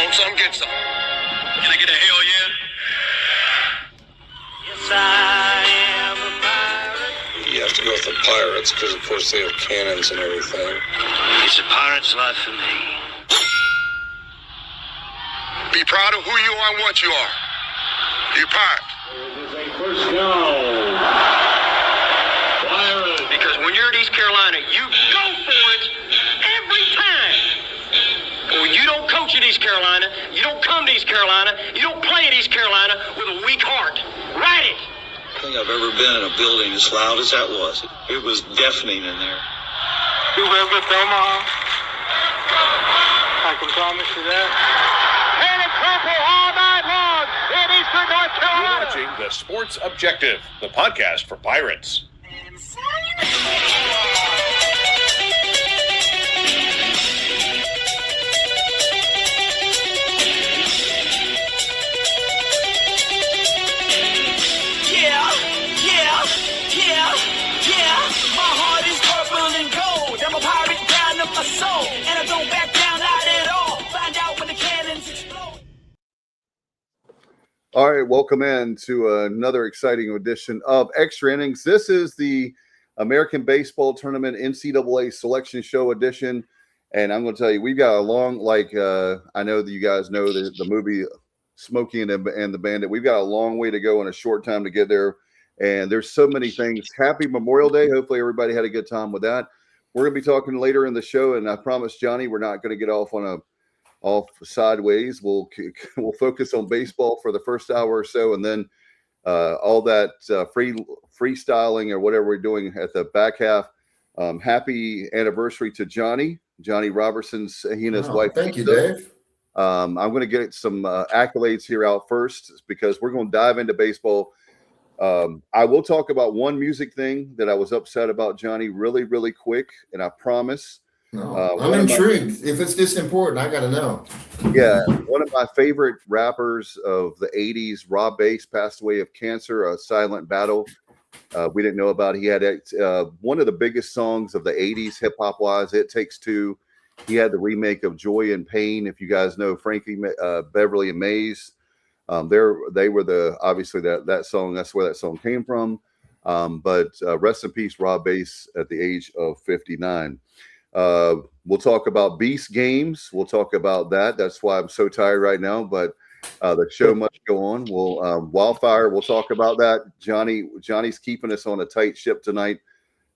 Want some? Get some. Can I get a hell yeah? Yes, I am a pirate. You have to go with the pirates because, of course, they have cannons and everything. It's a pirate's life for me. Be proud of who you are and what you are. You're pirate. This is a first down. Pirates. Because when you're at East Carolina, you go for it every time. Or you don't coach at East Carolina, you don't come to East Carolina, you don't play at East Carolina with a weak heart. Write it. I think I've ever been in a building as loud as that was. It was deafening in there. You will get to Omaha. I can promise you that. And it's purple all night long in Eastern North You're Carolina. watching The Sports Objective, the podcast for Pirates. My heart is purple and gold. I'm a pirate down of my soul, and I don't back down not at all. Find out when the cannons explode. All right, welcome in to another exciting edition of Extra Innings. This is the American Baseball Tournament NCAA Selection Show edition, and I'm going to tell you, we've got a long, I know that you guys know the movie Smokey and the Bandit. We've got a long way to go and a short time to get there, and there's so many things. Happy Memorial Day. Hopefully everybody had a good time with that. We're going to be talking later in the show, and I promise, Johnny, we're not going to get off sideways. We'll focus on baseball for the first hour or so, and then all that freestyling or whatever we're doing at the back half. Happy anniversary to Johnny Robertson's. He and his wife. Thank you, Dave. I'm going to get some accolades here out first because we're going to dive into baseball. I will talk about one music thing that I was upset about, Johnny, really, really quick, and I promise. No, I'm intrigued. If it's this important, I got to know. Yeah, one of my favorite rappers of the 80s, Rob Bass, passed away of cancer, a silent battle. We didn't know about it. He had one of the biggest songs of the 80s, hip-hop wise, It Takes Two. He had the remake of Joy and Pain. If you guys know Frankie Beverly and Mays, they were obviously that song. That's where that song came from. But rest in peace, Rob Bass, at the age of 59. We'll talk about Beast Games. We'll talk about that. That's why I'm so tired right now. But the show must go on. We'll Wildfire. We'll talk about that. Johnny's keeping us on a tight ship tonight.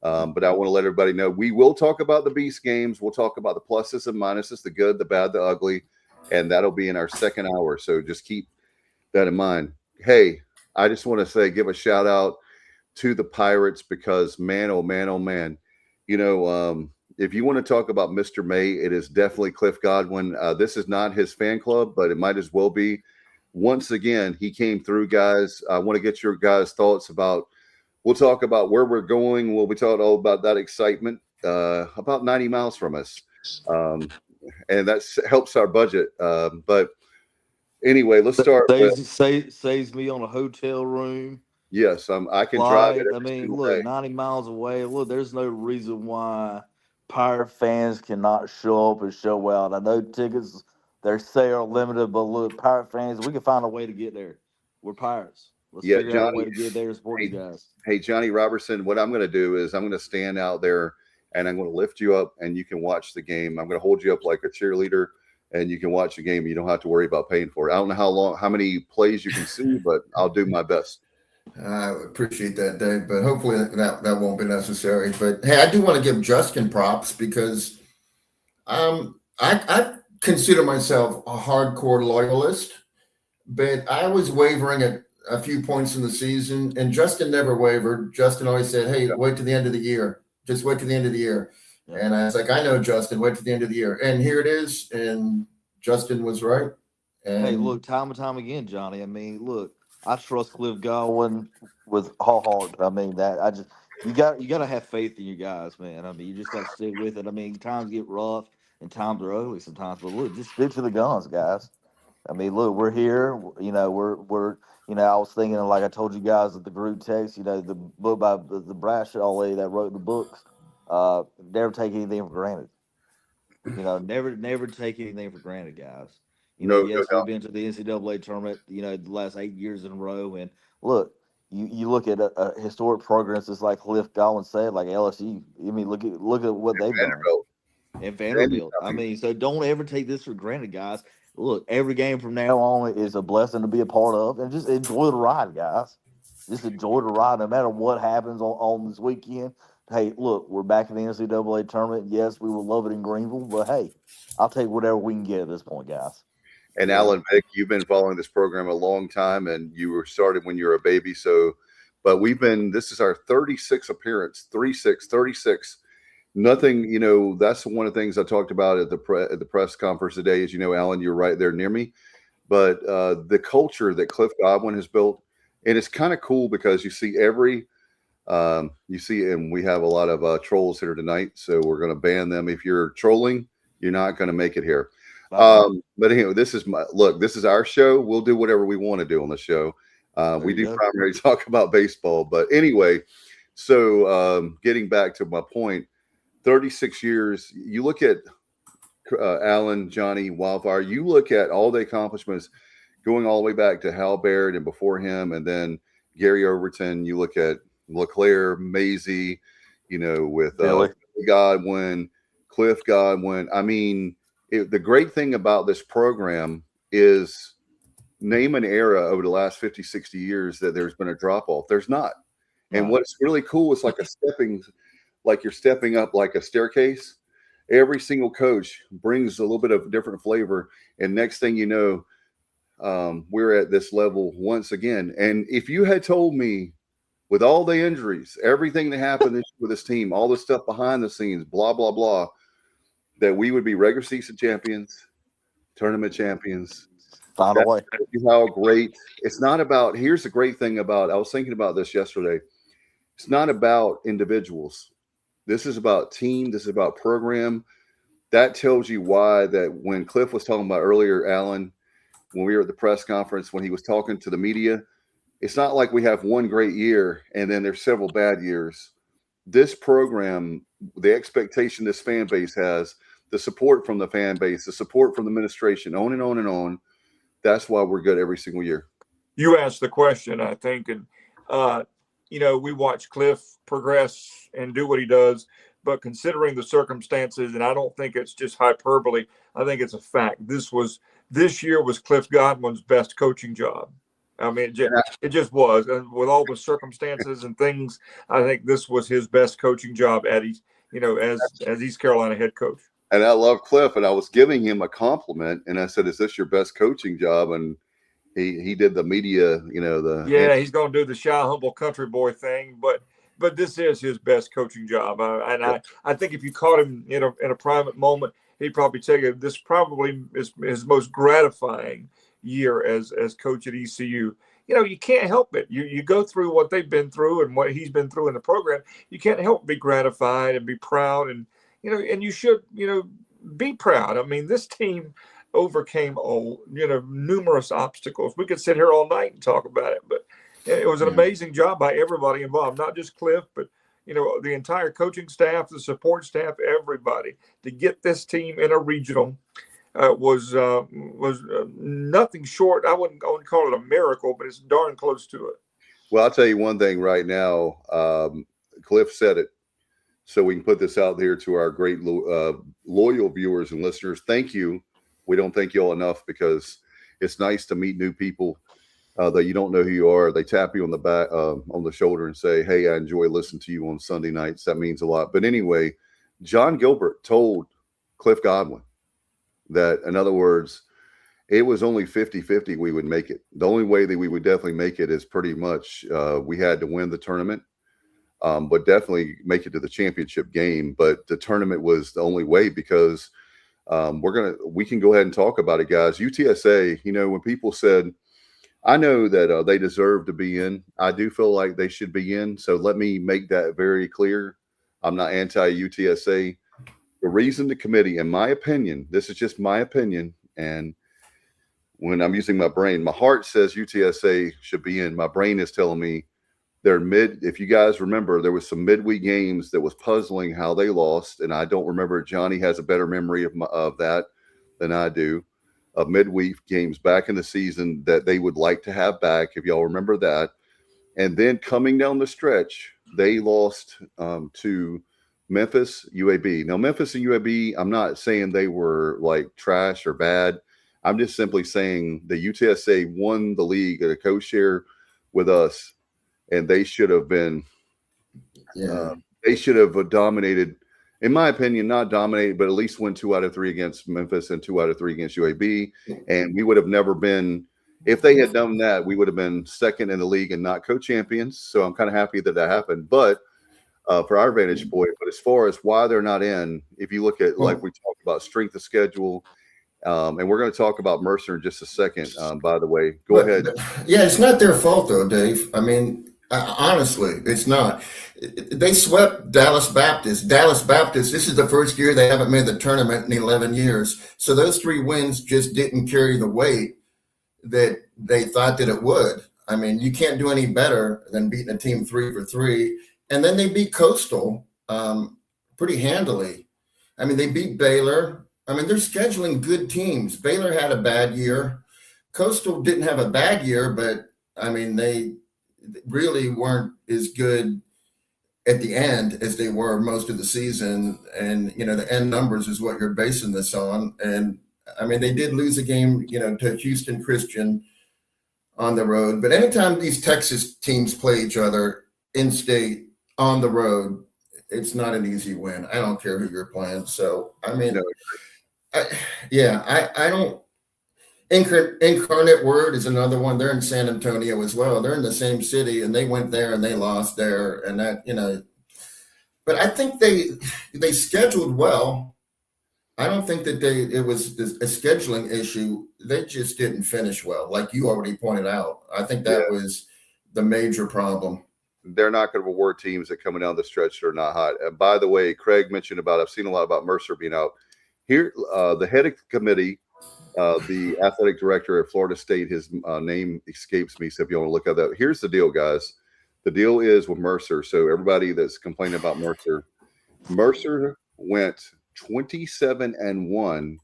But I want to let everybody know we will talk about the Beast Games. We'll talk about the pluses and minuses, the good, the bad, the ugly, and that'll be in our second hour. So just keep that in mind. Hey, I just want to give a shout out to the Pirates because man, oh man, if you want to talk about Mr. May, it is definitely Cliff Godwin. This is not his fan club, but it might as well be. Once again, he came through, guys. I want to get your guys' thoughts about. We'll talk about where we're going. We'll be talking all about that excitement. About 90 miles from us, and that helps our budget. But anyway, let's start. Saves me on a hotel room. Yes, I can drive it. I mean, look, 90 miles away. Look, there's no reason why Pirate fans cannot show up and show out. I know tickets, they're sale limited, but look, Pirate fans, we can find a way to get there. We're Pirates. Let's figure out a way to get there and support you guys. Hey, Johnny Robertson, what I'm going to do is I'm going to stand out there and I'm going to lift you up and you can watch the game. I'm going to hold you up like a cheerleader and you can watch the game. You don't have to worry about paying for it. I don't know how many plays you can see, but I'll do my best. I appreciate that, Dave, but hopefully that won't be necessary. But hey, I do want to give Justin props because I consider myself a hardcore loyalist, but I was wavering at a few points in the season, and Justin never wavered. Justin always said, "Hey, wait to the end of the year. Just wait to the end of the year." And I was like, "I know, Justin. Wait to the end of the year." And here it is, and Justin was right. And hey, look, time and time again, Johnny. I mean, look, I trust Cliff Godwin with all heart. I mean, you got to have faith in you guys, man. I mean, you just got to stick with it. I mean, times get rough and times are ugly sometimes, but look, just stick to the guns, guys. I mean, look, we're here. We're I was thinking, like I told you guys at the group text, the book by the Bradshaw lady that wrote the books. Never take anything for granted. Never take anything for granted, guys. Yes, we've been to the NCAA tournament, the last 8 years in a row. And look, you look at historic programs just like Cliff Godwin said, like LSU. I mean, look at what they've done. And Vanderbilt. I mean, so don't ever take this for granted, guys. Look, every game from now on is a blessing to be a part of, and just enjoy the ride, guys. Just enjoy the ride, no matter what happens on this weekend. Hey, look, we're back in the NCAA tournament. Yes, we will love it in Greenville, but hey, I'll take whatever we can get at this point, guys. And Alan Vick, you've been following this program a long time, and you were started when you were a baby. So, but this is our 36th appearance, 36. Nothing, that's one of the things I talked about at the press conference today is, Alan, you're right there near me. But the culture that Cliff Godwin has built, and it's kind of cool because you see and we have a lot of trolls here tonight. So we're going to ban them. If you're trolling, you're not going to make it here. But anyway, this is our show. We'll do whatever we want to do on the show. We do primarily talk about baseball, but anyway, so getting back to my point, 36 years, you look at Alan, Johnny, Wildfire, you look at all the accomplishments going all the way back to Hal Baird and before him, and then Gary Overton, you look at LeClaire, Maisie, with Godwin, Cliff Godwin. I mean, the great thing about this program is name an era over the last 50, 60 years that there's been a drop off. There's not. And what's really cool is like you're stepping up like a staircase. Every single coach brings a little bit of different flavor. And next thing you know, we're at this level once again. And if you had told me with all the injuries, everything that happened with this team, all the stuff behind the scenes, blah, blah, blah, that we would be regular season champions, tournament champions. How great. It's not about, here's the great thing about, I was thinking about this yesterday. It's not about individuals. This is about team. This is about program. That tells you why that when Cliff was talking about earlier, Alan, when we were at the press conference, when he was talking to the media, it's not like we have one great year and then there's several bad years. This program, the expectation this fan base has, the support from the fan base, the support from the administration, on and on and on. That's why we're good every single year. You asked the question, I think, and we watch Cliff progress and do what he does, but considering the circumstances, and I don't think it's just hyperbole, I think it's a fact. This year was Cliff Godwin's best coaching job. I mean, it just was, and with all the circumstances and things, I think this was his best coaching job as East Carolina head coach. And I love Cliff, and I was giving him a compliment, and I said, "Is this your best coaching job?" And he did the media, he's going to do the shy, humble country boy thing, but this is his best coaching job. I think if you caught him in a private moment, he'd probably tell you this probably is his most gratifying year as coach at ECU. You can't help it. You go through what they've been through and what he's been through in the program. You can't help but be gratified and be proud, and and you should be proud. I mean, this team overcame numerous obstacles. We could sit here all night and talk about it, but it was an amazing job by everybody involved, not just Cliff, but the entire coaching staff, the support staff, everybody, to get this team in a regional was nothing short. I wouldn't call it a miracle, but it's darn close to it. Well, I'll tell you one thing right now. Cliff said it, so we can put this out here to our great loyal viewers and listeners. Thank you. We don't thank you all enough because it's nice to meet new people that you don't know who you are. They tap you on the back, on the shoulder and say, "Hey, I enjoy listening to you on Sunday nights." That means a lot. But anyway, John Gilbert told Cliff Godwin that, in other words, it was only 50-50 we would make it. The only way that we would definitely make it is pretty much we had to win the tournament, but definitely make it to the championship game. But the tournament was the only way because we can go ahead and talk about it, guys. UTSA, when people said, I know that they deserve to be in. I do feel like they should be in. So let me make that very clear. I'm not anti-UTSA. The reason the committee, in my opinion, this is just my opinion, and when I'm using my brain, my heart says UTSA should be in. My brain is telling me they're if you guys remember, there was some midweek games that was puzzling how they lost, and I don't remember. Johnny has a better memory of that than I do. of midweek games back in the season that they would like to have back, if y'all remember that. And then coming down the stretch, they lost to Memphis, UAB. Now, Memphis and UAB, I'm not saying they were like trash or bad. I'm just simply saying the UTSA won the league at a co-share with us, and they should have been they should have dominated, in my opinion, not dominated, but at least won 2 out of 3 against Memphis and 2 out of 3 against UAB. And we would have never been, if they had done that, we would have been second in the league and not co-champions. So I'm kind of happy that happened. But for our vantage point, but as far as why they're not in, if you look at, like we talked about, strength of schedule, and we're going to talk about Mercer in just a second, by the way. Go ahead. Yeah, it's not their fault, though, Dave. I mean, honestly, it's not. They swept Dallas Baptist. Dallas Baptist, this is the first year they haven't made the tournament in 11 years. So those 3 wins just didn't carry the weight that they thought that it would. I mean, you can't do any better than beating a team 3 for 3. And then they beat Coastal pretty handily. I mean, they beat Baylor. I mean, they're scheduling good teams. Baylor had a bad year. Coastal didn't have a bad year, but, I mean, they really weren't as good at the end as they were most of the season. And, you know, the end numbers is what you're basing this on. And, I mean, they did lose a game, you know, to Houston Christian on the road. But anytime these Texas teams play each other in state on the road, it's not an easy win. I don't care who you're playing. So, I mean, I don't. Incarnate Word is another one. They're in San Antonio as well. They're in the same city, and they went there and they lost there, and that, you know. But I think they scheduled well. I don't think that it was a scheduling issue. They just didn't finish well, like you already pointed out. I think that was the major problem. They're not going to reward teams that coming down the stretch that are not hot. And by the way, Craig mentioned about, I've seen a lot about Mercer being out. Here, the head of the committee, the athletic director at Florida State, his name escapes me, so if you want to look at that. Here's the deal, guys. The deal is with Mercer. So everybody that's complaining about Mercer went 27-1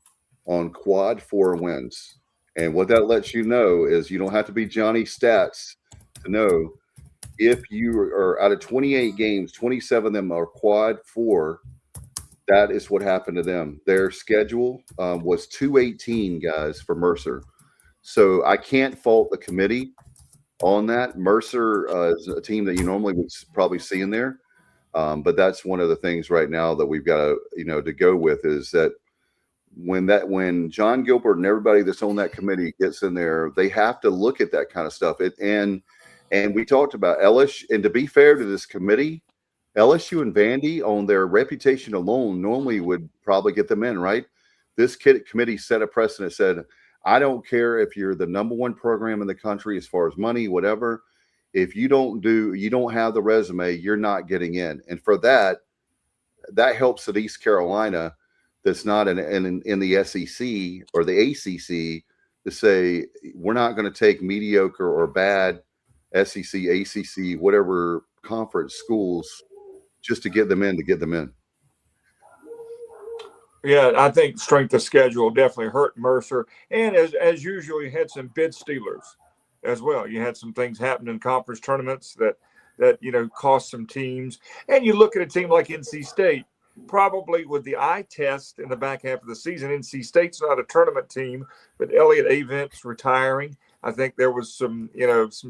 on quad 4 wins. And what that lets you know is you don't have to be Johnny Stats to know if you are out of 28 games, 27 of them are quad 4. That is what happened to them. Their schedule was 218, guys, for Mercer. So I can't fault the committee on that. Mercer is a team that you normally would probably see in there. But that's one of the things right now that we've got to go with, is that when John Gilbert and everybody that's on that committee gets in there, they have to look at that kind of stuff. And we talked about LSU, and to be fair to this committee, LSU and Vandy, on their reputation alone, normally would probably get them in, right? This committee set a precedent, said, I don't care if you're the number 1 program in the country as far as money, whatever. If you don't have the resume, you're not getting in. And for that helps at East Carolina, that's not in the SEC or the ACC, to say, we're not going to take mediocre or bad SEC, ACC, whatever conference schools just to get them in. Yeah, I think strength of schedule definitely hurt Mercer. And as usual, you had some bid stealers as well. You had some things happen in conference tournaments that cost some teams. And you look at a team like NC State, probably with the eye test in the back half of the season. NC State's not a tournament team, but Elliott Avent's retiring. I think there was some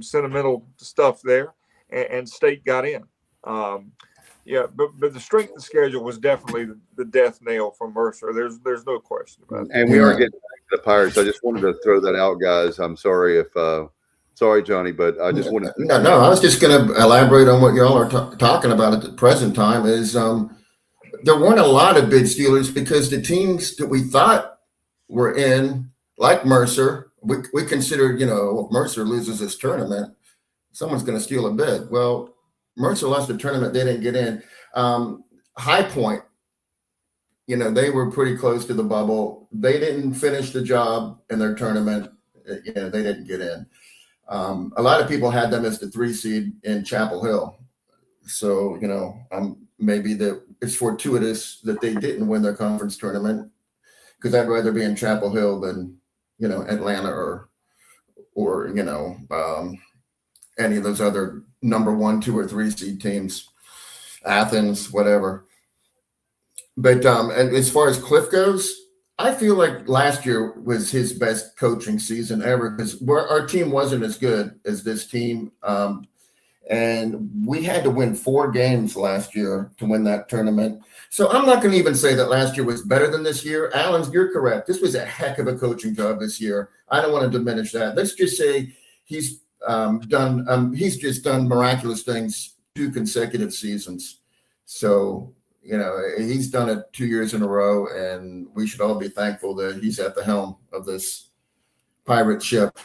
sentimental stuff there, and State got in. But the strength of schedule was definitely the death nail for Mercer. There's no question about it. And we are getting back to the Pirates. I just wanted to throw that out, guys. I'm sorry sorry, Johnny, but I just wanted to. No, I was just going to elaborate on what y'all are talking about at the present time. Is there weren't a lot of bid stealers, because the teams that we thought were in, like Mercer, we considered, if Mercer loses this tournament, someone's going to steal a bid. Well, Mercer lost the tournament. They didn't get in. High Point, they were pretty close to the bubble. They didn't finish the job in their tournament. They didn't get in. A lot of people had them as the 3 seed in Chapel Hill. So, maybe it's fortuitous that they didn't win their conference tournament, because I'd rather be in Chapel Hill than Atlanta or any of those other number 1, 2, or 3 seed teams, Athens, whatever. But and as far as Cliff goes, I feel like last year was his best coaching season ever because our team wasn't as good as this team. And we had to win 4 games last year to win that tournament. So I'm not going to even say that last year was better than this year. Alan, you're correct. This was a heck of a coaching job this year. I don't want to diminish that. Let's just say he's just done miraculous things 2 consecutive seasons. So, he's done it 2 years in a row, and we should all be thankful that he's at the helm of this pirate ship.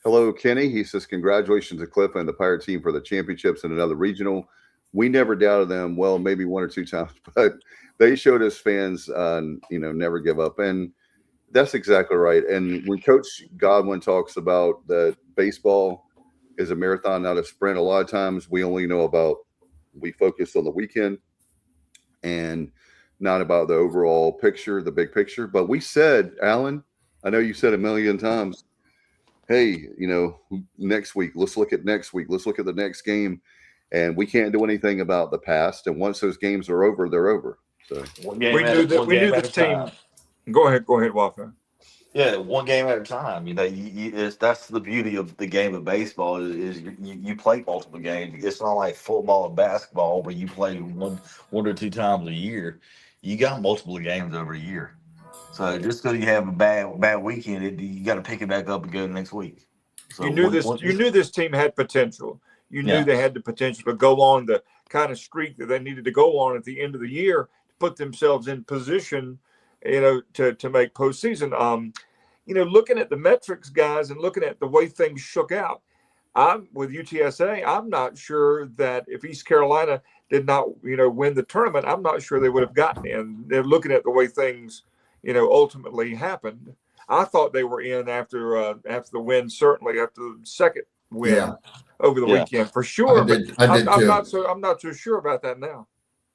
Hello, Kenny. He says, congratulations to Cliff and the Pirate team for the championships and another regional. We never doubted them. Well, maybe 1 or 2 times, but they showed us fans, never give up. And that's exactly right. And when Coach Godwin talks about that baseball is a marathon, not a sprint, a lot of times we focus on the weekend and not about the overall picture, the big picture. But we said, Alan, I know you said a million times, hey, next week, let's look at next week. Let's look at the next game. And we can't do anything about the past. And once those games are over, they're over. So we knew this team. Go ahead, Walker. Yeah, one game at a time. That's the beauty of the game of baseball is you play multiple games. It's not like football and basketball where you play one or 2 times a year. You got multiple games over a year. So just because you have a bad weekend, you got to pick it back up and go next week. So you knew this team had potential. You knew they had the potential to go on the kind of streak that they needed to go on at the end of the year to put themselves in position, to make postseason. Looking at the metrics, guys, and looking at the way things shook out, I'm with UTSA. I'm not sure that if East Carolina did not, win the tournament, I'm not sure they would have gotten in. They're looking at the way things, ultimately happened. I thought they were in after the win, certainly after the second win over the weekend for sure. I'm not so sure about that now.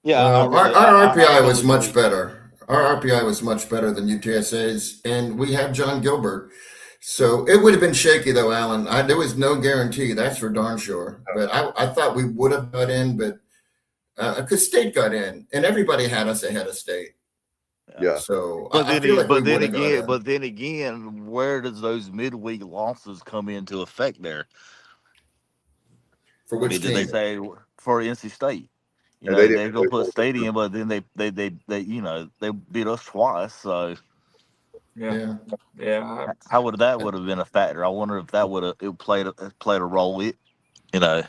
Yeah, our RPI was much better. Our RPI was much better than UTSA's, and we have John Gilbert. So it would have been shaky, though, Alan. There was no guarantee, that's for darn sure. But I thought we would have got in, but because State got in, and everybody had us ahead of State. Yeah. So, but then again, where does those midweek losses come into effect there? For which team? Did they say for NC State? They're gonna put Stadium, but then they beat us twice. So yeah. How would that have been a factor? I wonder if that would have played a role, in the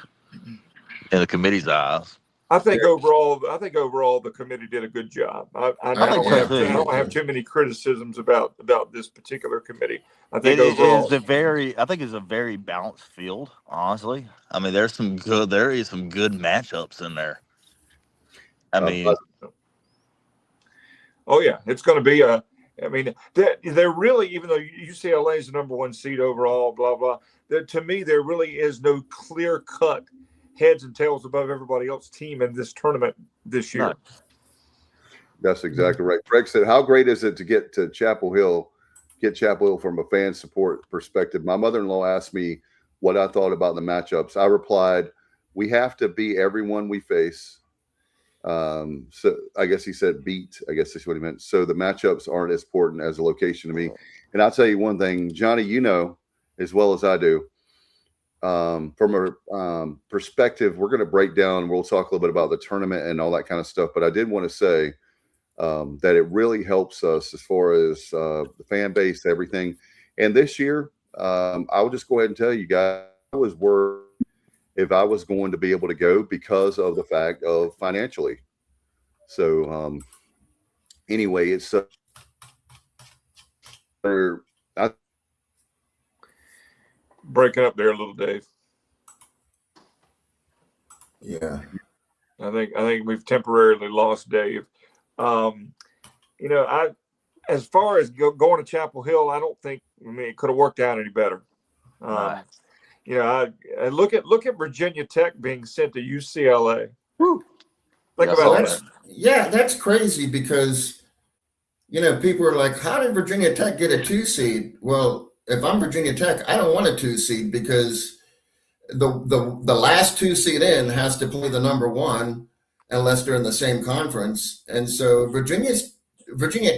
committee's eyes. I think overall the committee did a good job. I don't have too many criticisms about this particular committee. I think overall it's a very balanced field. Honestly, I mean, there is some good matchups in there. I mean, oh yeah, it's going to be they're really, even though UCLA is the number 1 seed overall, blah blah. To me, there really is no clear cut heads and tails above everybody else's team in this tournament this year. No. That's exactly right. Craig said, how great is it to get to Chapel Hill from a fan support perspective? My mother-in-law asked me what I thought about the matchups. I replied, we have to beat everyone we face. So I guess he said beat. I guess that's what he meant. So the matchups aren't as important as the location to me. And I'll tell you one thing, Johnny, as well as I do, from a perspective, we're going to break down. We'll talk a little bit about the tournament and all that kind of stuff. But I did want to say that it really helps us as far as the fan base, everything. And this year, I will just go ahead and tell you guys, I was worried if I was going to be able to go because of the fact of financially. So anyway, it's breaking up there a little, Dave. Yeah, I think we've temporarily lost Dave. As far as going to Chapel Hill, I don't think. It could have worked out any better. I look at Virginia Tech being sent to UCLA. Woo. Think about that. Yeah, that's crazy because people are like, how did Virginia Tech get a 2 seed? Well, if I'm Virginia Tech, I don't want a 2 seed because the last 2 seed in has to play the number 1 unless they're in the same conference. And so Virginia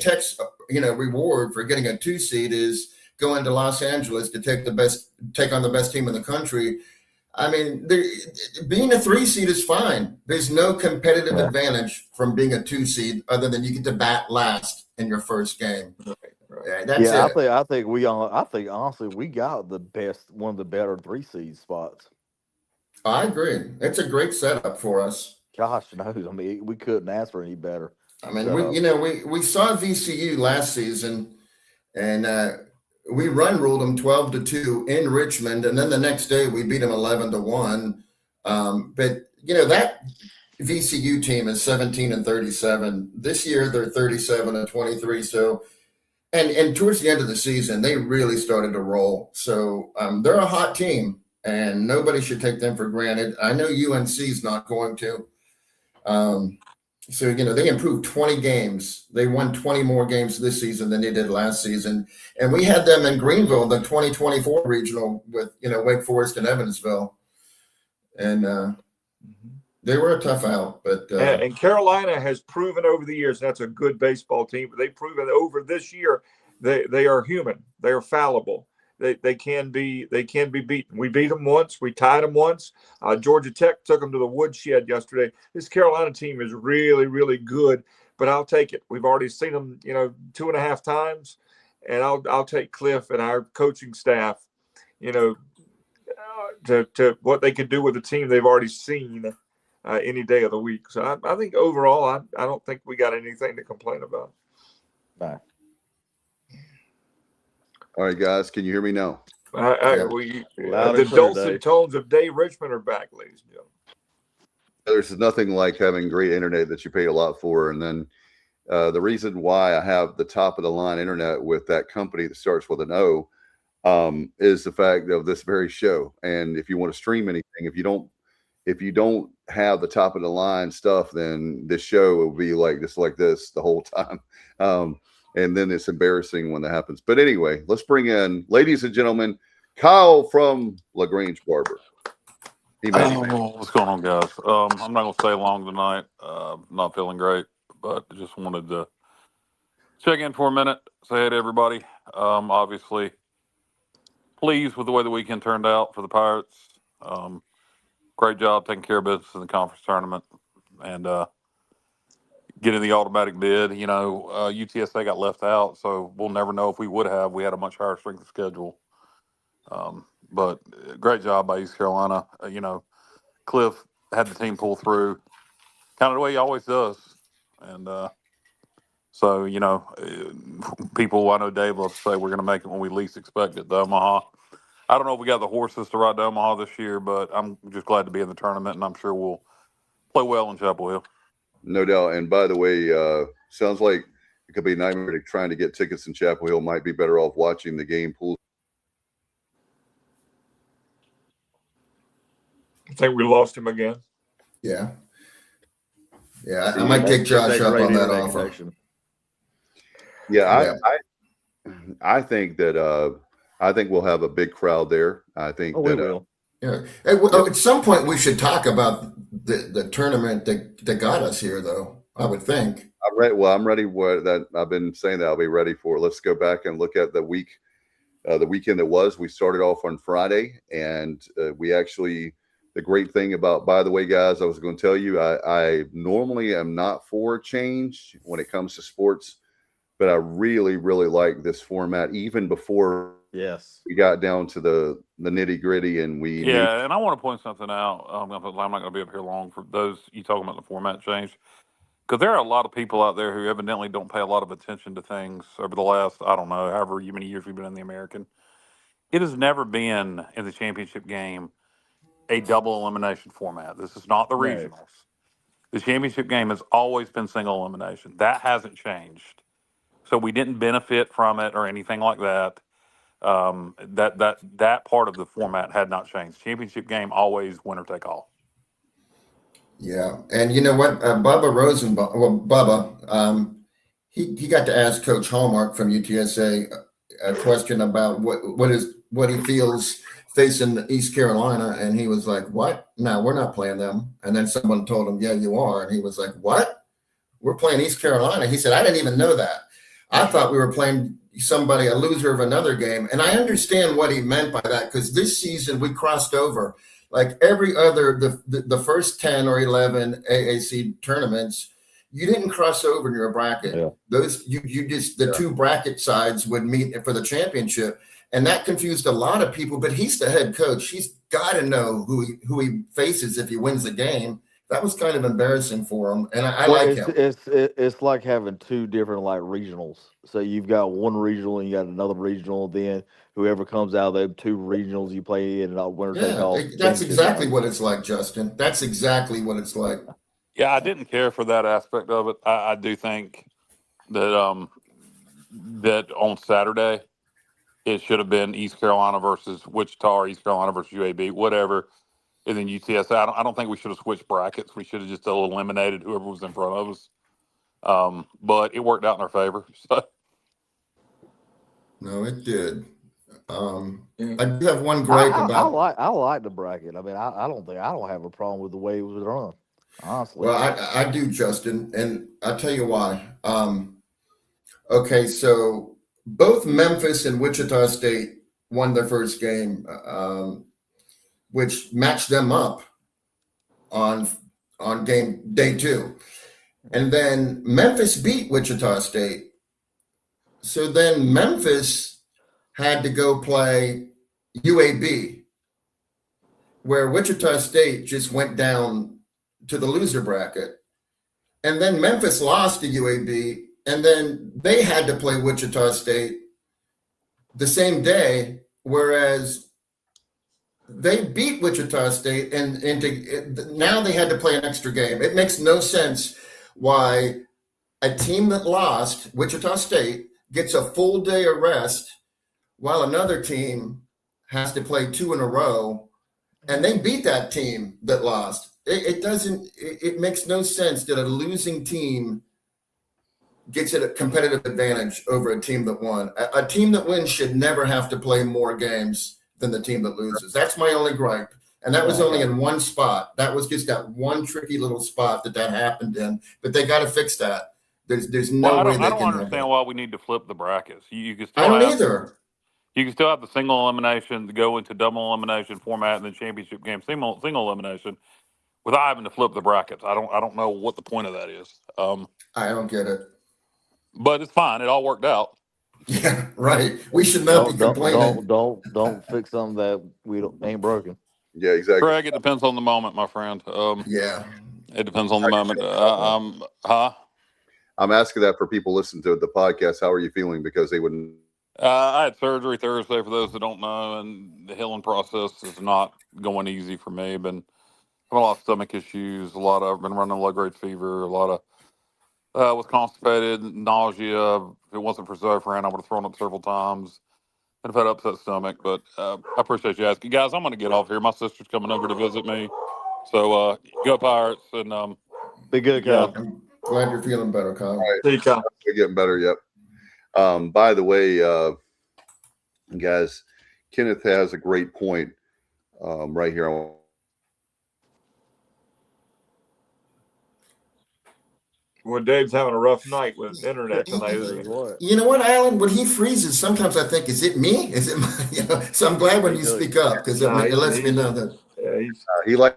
Tech's reward for getting a 2 seed is going to Los Angeles to take on the best team in the country. I mean, being a 3 seed is fine. There's no competitive advantage from being a 2 seed other than you get to bat last in your first game. Right. That's it. I think honestly we got one of the better 3 seed spots. I agree. It's a great setup for us. Gosh knows. I mean, we couldn't ask for any better. I mean, we saw VCU last season, and we ruled them 12-2 in Richmond, and then the next day we beat them 11-1. But that VCU team is 17-37. This year they're 37-23. So, and towards the end of the season they really started to roll. So they're a hot team, and nobody should take them for granted. I know UNC's not going to. So, they improved 20 games. They won 20 more games this season than they did last season. And we had them in Greenville, the 2024 regional with, Wake Forest and Evansville. And they were a tough out. But and Carolina has proven over the years that's a good baseball team. But they've proven over this year they are human. They are fallible. They can be beaten. We beat them once. We tied them once. Georgia Tech took them to the woodshed yesterday. This Carolina team is really, really good, but I'll take it. We've already seen them, 2.5 times, and I'll take Cliff and our coaching staff, to what they can do with the team they've already seen any day of the week. So I think overall, I don't think we got anything to complain about. Bye. All right, guys, can you hear me now? The dulcet tones of Dave Richmond are back, ladies and gentlemen. There's nothing like having great internet that you pay a lot for. And then the reason why I have the top of the line internet with that company that starts with an O is the fact of this very show. And if you want to stream anything, if you don't have the top of the line stuff, then this show will be like this the whole time. And then it's embarrassing when that happens. But anyway, let's bring in, ladies and gentlemen, Kyle from LaGrange Barber. What's going on, guys? I'm not going to stay long tonight. Not feeling great, but just wanted to check in for a minute, say hey to everybody. Obviously, pleased with the way the weekend turned out for the Pirates. Great job taking care of business in the conference tournament. And getting the automatic bid. UTSA got left out, so we'll never know if we would have. We had a much higher strength of schedule. But great job by East Carolina. Cliff had the team pull through kind of the way he always does. And so, people, I know Dave loves to say we're going to make it when we least expect it to Omaha. I don't know if we got the horses to ride to Omaha this year, but I'm just glad to be in the tournament, and I'm sure we'll play well in Chapel Hill. No doubt. And by the way, sounds like it could be a nightmare trying to get tickets in Chapel Hill. Might be better off watching the game pool. I think we lost him again. Yeah. Yeah, I might take Josh up on that offer. Yeah, I think that I think we'll have a big crowd there. I think we will. Yeah. At some point, we should talk about the tournament that got us here, though. I would think. I'm ready. Well, I'm ready. I've been saying that I'll be ready for. Let's go back and look at the weekend that was. We started off on Friday, and we actually. The great thing about, by the way, guys, I was going to tell you, I normally am not for change when it comes to sports, but I really, really like this format even before. Yes, we got down to the nitty gritty, and and I want to point something out. I'm not going to be up here long for those you talking about the format change, because there are a lot of people out there who evidently don't pay a lot of attention to things over the last, I don't know, however many years we've been in the American. It has never been in the championship game a double elimination format. This is not the regionals. The championship game has always been single elimination. That hasn't changed. So we didn't benefit from it or anything like that. That part of the format had not changed. Championship game always winner take all. Yeah, and you know what, Bubba Rosenbaum. Well, Bubba, he got to ask Coach Hallmark from UTSA a question about what he feels facing East Carolina, and he was like, "What? No, we're not playing them." And then someone told him, "Yeah, you are," and he was like, "What? We're playing East Carolina?" He said, "I didn't even know that. I thought we were playing somebody, a loser of another game." And I understand what he meant by that, because this season we crossed over like every other the first 10 or 11 AAC tournaments. You didn't cross over in your bracket. Yeah. Those you just the two bracket sides would meet for the championship, and that confused a lot of people. But he's the head coach; he's got to know who he faces if he wins the game. That was kind of embarrassing for him, and I like him. It's like having two different like regionals. So you've got one regional and you got another regional. Then whoever comes out of the two regionals, you play in a winner take all. That's exactly what it's like, Justin. That's exactly what it's like. Yeah, I didn't care for that aspect of it. I do think that that on Saturday it should have been East Carolina versus Wichita, or East Carolina versus UAB, whatever. And then UTSA. I don't think we should have switched brackets. We should have just eliminated whoever was in front of us. But it worked out in our favor. So. No, it did. I do have one gripe about. I like the bracket. I mean, I don't have a problem with the way it was run. Honestly. Well, I do, Justin, and I'll tell you why. Okay, so both Memphis and Wichita State won their first game. Which matched them up on game day 2. And then Memphis beat Wichita State. So then Memphis had to go play UAB, where Wichita State just went down to the loser bracket. And then Memphis lost to UAB, and then they had to play Wichita State the same day, whereas they beat Wichita State, and now they had to play an extra game. It makes no sense why a team that lost, Wichita State, gets a full day of rest while another team has to play 2 in a row, and they beat that team that lost. It makes no sense that a losing team gets a competitive advantage over a team that won. A team that wins should never have to play more games than the team that loses. That's my only gripe. And that was only in one spot. That was just that one tricky little spot that happened in. But they got to fix that. There's no way they can. I don't understand why we need to flip the brackets. You can still I don't either. You can still have the single elimination to go into double elimination format, and then championship game single elimination without having to flip the brackets. I don't know what the point of that is. I don't get it. But it's fine. It all worked out. Yeah, right. We should not be complaining. Don't fix something that ain't broken. Yeah, exactly. Craig, it depends on the moment, my friend. Yeah. It depends on the moment. I'm asking that for people listening to the podcast. How are you feeling? Because they wouldn't. I had surgery Thursday, for those that don't know, and the healing process is not going easy for me. Been having a lot of stomach issues. I've been running low-grade fever. A lot of was constipated, nausea. If it wasn't for Zofran, I would have thrown up several times. I've had upset stomach, but I appreciate you asking. Guys, I'm going to get off here. My sister's coming over to visit me. So go Pirates, and be good, Kyle. I'm glad you're feeling better, Kyle. All right. See you, Kyle. We're getting better, yep. By the way, guys, Kenneth has a great point right here. Well, Dave's having a rough night with internet tonight. You know what, Alan? When he freezes, sometimes I think, is it me? Is it my, So I'm glad when you speak up, because it lets me know that. Yeah, he likes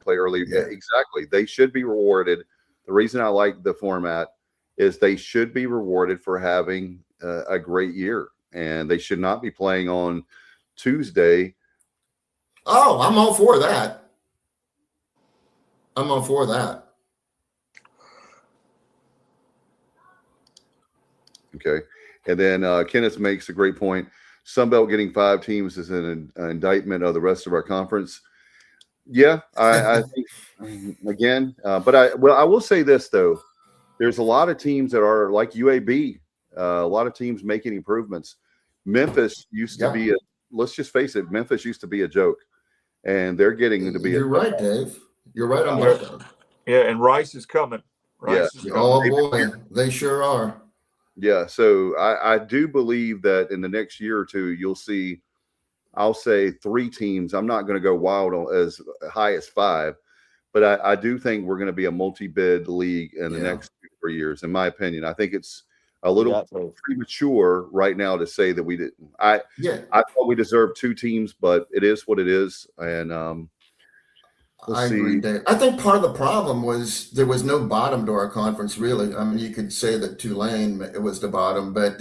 play early. Yeah, exactly. They should be rewarded. The reason I like the format is they should be rewarded for having a great year, and they should not be playing on Tuesday. Oh, I'm all for that. I'm all for that. Okay. And then Kenneth makes a great point. Sunbelt getting 5 teams is an indictment of the rest of our conference. Yeah, I think, again, but I will say this, though. There's a lot of teams that are like UAB, a lot of teams making improvements. Memphis used to be let's just face it, Memphis used to be a joke, and they're getting to be You're right, Dave. You're right on that. Yeah, and Rice is coming. Rice Yeah. is Oh coming. boy, they sure are. Yeah. So I do believe that in the next year or two, you'll see, I'll say 3 teams. I'm not going to go wild on as high as 5, but I do think we're going to be a multi-bid league in the next 2 or 3 years, in my opinion. I think it's a little premature right now to say that we didn't. I thought we deserved 2 teams, but it is what it is. And we'll I see. agree, Dave. I think part of the problem was there was no bottom to our conference, really. I mean, you could say that Tulane it was the bottom, but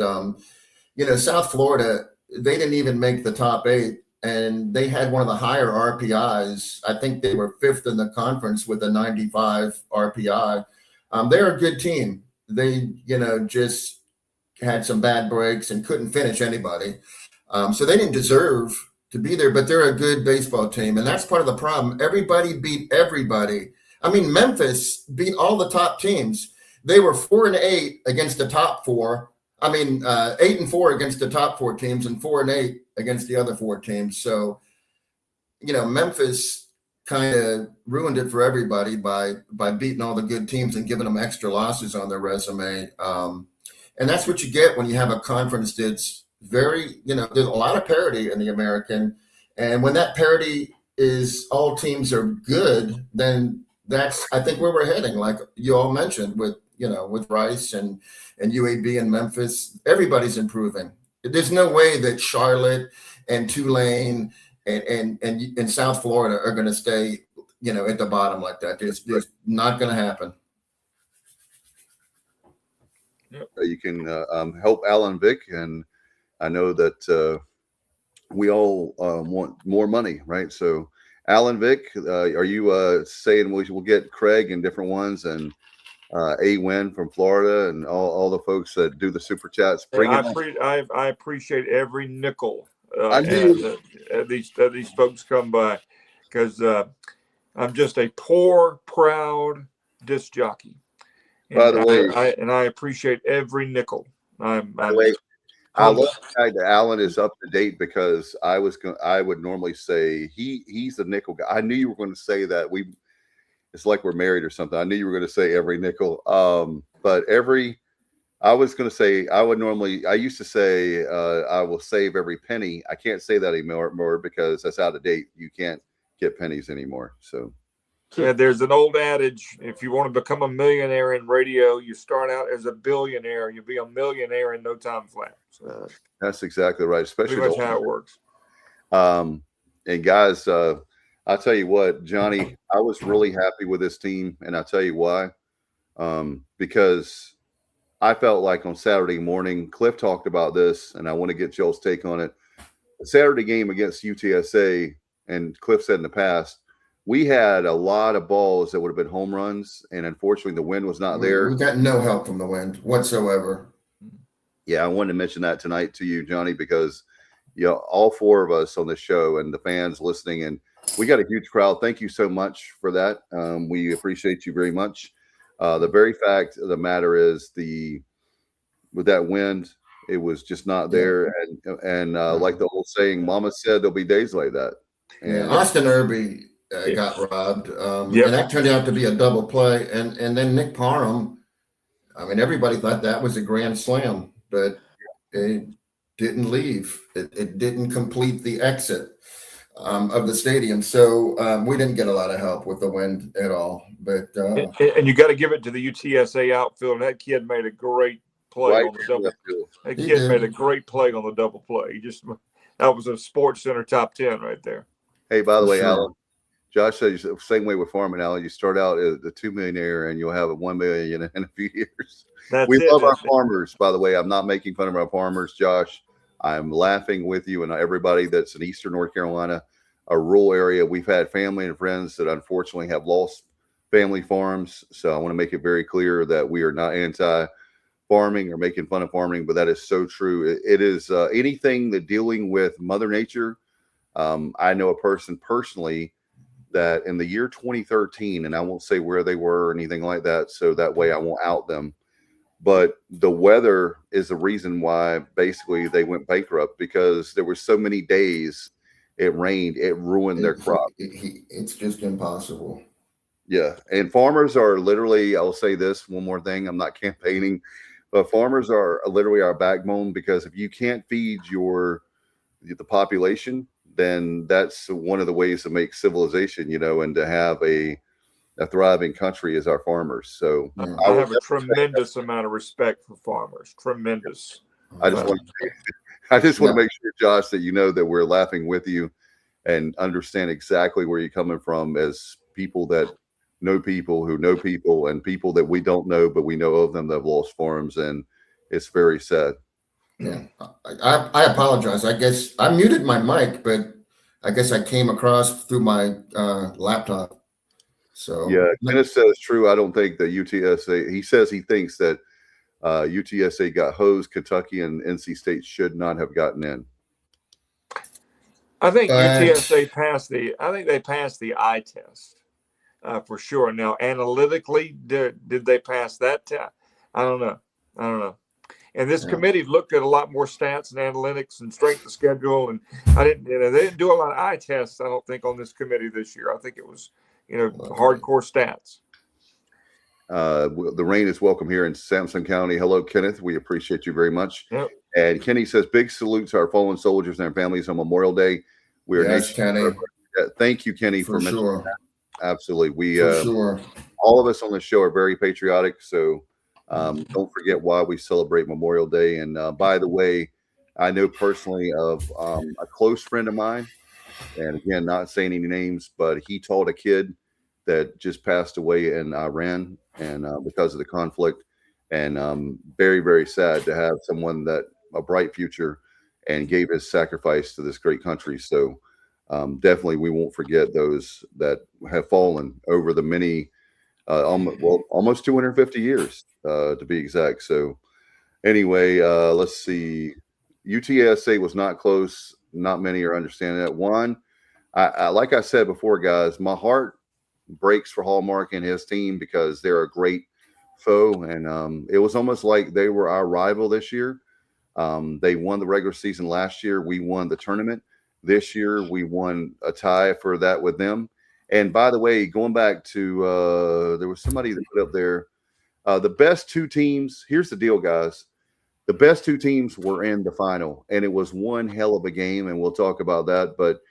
South Florida, they didn't even make the top 8, and they had one of the higher RPIs. I think they were 5th in the conference with a 95 RPI. They're a good team. They, just had some bad breaks and couldn't finish anybody. So they didn't deserve to be there, but they're a good baseball team. And that's part of the problem. Everybody beat everybody. I mean, Memphis beat all the top teams. They were 4-8 against the top 4. 8-4 against the top 4 teams and 4-8 against the other 4 teams. So, Memphis kind of ruined it for everybody by beating all the good teams and giving them extra losses on their resume. And that's what you get when you have a conference that's very, there's a lot of parity in the American. And when that parity is all teams are good, then that's, I think, where we're heading. Like you all mentioned with Rice and UAB and Memphis, everybody's improving. There's no way that Charlotte and Tulane and South Florida are going to stay, at the bottom like that. It's not going to happen. You can help Alan Vick, and I know that we all want more money, right? So, Alan Vick, are you saying we'll get Craig and different ones and A Win from Florida and all the folks that do the super chats? I appreciate every nickel these folks come by, because I'm just a poor, proud disc jockey. By the way, I appreciate every nickel. By the way, I love the fact that Alan is up to date, because I would normally say he's the nickel guy. I knew you were going to say that. It's like we're married or something. I knew you were going to say every nickel. But I was going to say, I used to say I will save every penny. I can't say that anymore because that's out of date. You can't get pennies anymore. So. Yeah, there's an old adage: if you want to become a millionaire in radio, you start out as a billionaire. You'll be a millionaire in no time flat. So that's exactly right. Especially pretty much how it works. And guys, I'll tell you what, Johnny, I was really happy with this team, and I'll tell you why. Because I felt like on Saturday morning, Cliff talked about this, and I want to get Joel's take on it. The Saturday game against UTSA, and Cliff said in the past, we had a lot of balls that would have been home runs, and unfortunately the wind was not there. We got no help from the wind whatsoever. Yeah, I wanted to mention that tonight to you, Johnny, because all 4 of us on the show and the fans listening, and we got a huge crowd. Thank you so much for that. We appreciate you very much. The very fact of the matter is, with that wind, it was just not there. And like the old saying, Mama said, there'll be days like that. And Austin Irby got robbed. And that turned out to be a double play. And then Nick Parham, I mean, everybody thought that was a grand slam, but it didn't leave. It didn't complete the exit of the stadium. So we didn't get a lot of help with the wind at all. But and you got to give it to the UTSA outfield. That kid made a great play on the double. That kid made a great play on the double play. That was a Sports Center top 10 right there. Hey, by the way, Alan, Josh said the same way with farming, Alan. You start out as the $2 millionaire, and you'll have a $1 million in a few years. We love our farmers, by the way. I'm not making fun of our farmers, Josh. I'm laughing with you and everybody that's in Eastern North Carolina, a rural area. We've had family and friends that unfortunately have lost family farms. So I want to make it very clear that we are not anti-farming or making fun of farming, but that is so true. It is anything that dealing with Mother Nature. I know a person personally that in the year 2013, and I won't say where they were or anything like that, so that way I won't out them. But the weather is the reason why basically they went bankrupt, because there were so many days it rained, it ruined their crop. It's just impossible. Yeah, and farmers are literally, I'll say this one more thing, I'm not campaigning, but farmers are literally our backbone, because if you can't feed the population, then that's one of the ways to make civilization, and to have a thriving country is our farmers. So I have a tremendous amount of respect for farmers. Tremendous. I just want to make sure, Josh, that that we're laughing with you and understand exactly where you're coming from, as people that know people who know people, and people that we don't know, but we know of them that have lost farms, and it's very sad. Yeah, I apologize. I guess I muted my mic, but I guess I came across through my laptop. So yeah, Kenneth says true. I don't think that UTSA. He says he thinks that UTSA got hosed. Kentucky and NC State should not have gotten in. I think UTSA passed the. I think they passed the eye test for sure. Now, analytically, did they pass that test? I don't know. And this committee looked at a lot more stats and analytics and strength of schedule, and they didn't do a lot of eye tests, I don't think, on this committee this year. I think it was, hardcore stats. The rain is welcome here in Sampson County. Hello, Kenneth. We appreciate you very much. Yep. And Kenny says, big salute to our fallen soldiers and their families on Memorial Day. We are Kenny. Thank you, Kenny, for mentioning sure. that. Absolutely. We sure. All of us on the show are very patriotic, so don't forget why we celebrate Memorial Day. And by the way, I know personally of a close friend of mine, and again, not saying any names, but he taught a kid that just passed away in Iran, and because of the conflict, and very, very sad to have someone that a bright future and gave his sacrifice to this great country. So definitely we won't forget those that have fallen over the many, almost 250 years to be exact. So anyway, let's see. UTSA was not close. Not many are understanding that. One, I like I said before, guys, my heart breaks for Hallmark and his team, because they're a great foe, and it was almost like they were our rival this year. They won the regular season last year. We won the tournament. This year, we won a tie for that with them. And by the way, going back to there was somebody that put up there, the best two teams. Here's the deal, guys. The best two teams were in the final, and it was one hell of a game, and we'll talk about that. But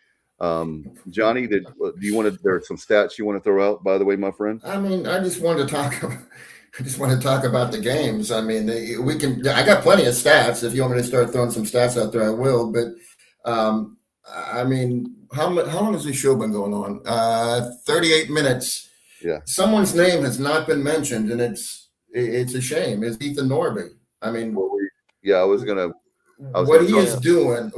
Johnny, do you want to? There are some stats you want to throw out, by the way, my friend. I mean, I just want to talk about the games. I mean, we can. I got plenty of stats. If you want me to start throwing some stats out there, I will. But I mean, how long has this show been going on? 38 minutes. Yeah. Someone's name has not been mentioned, and it's a shame. It's Ethan Norby. I mean, what he is doing,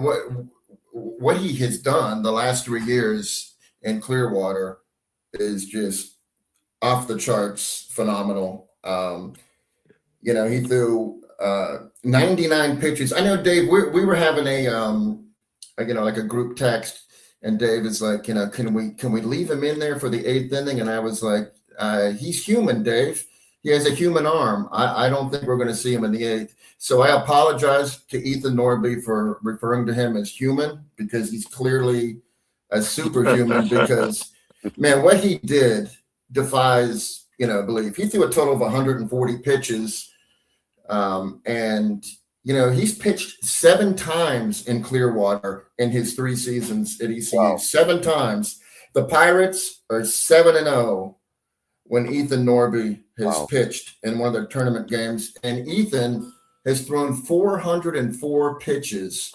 what he has done the last 3 years in Clearwater is just off the charts phenomenal. He threw 99 pitches. I know, Dave, we were having like a group text, and Dave is like, can we leave him in there for the 8th inning? And I was like, he's human, Dave. He has a human arm. I don't think we're going to see him in the 8th. So I apologize to Ethan Norby for referring to him as human, because he's clearly a superhuman. Because, man, what he did defies, belief. He threw a total of 140 pitches. And he's pitched 7 times in Clearwater in his 3 seasons at ECU. Wow. 7 times. The Pirates are 7-0 when Ethan Norby has pitched in one of their tournament games. And Ethan has thrown 404 pitches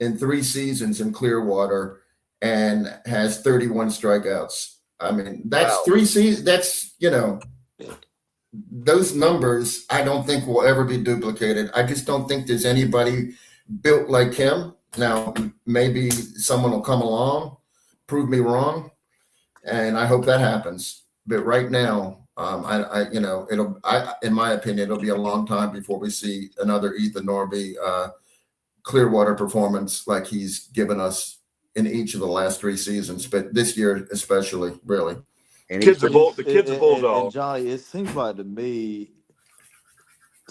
in 3 seasons in Clearwater and has 31 strikeouts. I mean, that's 3 seasons. That's, those numbers I don't think will ever be duplicated. I just don't think there's anybody built like him. Now, maybe someone will come along, prove me wrong, and I hope that happens. But right now, in my opinion, it'll be a long time before we see another Ethan Norby Clearwater performance like he's given us in each of the last 3 seasons, but this year especially, really. And the kid's a bulldog. And Johnny, it seems like to me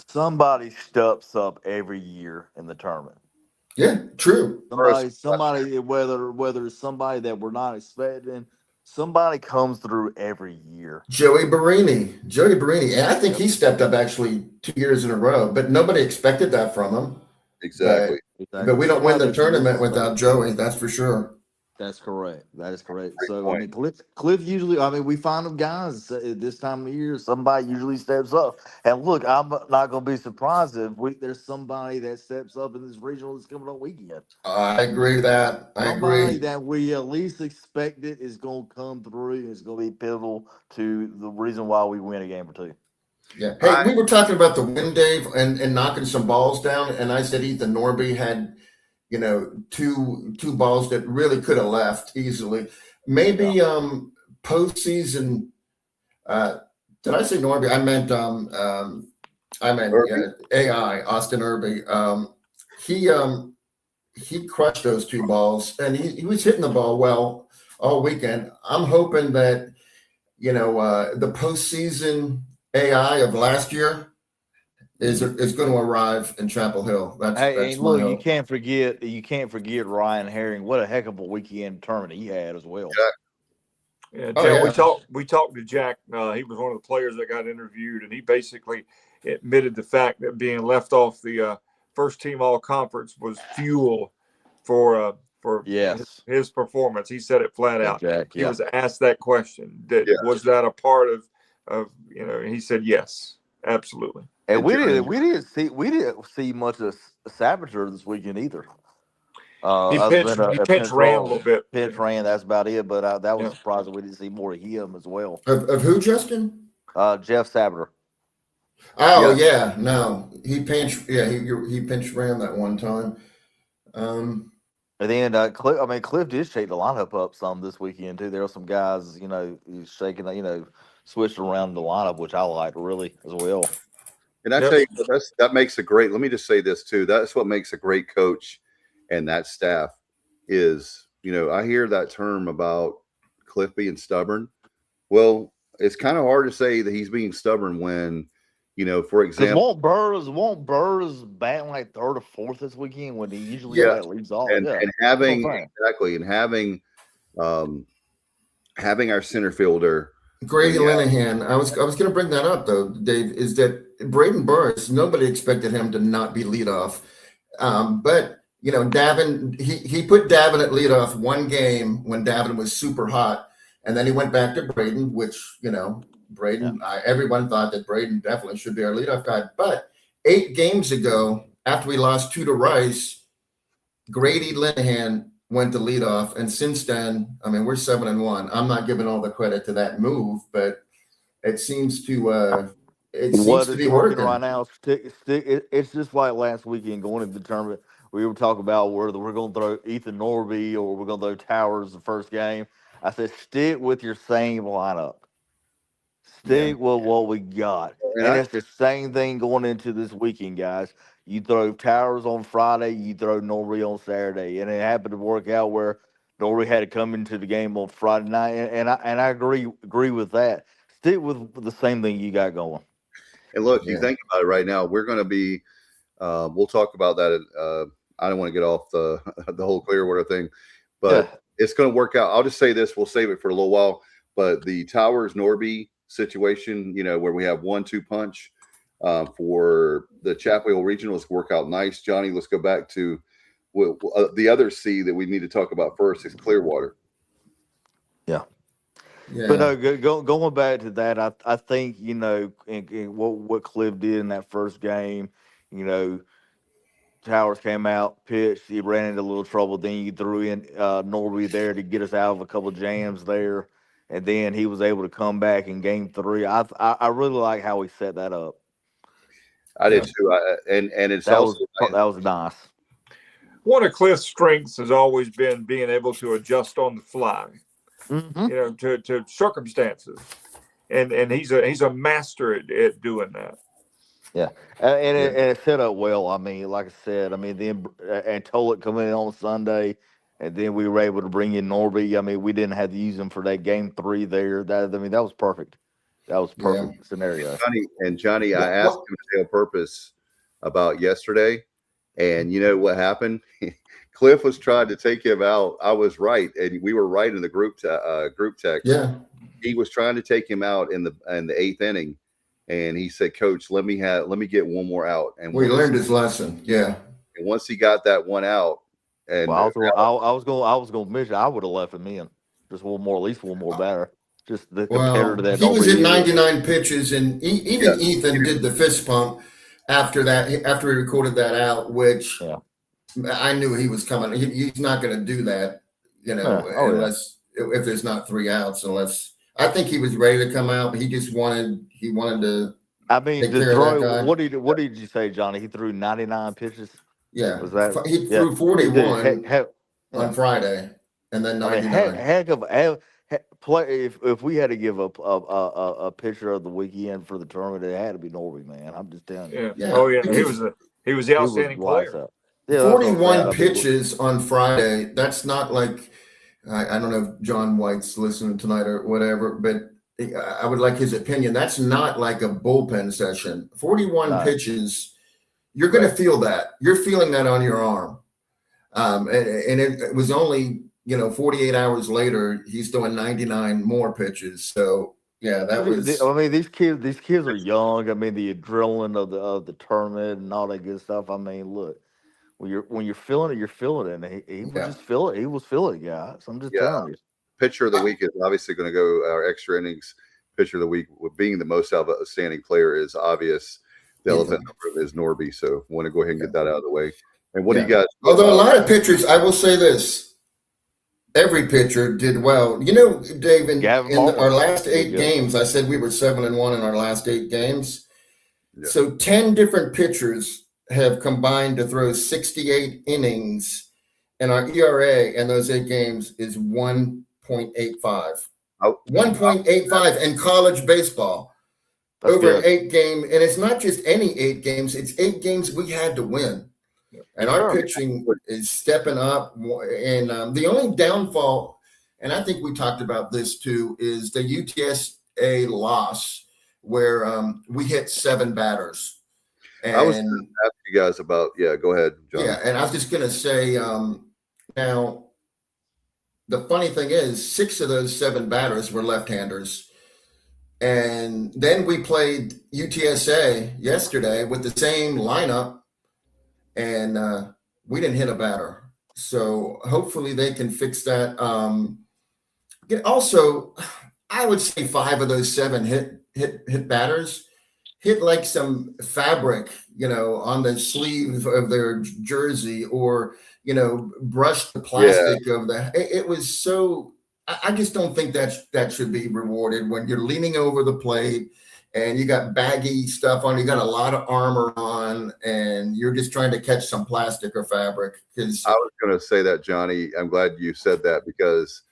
somebody steps up every year in the tournament. Yeah, true. Somebody, whether it's somebody that we're not expecting, somebody comes through every year. Joey Barini, and I think he stepped up actually 2 years in a row, but nobody expected that from him. Exactly. But we don't win the tournament without Joey. That's for sure. That's correct. That is correct. So point. I mean, Cliff usually. I mean, we find them guys at this time of year. Somebody usually steps up. And look, I'm not going to be surprised if there's somebody that steps up in this regional that's coming on weekend. I agree with that. Somebody that we at least expect it is going to come through. Is going to be pivotal to the reason why we win a game or two. Yeah. Hey, we were talking about the win, Dave, and knocking some balls down, and I said Ethan Norby had, two balls that really could have left easily. Maybe postseason. Did I say Norby? I meant AI Austin Irby. He crushed those two balls, and he was hitting the ball well all weekend. I'm hoping that the postseason AI of last year is going to arrive in Chapel Hill. That's look, my you hope. can't forget Ryan Herring. What a heck of a weekend tournament he had as well. Yeah, Jack, we talked to Jack. He was one of the players that got interviewed, and he basically admitted the fact that being left off the first team all conference was fuel for his performance. He said it flat out. Jack, he was asked that question. Was that a part of he said yes, absolutely. And we didn't see much of Saboteur this weekend either. He pitched ran a little bit. Pitch ran, that's about it. But that was surprising we didn't see more of him as well. Of who, Justin? Jeff Saboteur. Oh yeah, no, he pinched. Yeah, he pinched ran that one time. And then Cliff did shake the lineup up some this weekend too. There were some guys, shaking, switched around the lineup, which I liked really as well. And I tell you, that makes a great. Let me just say this too. That's what makes a great coach, and that staff is. I hear that term about Cliff being stubborn. Well, it's kind of hard to say that he's being stubborn when, for example, won't Burrs batting like third or fourth this weekend when he usually leads off, and having having our center fielder. Grady Linehan. I was going to bring that up though, Dave. Is that Braden Burris? Nobody expected him to not be leadoff, but Davin. He put Davin at leadoff one game when Davin was super hot, and then he went back to Braden, which Braden. Everyone thought that Braden definitely should be our leadoff guy. But 8 games ago, after we lost 2 to Rice, Grady Linehan went to lead off, and since then, we're 7-1. I'm not giving all the credit to that move, but it seems to be working right now. It's just like last weekend going into the tournament. We were talking about whether we're going to throw Ethan Norby or we're going to throw Towers the first game. I said, stick with your same lineup. Stick with what we got. And it's the same thing going into this weekend, guys. You throw Towers on Friday, you throw Norby on Saturday, and it happened to work out where Norby had to come into the game on Friday night, and I agree with that. Stick with the same thing you got going. And look, you think about it right now. We're going to be. We'll talk about that. I don't want to get off the whole Clearwater thing, but it's going to work out. I'll just say this: we'll save it for a little while. But the Towers Norby situation, where we have 1-2 punch. For the Chapel Hill Regionals work out nice. Johnny, let's go back to the other C that we need to talk about first is Clearwater. Yeah. But no, going back to that, I think, what Cliff did in that first game, Towers came out, pitched, he ran into a little trouble. Then you threw in Norby there to get us out of a couple of jams there. And then he was able to come back in game 3. I really like how he set that up. I did too. And it's that was nice. One of Cliff's strengths has always been being able to adjust on the fly, to circumstances, and he's a master at doing that. Yeah, and it set up well. Like I said, then and Tolik coming in on Sunday, and then we were able to bring in Norby. We didn't have to use him for that game 3 there. That was perfect. That was perfect scenario. Johnny, I asked him to say a purpose about yesterday, and you know what happened? Cliff was trying to take him out. I was right, and we were right in the group text. Yeah. He was trying to take him out in the 8th inning, and he said, "Coach, let me get one more out." And we learned his lesson. Yeah. And once he got that one out, and well, I was going to mention I would have left him in just one more, at least one more batter. Just the competitor to that. He was at 99 pitches, and even Ethan did the fist pump after that. After he recorded that out, which I knew he was coming. He's not going to do that, unless if there's not 3 outs. Unless I think he was ready to come out, but he wanted to. I mean, take care of that guy. What did you say, Johnny? He threw 99 pitches. Yeah, was that he threw 41 on Friday, and then 99. I mean, heck of play. If we had to give a pitcher of the weekend for the tournament, it had to be Norby, man. I'm just telling you. Yeah. Oh yeah, he was the outstanding player. Yeah, 41 pitches on Friday. That's not like I don't know if John White's listening tonight or whatever, but I would like his opinion. That's not like a bullpen session. 41 pitches. You're going to feel that. You're feeling that on your arm. And it was only, 48 hours later, he's doing 99 more pitches. So, yeah, that was. I mean, these kids are young. I mean, the adrenaline of the tournament and all that good stuff. I mean, look, when you're feeling it, you're feeling it. And he was just feeling it. He was feeling it, guys. I'm just telling you. Pitcher of the week is obviously going to go our extra innings. Pitcher of the week, being the most outstanding player, is obvious. The elephant number is Norby, so want to go ahead and get that out of the way. And what do you guys? Although a lot of pitchers, I will say this: every pitcher did well. Dave, in our last 8 games, I said we were 7-1 in our last 8 games. Yeah. So 10 different pitchers have combined to throw 68 innings, and our ERA in those 8 games is 1.85. 1.85 in college baseball. That's over good. An 8 game, and it's not just any 8 games, it's 8 games we had to win. And our pitching is stepping up. And the only downfall, and I think we talked about this too, is the UTSA loss where we hit 7 batters. And I was going to ask you guys about, go ahead, John. Yeah, and I was just going to say, now, the funny thing is 6 of those 7 batters were left-handers. And then we played UTSA yesterday with the same lineup, and we didn't hit a batter. So hopefully they can fix that. Also, I would say 5 of those 7 hit batters hit like some fabric, on the sleeve of their jersey, or brushed the plastic of the. It was so. I just don't think that should be rewarded when you're leaning over the plate and you got baggy stuff on, you got a lot of armor on, and you're just trying to catch some plastic or fabric. Because I was going to say that, Johnny. I'm glad you said that, because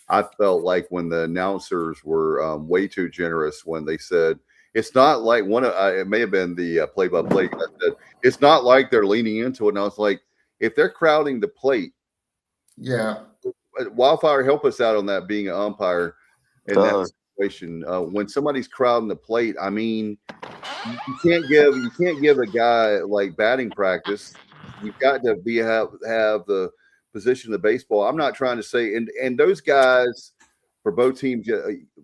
I felt like when the announcers were way too generous when they said it's not like it may have been the play-by-play that said it's not like they're leaning into it. And I was like, if they're crowding the plate, Wildfire, help us out on that, being an umpire in that situation. When somebody's crowding the plate, I mean, you can't give a guy like batting practice. You've got to have the position of baseball. I'm not trying to say, and those guys for both teams,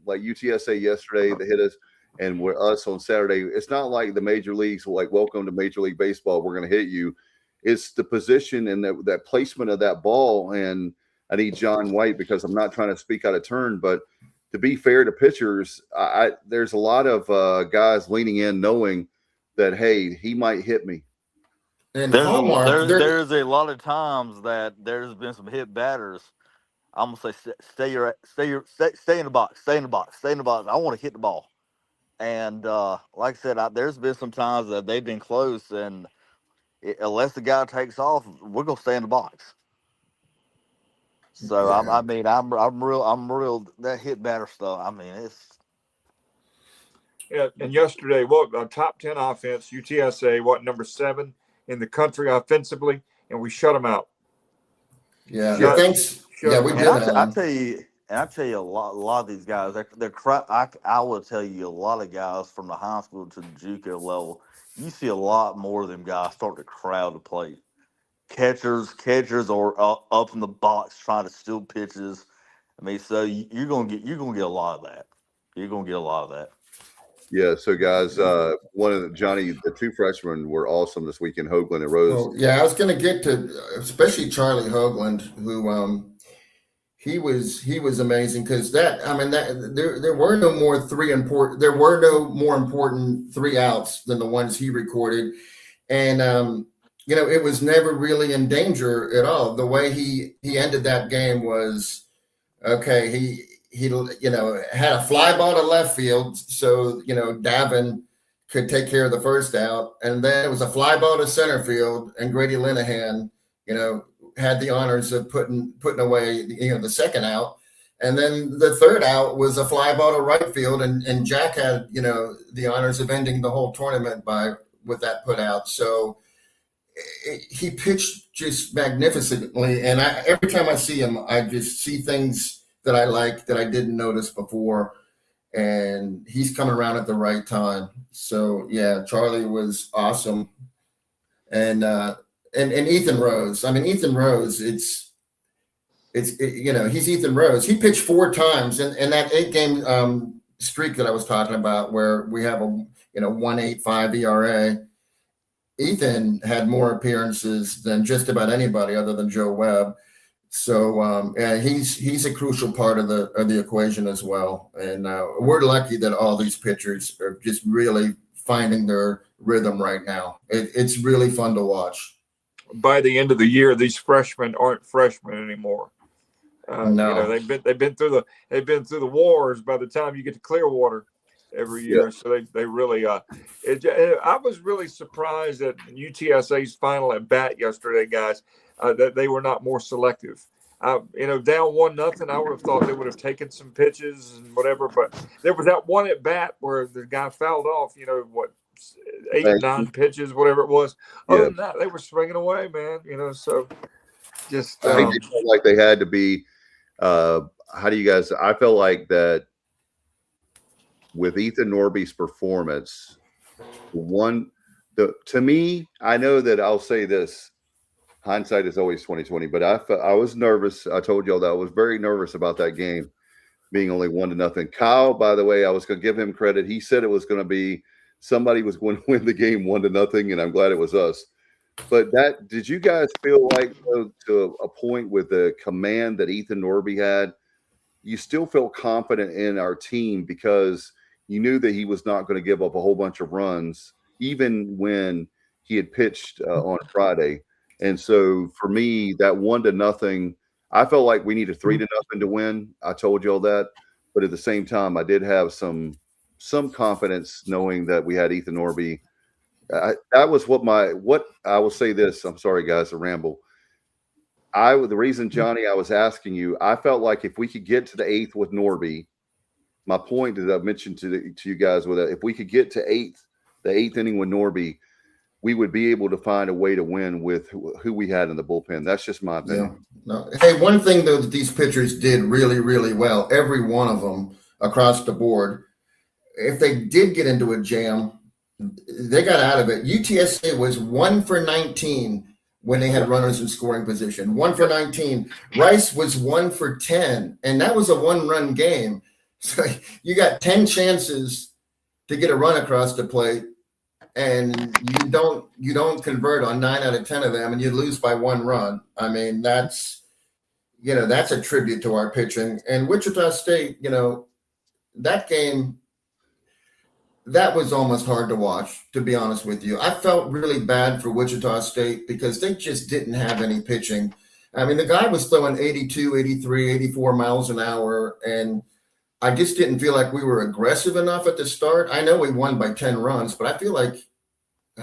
like UTSA yesterday, that hit us, and with us on Saturday, it's not like the major leagues like, welcome to Major League Baseball, we're going to hit you. It's the position and that placement of that ball. And I need John White, because I'm not trying to speak out of turn, but to be fair to pitchers, there's a lot of guys leaning in knowing that, hey, he might hit me. And there's a lot of times that there's been some hit batters. I'm gonna say stay in the box, stay in the box. I want to hit the ball. And like I said, there's been some times that they've been close, and unless the guy takes off, we're gonna stay in the box. So I'm real that hit batter stuff. I mean, it's and yesterday, top 10 offense, UTSA, number 7 in the country offensively, and we shut them out. Yeah, thanks. Yeah, we did. I tell you, a lot of these guys, I will tell you, a lot of guys from the high school to the JUCO level, you see a lot more of them guys start to crowd the plate. catchers are up in the box trying to steal pitches. I mean, so you're gonna get a lot of that. You're gonna get a lot of that. Yeah. So, guys, Johnny, the two freshmen were awesome this weekend, Hoagland and Rose. Well, yeah, I was going to get to especially Charlie Hoagland, who he was amazing because there were no more important 3 outs than the ones he recorded, and it was never really in danger at all. The way he ended that game was okay. He had a fly ball to left field, so Davin could take care of the first out, and then it was a fly ball to center field, and Grady Linehan, had the honors of putting away the second out, and then the third out was a fly ball to right field, and Jack had the honors of ending the whole tournament with that put out. So he pitched just magnificently, and every time I see him, I just see things that I like that I didn't notice before, and he's coming around at the right time. So yeah, Charlie was awesome, and Ethan Rose. I mean, Ethan Rose. He's Ethan Rose. He pitched 4 times in that 8-game streak that I was talking about, where we have a 1.85 ERA. Ethan had more appearances than just about anybody other than Joe Webb. So he's a crucial part of the equation as well. And we're lucky that all these pitchers are just really finding their rhythm right now. It's really fun to watch. By the end of the year, these freshmen aren't freshmen anymore. No, they've been through the wars by the time you get to Clearwater every year. Yeah. So they really I was really surprised at UTSA's final at bat yesterday, guys, that they were not more selective. Down 1-0, I would have thought they would have taken some pitches and whatever, but there was that one at bat where the guy fouled off, 8, 9 pitches, whatever it was. Other than that, they were swinging away, man. So just I think they felt like they had to be. How do you guys? I felt like that with Ethan Norby's performance. To me, I know that I'll say this. Hindsight is always 20/20, but I was nervous. I told y'all that I was very nervous about that game being only 1-0. Kyle, by the way, I was going to give him credit. He said it was going to be somebody was going to win the game 1-0, and I'm glad it was us. But did you guys feel like to a point with the command that Ethan Norby had, you still felt confident in our team because you knew that he was not going to give up a whole bunch of runs, even when he had pitched on Friday. And so for me, that 1-0, I felt like we needed 3-0 to win. I told y'all that, but at the same time, I did have some confidence knowing that we had Ethan Norby. That was what I will say this. I'm sorry, guys, to ramble. The reason, Johnny, I was asking you, I felt like if we could get to the 8th with Norby, my point that I mentioned to you guys was that if we could get to the 8th inning with Norby, we would be able to find a way to win with who we had in the bullpen. That's just my opinion. Yeah. No. Hey, one thing though that these pitchers did really, really well, every one of them across the board, if they did get into a jam, they got out of it. UTSA was 1 for 19 when they had runners in scoring position. 1 for 19. Rice was 1 for 10, and that was a 1-run game. So you got 10 chances to get a run across the plate, and you don't convert on 9 out of 10 of them, and you lose by 1 run. I mean, that's a tribute to our pitching. And Wichita State, that game, that was almost hard to watch, to be honest with you. I felt really bad for Wichita State because they just didn't have any pitching. I mean, the guy was throwing 82, 83, 84 miles an hour, and I just didn't feel like we were aggressive enough at the start. I know we won by 10 runs, but I feel like,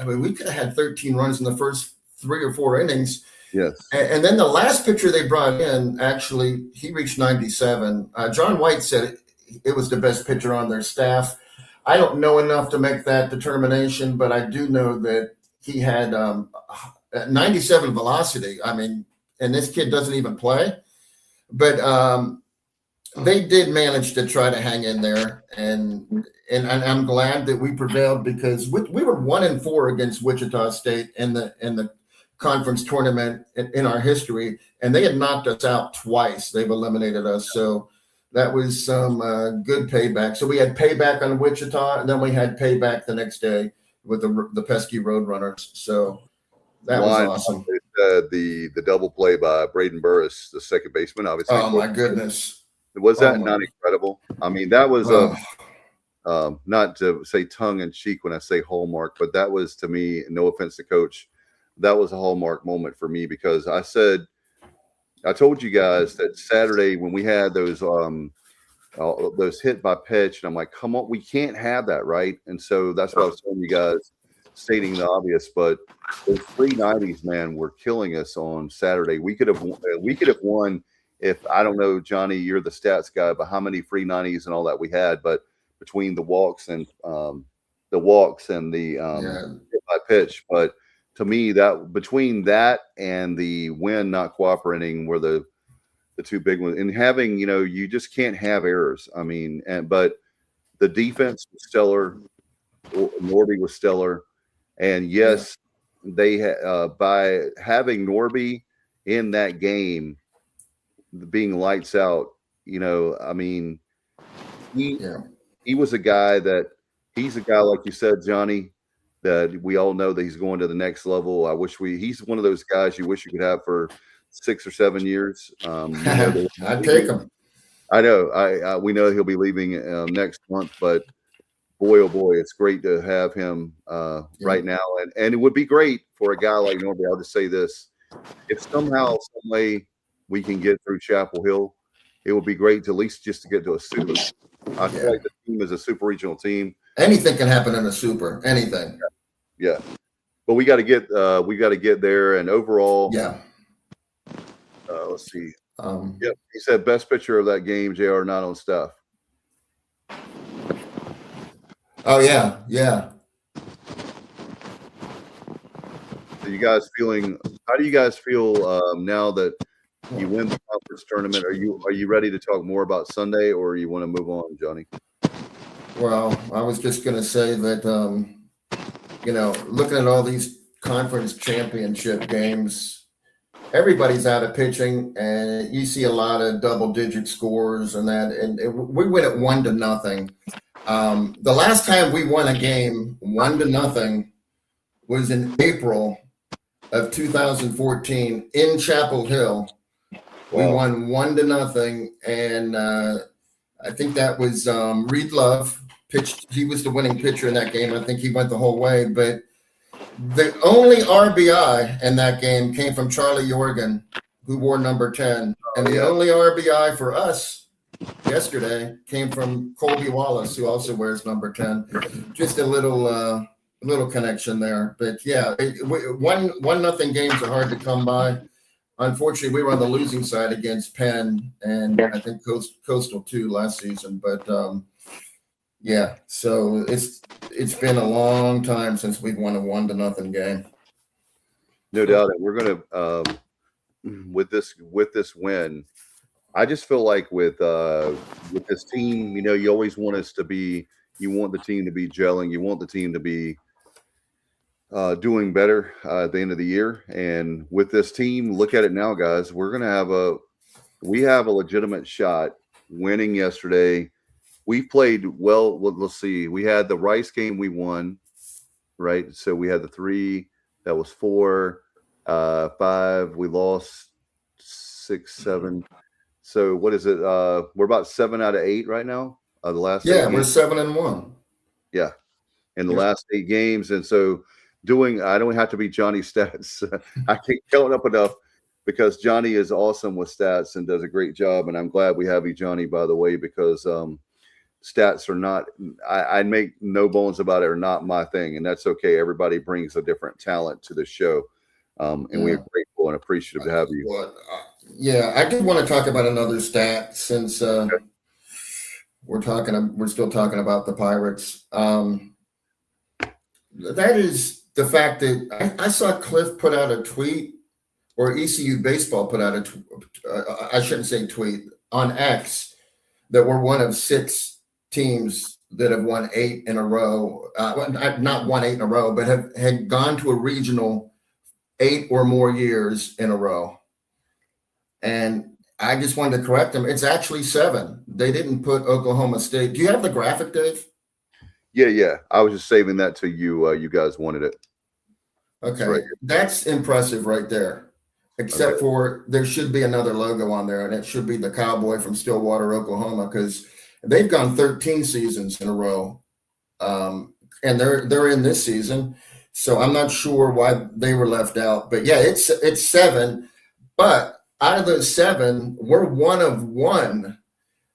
we could have had 13 runs in the first 3 or 4 innings. Yes. And then the last pitcher they brought in, actually, he reached 97. John White said it was the best pitcher on their staff. I don't know enough to make that determination, but I do know that he had 97 velocity. I mean, and this kid doesn't even play. But they did manage to try to hang in there, and I'm glad that we prevailed because we were 1-4 against Wichita State in the conference tournament in our history, and they had knocked us out twice. They've eliminated us. So that was some good payback. So we had payback on Wichita, and then we had payback the next day with the pesky Roadrunners. So that was awesome. The double play by Braden Burris, the second baseman, obviously. Oh, my goodness. Was that not incredible? I mean, that was not to say tongue in cheek when I say hallmark, but that was, to me, no offense to Coach, that was a hallmark moment for me, because I told you guys that Saturday when we had those hit by pitch, and I'm like, come on, we can't have that, right? And so that's what I was telling you guys, stating the obvious, but those 390s, man, were killing us on Saturday. We could have won if, I don't know, Johnny, you're the stats guy, but how many free 90s and all that we had, but between the walks and the hit by pitch, but to me, that between that and the win not cooperating were the two big ones. And having, you just can't have errors. I mean, but the defense was stellar. Norby was stellar, and yes, they by having Norby in that game, being lights out. I mean, he was a guy he's a guy, like you said, Johnny, that we all know that he's going to the next level. He's one of those guys you wish you could have for 6 or 7 years. I'd take him. I know. We know he'll be leaving next month, but boy, oh boy, it's great to have him right now. And it would be great for a guy like Norby. I'll just say this. If somehow, some way we can get through Chapel Hill, it would be great to at least just to get to a super. I feel like the team is a super regional team. Anything can happen in a super. Anything. Yeah. But we got to get there. And overall, let's see. Yep. He said best pitcher of that game, JR, not on staff. Oh yeah. So you guys how do you guys feel now that you win the conference tournament? Are you ready to talk more about Sunday, or you want to move on, Johnny? Well, I was just going to say that, looking at all these conference championship games, everybody's out of pitching, and you see a lot of double-digit scores and that. And we win it 1-0. The last time we won a game 1-0 was in April of 2014 in Chapel Hill. We won 1-0, and I think that was Reed Love pitched. He was the winning pitcher in that game. I think he went the whole way. But the only RBI in that game came from Charlie Yorgan, who wore number 10. And the only RBI for us yesterday came from Colby Wallace, who also wears number 10. Just a little connection there. But yeah, 1-0 games are hard to come by. Unfortunately, we were on the losing side against Penn, and I think Coastal too last season. But so it's been a long time since we've won a 1-0 game. No doubt, and we're gonna with this win. I just feel like with this team, you always want you want the team to be gelling, you want the team to be doing better at the end of the year. And with this team, look at it now, guys. We have a legitimate shot winning yesterday. We played well. Let's see. We had the Rice game we won, right? So we had the 3. That was 4, 5. We lost 6, 7. So what is it? We're about 7 out of 8 right now. The last we're 7-1. Yeah, in the last 8 games, and so. I don't have to be Johnny's stats. I can't count up enough because Johnny is awesome with stats and does a great job. And I'm glad we have you, Johnny, by the way, because stats are not, I make no bones about it, are not my thing. And that's okay. Everybody brings a different talent to the show. And we're grateful and appreciative to have you. I did want to talk about another stat since we're still talking about the Pirates. That is the fact that I saw Cliff put out a tweet, or ECU Baseball put out I shouldn't say tweet, on X, that we're one of 6 teams that have won 8 in a row. Not won 8 in a row, but had gone to a regional 8 or more years in a row. And I just wanted to correct them. It's actually 7. They didn't put Oklahoma State. Do you have the graphic, Dave? Yeah. I was just saving that to you. You guys wanted it. Okay. Right. That's impressive right there. Except for there should be another logo on there, and it should be the Cowboy from Stillwater, Oklahoma, because they've gone 13 seasons in a row. And they're in this season. So I'm not sure why they were left out. But yeah, it's 7. But out of those 7, we're one of 1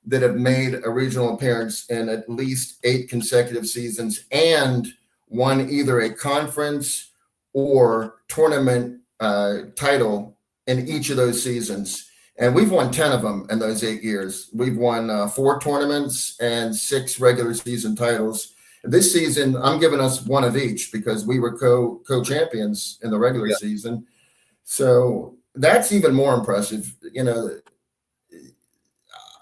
that have made a regional appearance in at least 8 consecutive seasons and won either a conference or tournament title in each of those seasons. And we've won 10 of them in those 8 years. We've won 4 tournaments and 6 regular season titles. This season, I'm giving us 1 of each because we were co-champions in the regular season. So that's even more impressive. You know,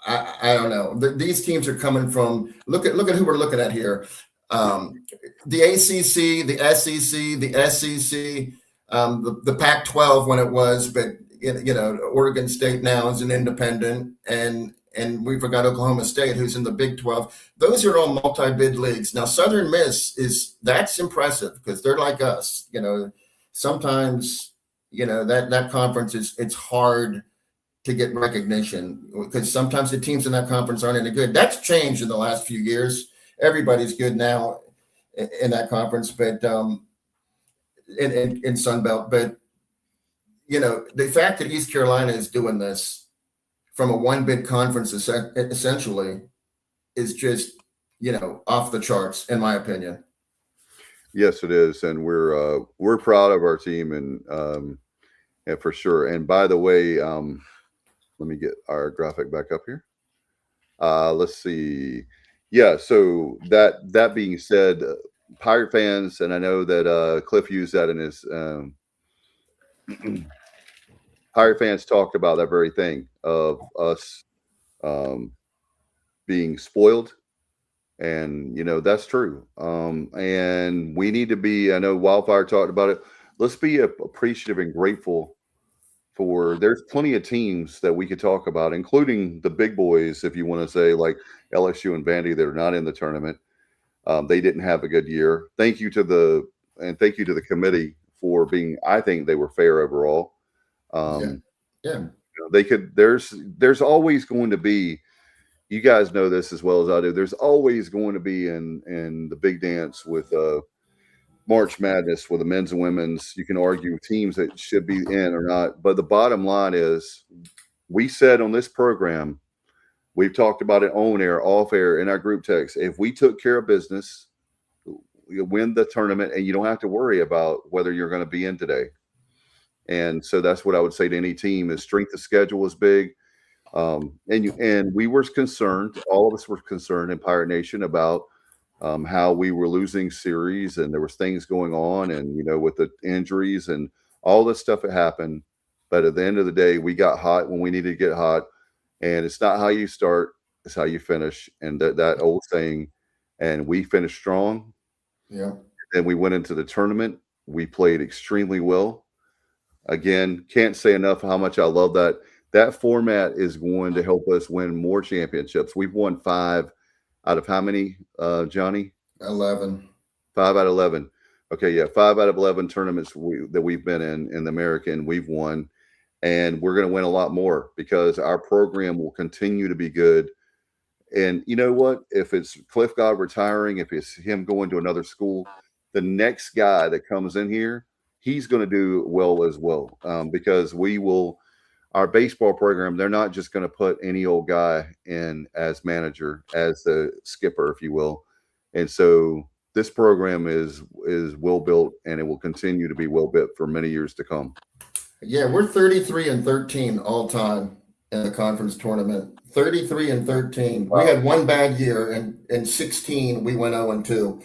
I don't know. These teams are coming from, look at who we're looking at here. The ACC, the SEC, the SEC, the Pac-12 when it was, but you know, Oregon State now is an independent, and we forgot Oklahoma State, who's in the Big 12. Those are all multi-bid leagues. Now, Southern Miss that's impressive because they're like us. You know, sometimes that conference it's hard to get recognition because sometimes the teams in that conference aren't any good. That's changed in the last few years. Everybody's good now in that conference, but in Sun Belt. But you know, the fact that East Carolina is doing this from a 1-bid conference essentially is just, you know, off the charts, in my opinion. Yes, it is, and we're proud of our team, and for sure. And by the way, let me get our graphic back up here. Let's see. Yeah, so that being said, Pirate fans, and I know that Cliff used that in his Pirate fans talked about that very thing of us being spoiled. And, you know, that's true. And we need to be, I know Wildfire talked about it. Let's be appreciative and grateful for, there's plenty of teams that we could talk about, including the big boys, if you want to say, like LSU and Vandy, that are not in the tournament. They didn't have a good year. Thank you to the committee for being, I think they were fair overall. Yeah. You know, they could, there's always going to be, you guys know this as well as I do, there's always going to be in the big dance with March Madness with the men's and women's, you can argue teams that should be in or not. But the bottom line is, we said on this program, we've talked about it on air, off air, in our group text. If we took care of business, you win the tournament, and you don't have to worry about whether you're going to be in today. And so that's what I would say to any team: is strength of schedule is big. And we were concerned, all of us were concerned in Pirate Nation about how we were losing series, and there was things going on, and, you know, with the injuries and all this stuff that happened. But at the end of the day, we got hot when we needed to get hot. And it's not how you start, it's how you finish. And that old saying, and we finished strong. Yeah. Then we went into the tournament. We played extremely well. Again, can't say enough how much I love that. That format is going to help us win more championships. We've won 5 out of how many, Johnny? 11. 5 out of 11. Okay, yeah, 5 out of 11 tournaments that we've been in the American, we've won. And we're going to win a lot more because our program will continue to be good. And you know what? If it's Cliff God retiring, if it's him going to another school, the next guy that comes in here, he's going to do well as well, because our baseball program, they're not just going to put any old guy in as manager, as the skipper, if you will. And so this program is well built, and it will continue to be well built for many years to come. Yeah, we're 33-13 all time in the conference tournament. 33-13. Wow. We had one bad year, and in 16 we went 0-2,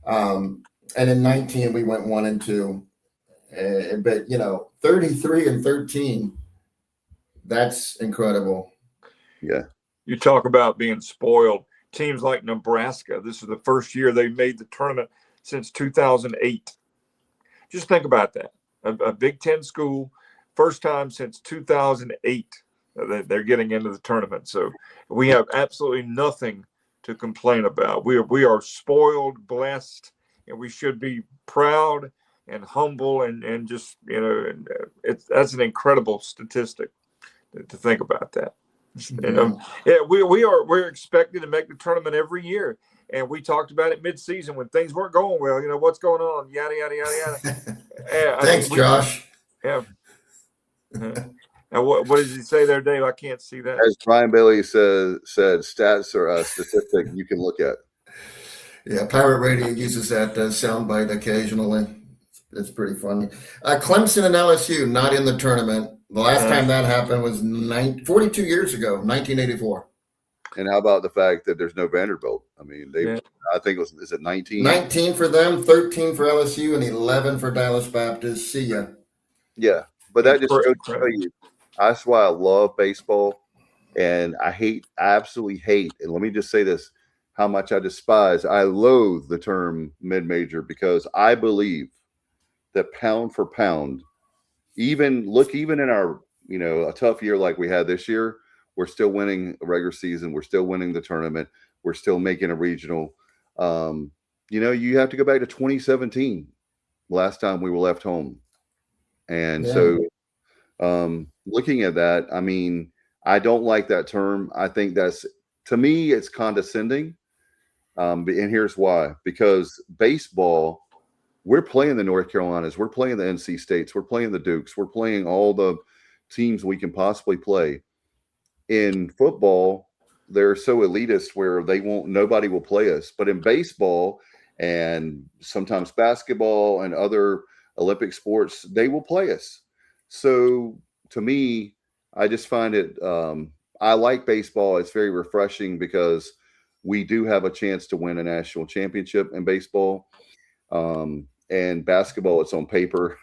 and in 19 we went 1-2. But you know, 33-13. That's incredible. Yeah. You talk about being spoiled. Teams like Nebraska, this is the first year they made the tournament since 2008. Just think about that. a Big Ten school, first time since 2008 that they're getting into the tournament. So we have absolutely nothing to complain about. We are spoiled, blessed, and we should be proud and humble and just, that's an incredible statistic to think about that. We're expected to make the tournament every year. And we talked about it mid-season when things weren't going well. What's going on? Yada, yada, yada, yada. Thanks, Josh. Yeah. Now, what did he say there, Dave? I can't see that. As Brian Bailey said stats are a statistic you can look at. Yeah, Pirate Radio uses that soundbite occasionally. It's pretty funny. Clemson and LSU not in the tournament. The last time that happened was 42 years ago, 1984. And how about the fact that there's no Vanderbilt? I mean, I think is it 19? 19 for them, 13 for LSU, and 11 for Dallas Baptist. See ya. Yeah, but that just goes to tell you, that's why I love baseball, and I absolutely hate, and let me just say this, how much I loathe the term mid-major, because I believe that pound for pound, even in our, a tough year like we had this year, we're still winning a regular season. We're still winning the tournament. We're still making a regional. You have to go back to 2017, last time we were left home. And so looking at that, I mean, I don't like that term. I think to me, it's condescending. And here's why. Because baseball, we're playing the North Carolinas. We're playing the NC States. We're playing the Dukes. We're playing all the teams we can possibly play. In football, they're so elitist where nobody will play us. But in baseball and sometimes basketball and other Olympic sports, they will play us. So to me, I just find it, I like baseball. It's very refreshing because we do have a chance to win a national championship in baseball. And basketball, it's on paper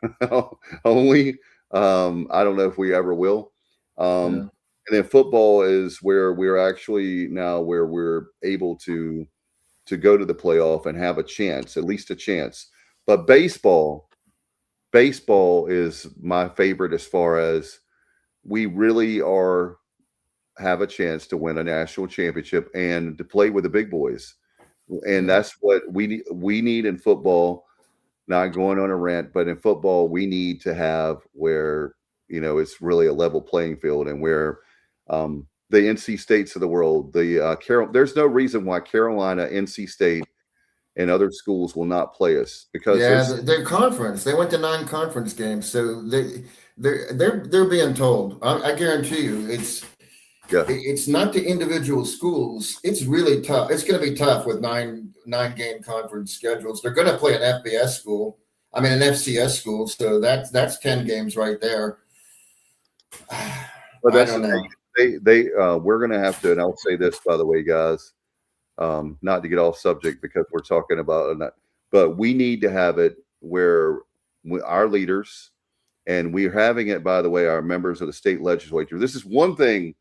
only. I don't know if we ever will. And then football is where we're actually now where we're able to go to the playoff and have a chance, at least a chance. But baseball is my favorite as far as we really have a chance to win a national championship and to play with the big boys. And that's what we need in football. Not going on a rant, but in football, we need to have where, it's really a level playing field, and where the NC States of the world, there's no reason why Carolina, NC State, and other schools will not play us, because their conference. They went to 9 conference games, so they're being told. I guarantee you, it's not the individual schools. It's really tough. It's going to be tough with 9-game conference schedules. They're going to play an FCS school. So that's 10 games right there. But that's we're going to have to, and I'll say this, by the way, guys, not to get off subject because we're talking about that, but we need to have it where our leaders, and we're having it, by the way, our members of the state legislature. This is one thing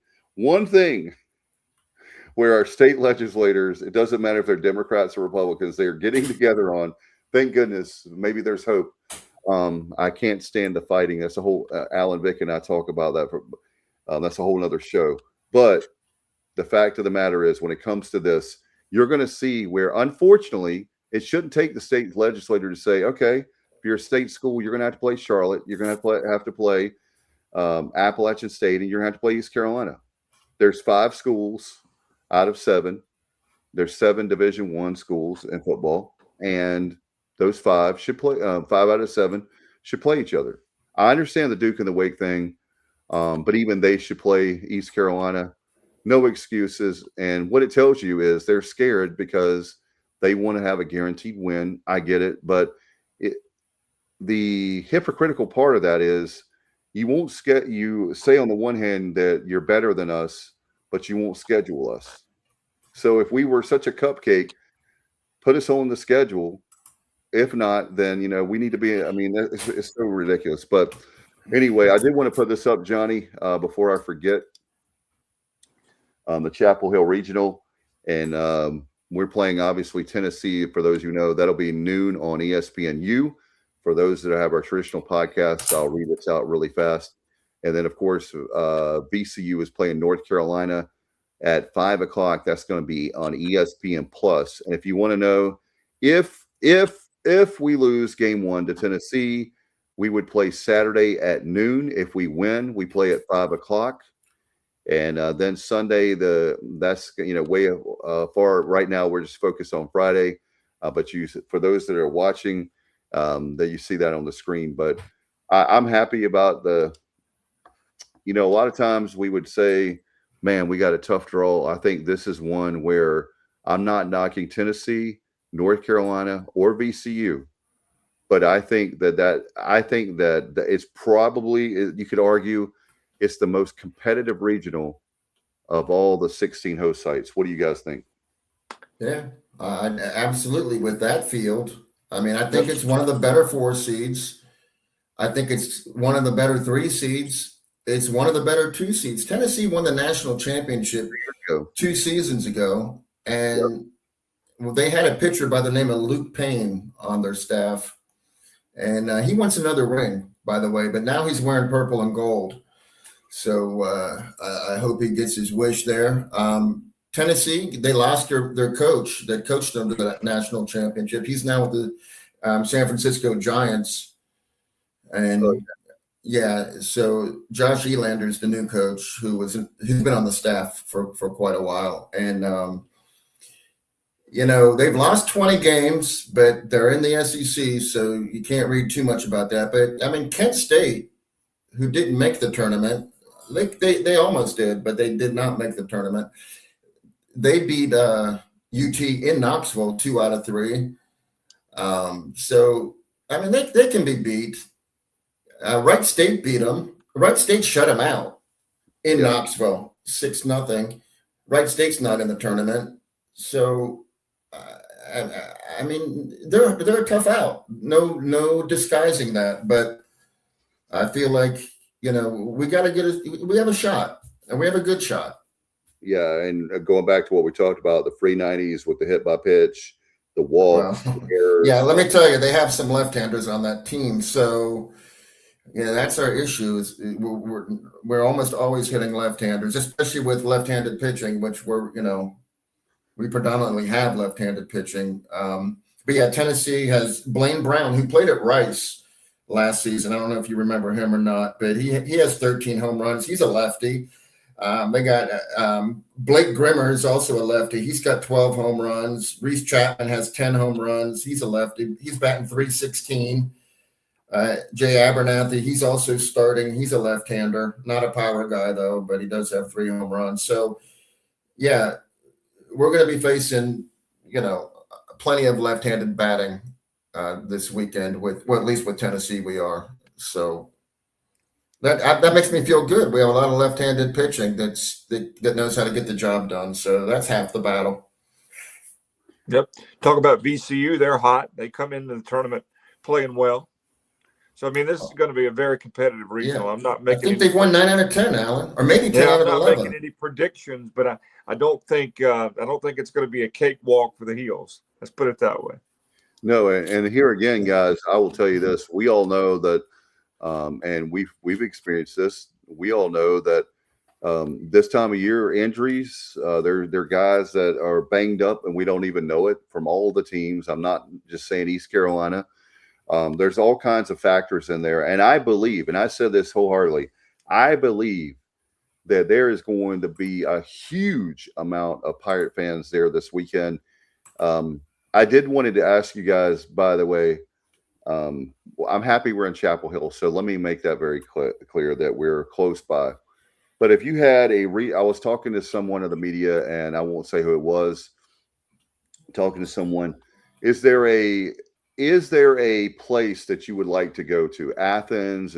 where our state legislators, it doesn't matter if they're Democrats or Republicans, they're getting together on, thank goodness, maybe there's hope. I can't stand the fighting. That's a whole, Alan Vick and I talk about that. That's a whole nother show. But the fact of the matter is, when it comes to this, you're going to see where, unfortunately, it shouldn't take the state legislator to say, okay, if you're a state school, you're going to have to play Charlotte. You're going to have to play Appalachian State, and you're going to have to play East Carolina. There's 5 schools out of 7. There's 7 Division I schools in football, and those 5 should play. 5 out of 7 should play each other. I understand the Duke and the Wake thing, but even they should play East Carolina. No excuses. And what it tells you is they're scared because they want to have a guaranteed win. I get it, but the hypocritical part of that is you say on the one hand that you're better than us, but you won't schedule us. So if we were such a cupcake, put us on the schedule. If not, then, we need to be, it's so ridiculous. But anyway, I did want to put this up, Johnny, before I forget. The Chapel Hill Regional, and we're playing, obviously, Tennessee. For those who know, that'll be noon on ESPNU. For those that have our traditional podcasts, I'll read this out really fast. And then, of course, VCU is playing North Carolina at 5 o'clock. That's going to be on ESPN Plus. And if you want to know if we lose game 1 to Tennessee, we would play Saturday at noon. If we win, we play at 5 o'clock. And then Sunday, that's way far. Right now, we're just focused on Friday. But for those that are watching, that you see that on the screen. But I'm happy about a lot of times we would say, man, we got a tough draw. I think this is one where I'm not knocking Tennessee, North Carolina, or VCU. But I think that it's probably, you could argue, it's the most competitive regional of all the 16 host sites. What do you guys think? Yeah, absolutely. With that field, I mean, I think it's one of the better 4 seeds. I think it's one of the better 3 seeds. It's one of the better 2 seeds. Tennessee won the national championship 2 seasons ago, and they had a pitcher by the name of Luke Payne on their staff. And he wants another ring, by the way, but now he's wearing purple and gold. So I hope he gets his wish there. Tennessee, they lost their coach that coached them to the national championship. He's now with the San Francisco Giants. And so Josh Elander's the new coach who's been on the staff for quite a while. And, they've lost 20 games, but they're in the SEC, so you can't read too much about that. But, I mean, Kent State, who didn't make the tournament, they almost did, but they did not make the tournament. They beat UT in Knoxville 2 out of 3. So, I mean, they can be beat. Wright State beat them. Wright State shut them out in Knoxville, 6-0. Wright State's not in the tournament. So, I mean, they're a tough out. No disguising that. But I feel like, we got to we have a shot, and we have a good shot. Yeah, and going back to what we talked about, the free 90s with the hit by pitch, the walks, the errors. Yeah, let me tell you, they have some left-handers on that team. So, that's our issue. Is we're almost always hitting left-handers, especially with left-handed pitching, which we predominantly have left-handed pitching. But yeah, Tennessee has Blaine Brown, who played at Rice last season. I don't know if you remember him or not, but he has 13 home runs. He's a lefty. They got Blake Grimmer is also a lefty. He's got 12 home runs. Reese Chapman has 10 home runs. He's a lefty. He's batting .316. Jay Abernathy, he's also starting. He's a left-hander, not a power guy though, but he does have 3 home runs. So yeah, we're going to be facing, plenty of left-handed batting this weekend at least with Tennessee we are. So that makes me feel good. We have a lot of left-handed pitching that knows how to get the job done. So that's half the battle. Yep. Talk about VCU. They're hot. They come into the tournament playing well. So, I mean, this is going to be a very competitive regional. Yeah. I'm not making. I think they've won 9 out of 10, Alan, or maybe 10 out of 11. I'm not making any predictions, but I don't think it's going to be a cakewalk for the Heels. Let's put it that way. No, and here again, guys, I will tell you this: we all know that, and we've experienced this. We all know that this time of year, injuries. They're guys that are banged up, and we don't even know it from all the teams. I'm not just saying East Carolina. There's all kinds of factors in there. And I believe, and I said this wholeheartedly, I believe that there is going to be a huge amount of Pirate fans there this weekend. I did wanted to ask you guys, by the way, I'm happy we're in Chapel Hill. So let me make that very clear that we're close by. But if you had I was talking to someone of the media, and I won't say who it was, talking to someone, is there a place that you would like to go to? Athens?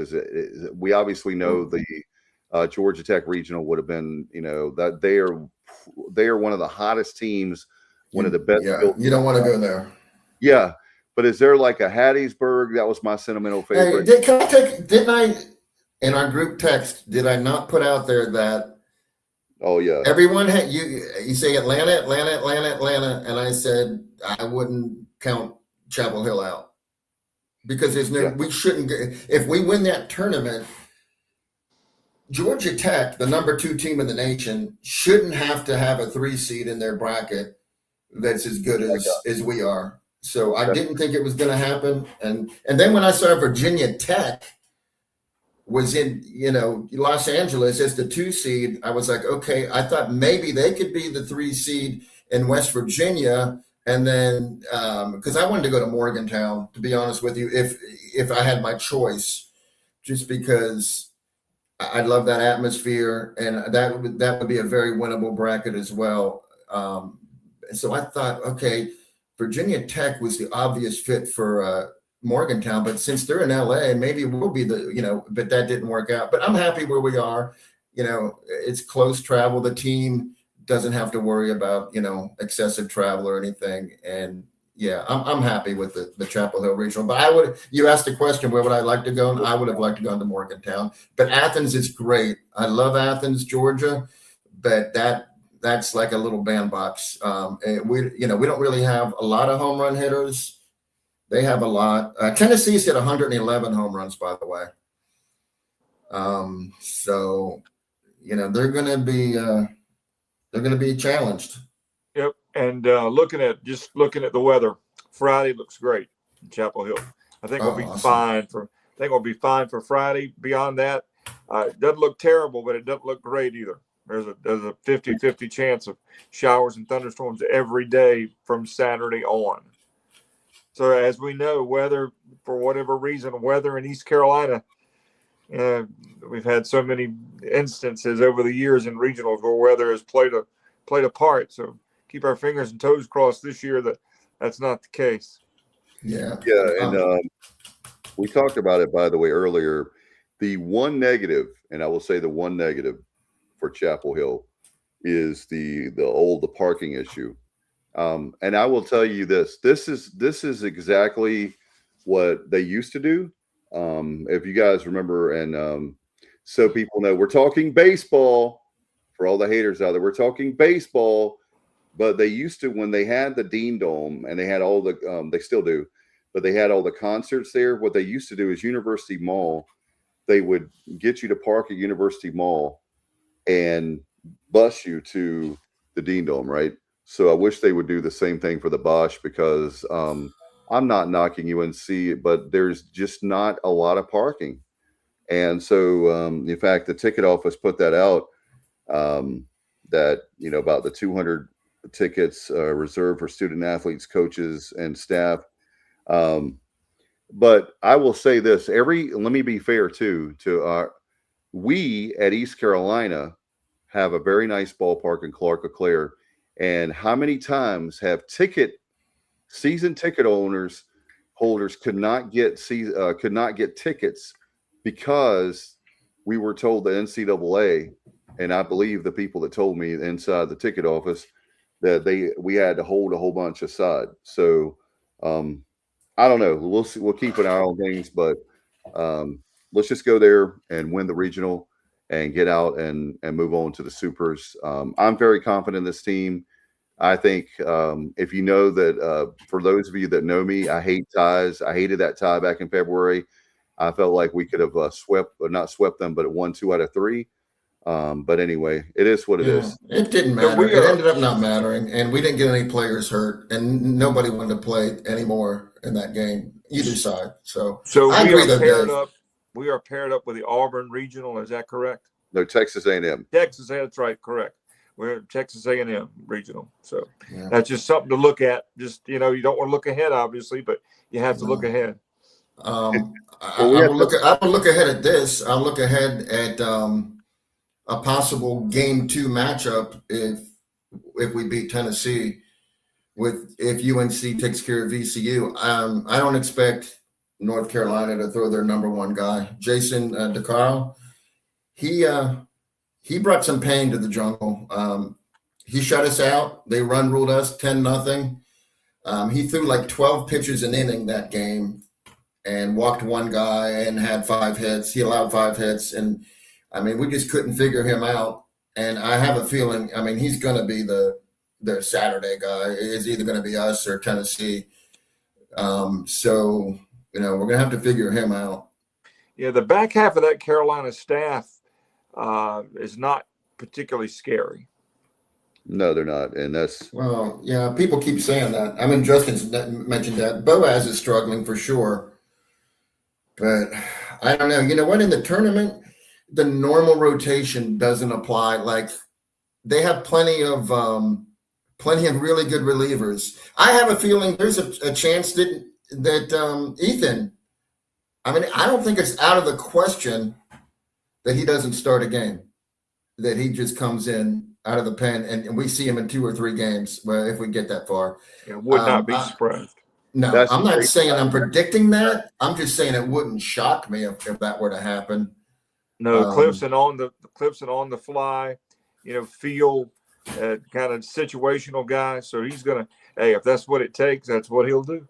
We obviously know the Georgia Tech Regional would have been, that they are one of the hottest teams, one of the best. Yeah, you don't want to go there. Yeah, but is there like a Hattiesburg? That was my sentimental favorite. Hey, didn't I, in our group text, did I not put out there that? Oh yeah. Everyone had you say Atlanta, and I said I wouldn't count Chapel Hill out. because there's no, we shouldn't get, if we win that tournament, Georgia Tech, the number 2 team in the nation, shouldn't have to have a 3 seed in their bracket that's as good as we are. So I didn't think it was going to happen. And then when I saw Virginia Tech was in, Los Angeles as the 2 seed, I was like, okay, I thought maybe they could be the 3 seed in West Virginia. And then, because I wanted to go to Morgantown, to be honest with you, if I had my choice, just because I love that atmosphere, and that would be a very winnable bracket as well. So I thought, okay, Virginia Tech was the obvious fit for Morgantown, but since they're in LA, maybe we'll be but that didn't work out. But I'm happy where we are. It's close travel. The team doesn't have to worry about, excessive travel or anything. And yeah, I'm happy with the Chapel Hill Regional. But you asked the question, where would I like to go? And I would have liked to go into Morgantown. But Athens is great. I love Athens, Georgia, but that's like a little bandbox. And we don't really have a lot of home run hitters. They have a lot. Tennessee's hit 111 home runs, by the way. So they're going to be challenged. Yep. And looking at the weather, Friday looks great in Chapel Hill. I think we'll be fine for Friday. Beyond that, it doesn't look terrible, but it doesn't look great either. There's a 50-50 chance of showers and thunderstorms every day from Saturday on. So as we know, weather, for whatever reason, weather in East Carolina, we've had so many instances over the years in regionals where weather has played a part. So keep our fingers and toes crossed this year that's not the case. Yeah. And we talked about it, by the way, earlier. The one negative, and I will say the one negative for Chapel Hill, is the parking issue. And I will tell you this is exactly what they used to do. If you guys remember, and so people know, we're talking baseball for all the haters out there. We're talking baseball, but they used to, when they had the Dean Dome and they had all the, they still do, but they had all the concerts there. What they used to do is University Mall. They would get you to park at University Mall and bus you to the Dean Dome, right? So I wish they would do the same thing for the Bosch, because I'm not knocking UNC, but there's just not a lot of parking. And so, in fact, the ticket office put that out, that, about the 200 tickets reserved for student athletes, coaches, and staff. But I will say this, let me be fair too, we at East Carolina have a very nice ballpark in Clark Leclerc. And how many times have season ticket holders could not get tickets because we were told the NCAA, and I believe the people that told me inside the ticket office, that we had to hold a whole bunch aside. So I don't know. We'll see. We'll keep an eye on things, but let's just go there and win the regional and get out and move on to the supers. I'm very confident in this team. I think if you know that, for those of you that know me, I hate ties. I hated that tie back in February. I felt like we could have not swept them, but won 2 out of 3. But anyway, it is what it is. It didn't matter. It ended up not mattering, and we didn't get any players hurt, and nobody wanted to play anymore in that game, either side. So I agree we are paired up with the Auburn Regional. Is that correct? No, Texas A&M. Texas, that's right, correct. We're Texas A&M Regional. So that's just something to look at. Just, you don't want to look ahead, obviously, but you have to look ahead. I will look ahead at this. I'll look ahead at a possible game 2 matchup if we beat Tennessee, if UNC takes care of VCU. I don't expect North Carolina to throw their number 1 guy, Jason DeCarlo. He brought some pain to the jungle. He shut us out. They ruled us 10-0. He threw like 12 pitches an inning that game and walked 1 guy and had 5 hits. He allowed 5 hits. And we just couldn't figure him out. And I have a feeling, he's going to be the Saturday guy. It's either going to be us or Tennessee. So we're going to have to figure him out. Yeah, the back half of that Carolina staff is not particularly scary. No, they're not. And that's, well, yeah, people keep saying that. I mean, Justin's mentioned that. Boaz is struggling for sure. But I don't know. You know what? In the tournament, the normal rotation doesn't apply. Like, they have plenty of really good relievers. I have a feeling there's a chance that Ethan, I mean, I don't think it's out of the question that he doesn't start a game, that he just comes in out of the pen and we see him in 2 or 3 games. Well, if we get that far, would not be surprised. No, I'm not saying I'm predicting that. I'm just saying it wouldn't shock me if that were to happen. No, Cliffson on the fly, feel kind of situational guy. So he's gonna, hey, if that's what it takes, that's what he'll do.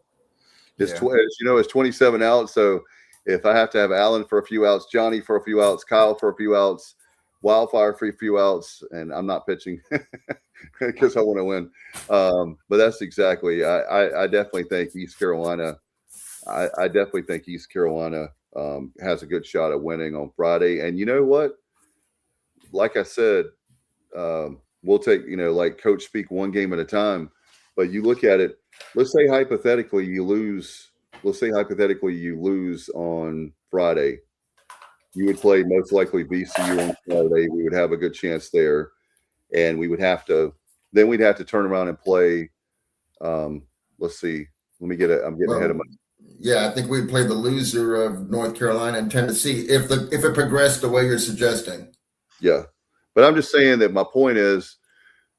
It's 27 outs. So if I have to have Allen for a few outs, Johnny for a few outs, Kyle for a few outs, Wildfire for a few outs, and I'm not pitching because I want to win. But that's exactly. I definitely think East Carolina. I definitely think East Carolina has a good shot at winning on Friday. And you know what? Like I said, we'll take like coach speak one game at a time. But you look at it. Let's say hypothetically you lose. Let's say hypothetically you lose on Friday. You would play most likely VCU on Saturday. We would have a good chance there, and we would have to. Then we'd have to turn around and play. Let's see. Let me get it. I'm getting ahead of my. Yeah, I think we'd play the loser of North Carolina and Tennessee if it progressed the way you're suggesting. Yeah, but I'm just saying that my point is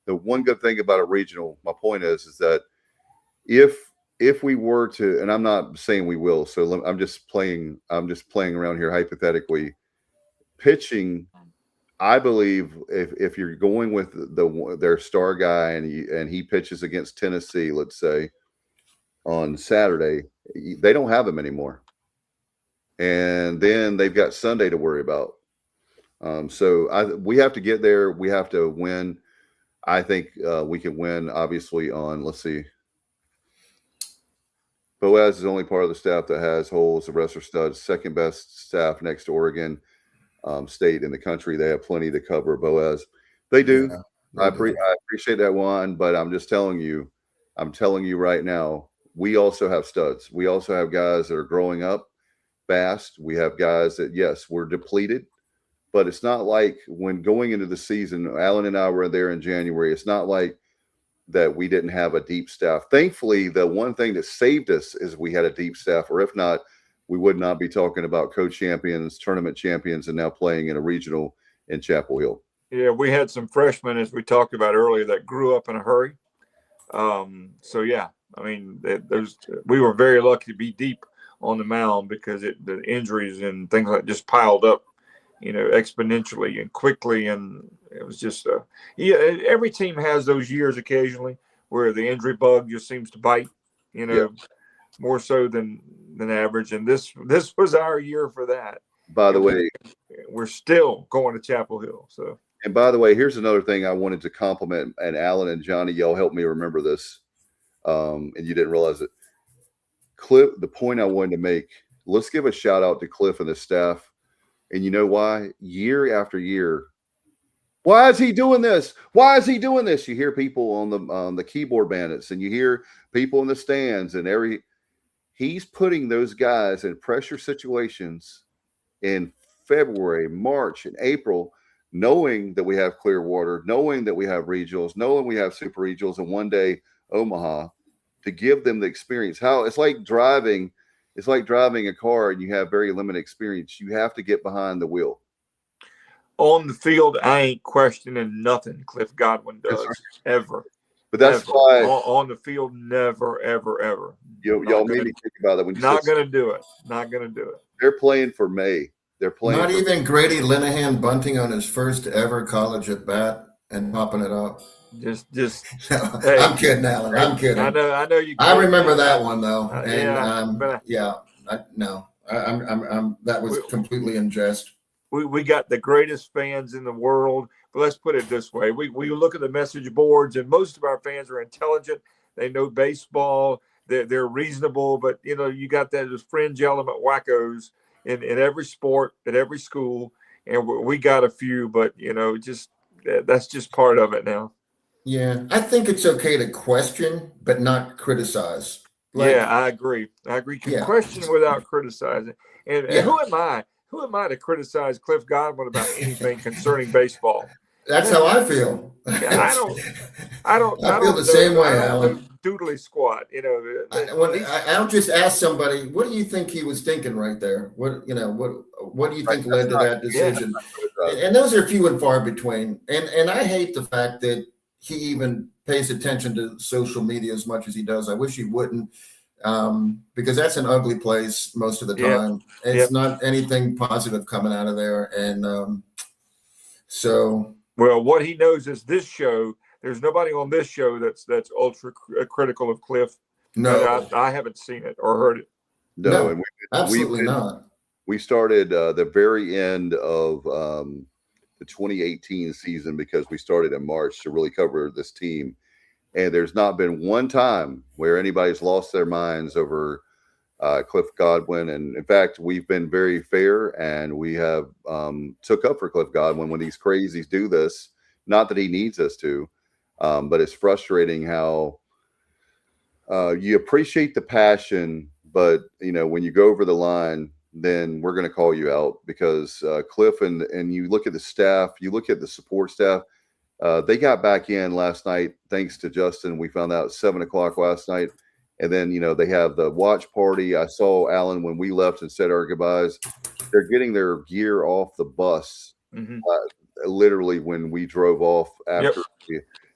the one good thing about a regional. My point is that if we were to, and I'm not saying we will, so I'm just playing around here hypothetically. Pitching, I believe if you're going with their star guy and he pitches against Tennessee, let's say on Saturday, they don't have him anymore, and then they've got Sunday to worry about. So we have to get there. We have to win. I think we can win, obviously, on, let's see. Boaz is the only part of the staff that has holes. The rest are studs. Second best staff next to Oregon State in the country. They have plenty to cover. Boaz, they do. Yeah, I appreciate that one, but I'm just telling you. I'm telling you right now. We also have studs. We also have guys that are growing up fast. We have guys that, yes, we're depleted, but it's not like when going into the season. Alan and I were there in January. It's not like that we didn't have a deep staff. Thankfully, the one thing that saved us is we had a deep staff, or if not, we would not be talking about co-champions, tournament champions, and now playing in a regional in Chapel Hill. Yeah, we had some freshmen, as we talked about earlier, that grew up in a hurry. So, yeah, I mean, we were very lucky to be deep on the mound because the injuries and things like just piled up, exponentially and quickly. And it was just, every team has those years occasionally where the injury bug just seems to bite, more so than average. And this was our year for that. By the way, we're still going to Chapel Hill. So, and by the way, here's another thing I wanted to compliment, and Alan and Johnny, y'all helped me remember this. And you didn't realize it. Cliff, the point I wanted to make, let's give a shout out to Cliff and the staff. And you know why? Year after year, why is he doing this? Why is he doing this? You hear people on the keyboard bandits, and you hear people in the stands, and he's putting those guys in pressure situations in February, March, and April, knowing that we have Clearwater, knowing that we have regionals, knowing we have super regionals, and one day Omaha, to give them the experience. How it's like driving a car and you have very limited experience. You have to get behind the wheel. On the field, I ain't questioning nothing Cliff Godwin does ever. But that's why on the field, never, ever, ever. Y'all made me think about that when you not going to do it. Not going to do it. They're playing for May. They're playing. Not even Grady Linehan bunting on his first ever college at bat and popping it up. Just. Hey, I'm kidding, Alan. I'm kidding. I know you. I remember that one though, and that was completely in jest. We got the greatest fans in the world, but let's put it this way: we look at the message boards, and most of our fans are intelligent. They know baseball. they're reasonable, but you got those fringe element wackos in every sport, at every school, and we got a few, but just that's just part of it now. Yeah, I think it's okay to question, but not criticize. Yeah, I agree. You can question without criticizing. And who am I? Who am I to criticize Cliff Godwin about anything concerning baseball? That's how I feel. I don't I feel the same way, I don't Alan. do doodly squat. I don't just ask somebody, what do you think he was thinking right there? What do you think led to that decision? And those are few and far between. And I hate the fact that he even pays attention to social media as much as he does. I wish he wouldn't, because that's an ugly place most of the time. It's not anything positive coming out of there. And well, what he knows is this show. There's nobody on this show that's ultra critical of Cliff. No, I haven't seen it or heard it. No, and absolutely not. We started the very end of the 2018 season because we started in March to really cover this team. And there's not been one time where anybody's lost their minds over Cliff Godwin. And in fact, we've been very fair, and we have took up for Cliff Godwin when these crazies do this. Not that he needs us to, but it's frustrating how you appreciate the passion, but when you go over the line, then we're going to call you out because Cliff and you look at the staff, you look at the support staff. They got back in last night thanks to Justin. We found out at 7:00 last night. And then, they have the watch party. I saw Alan when we left and said our goodbyes. They're getting their gear off the bus, literally when we drove off after.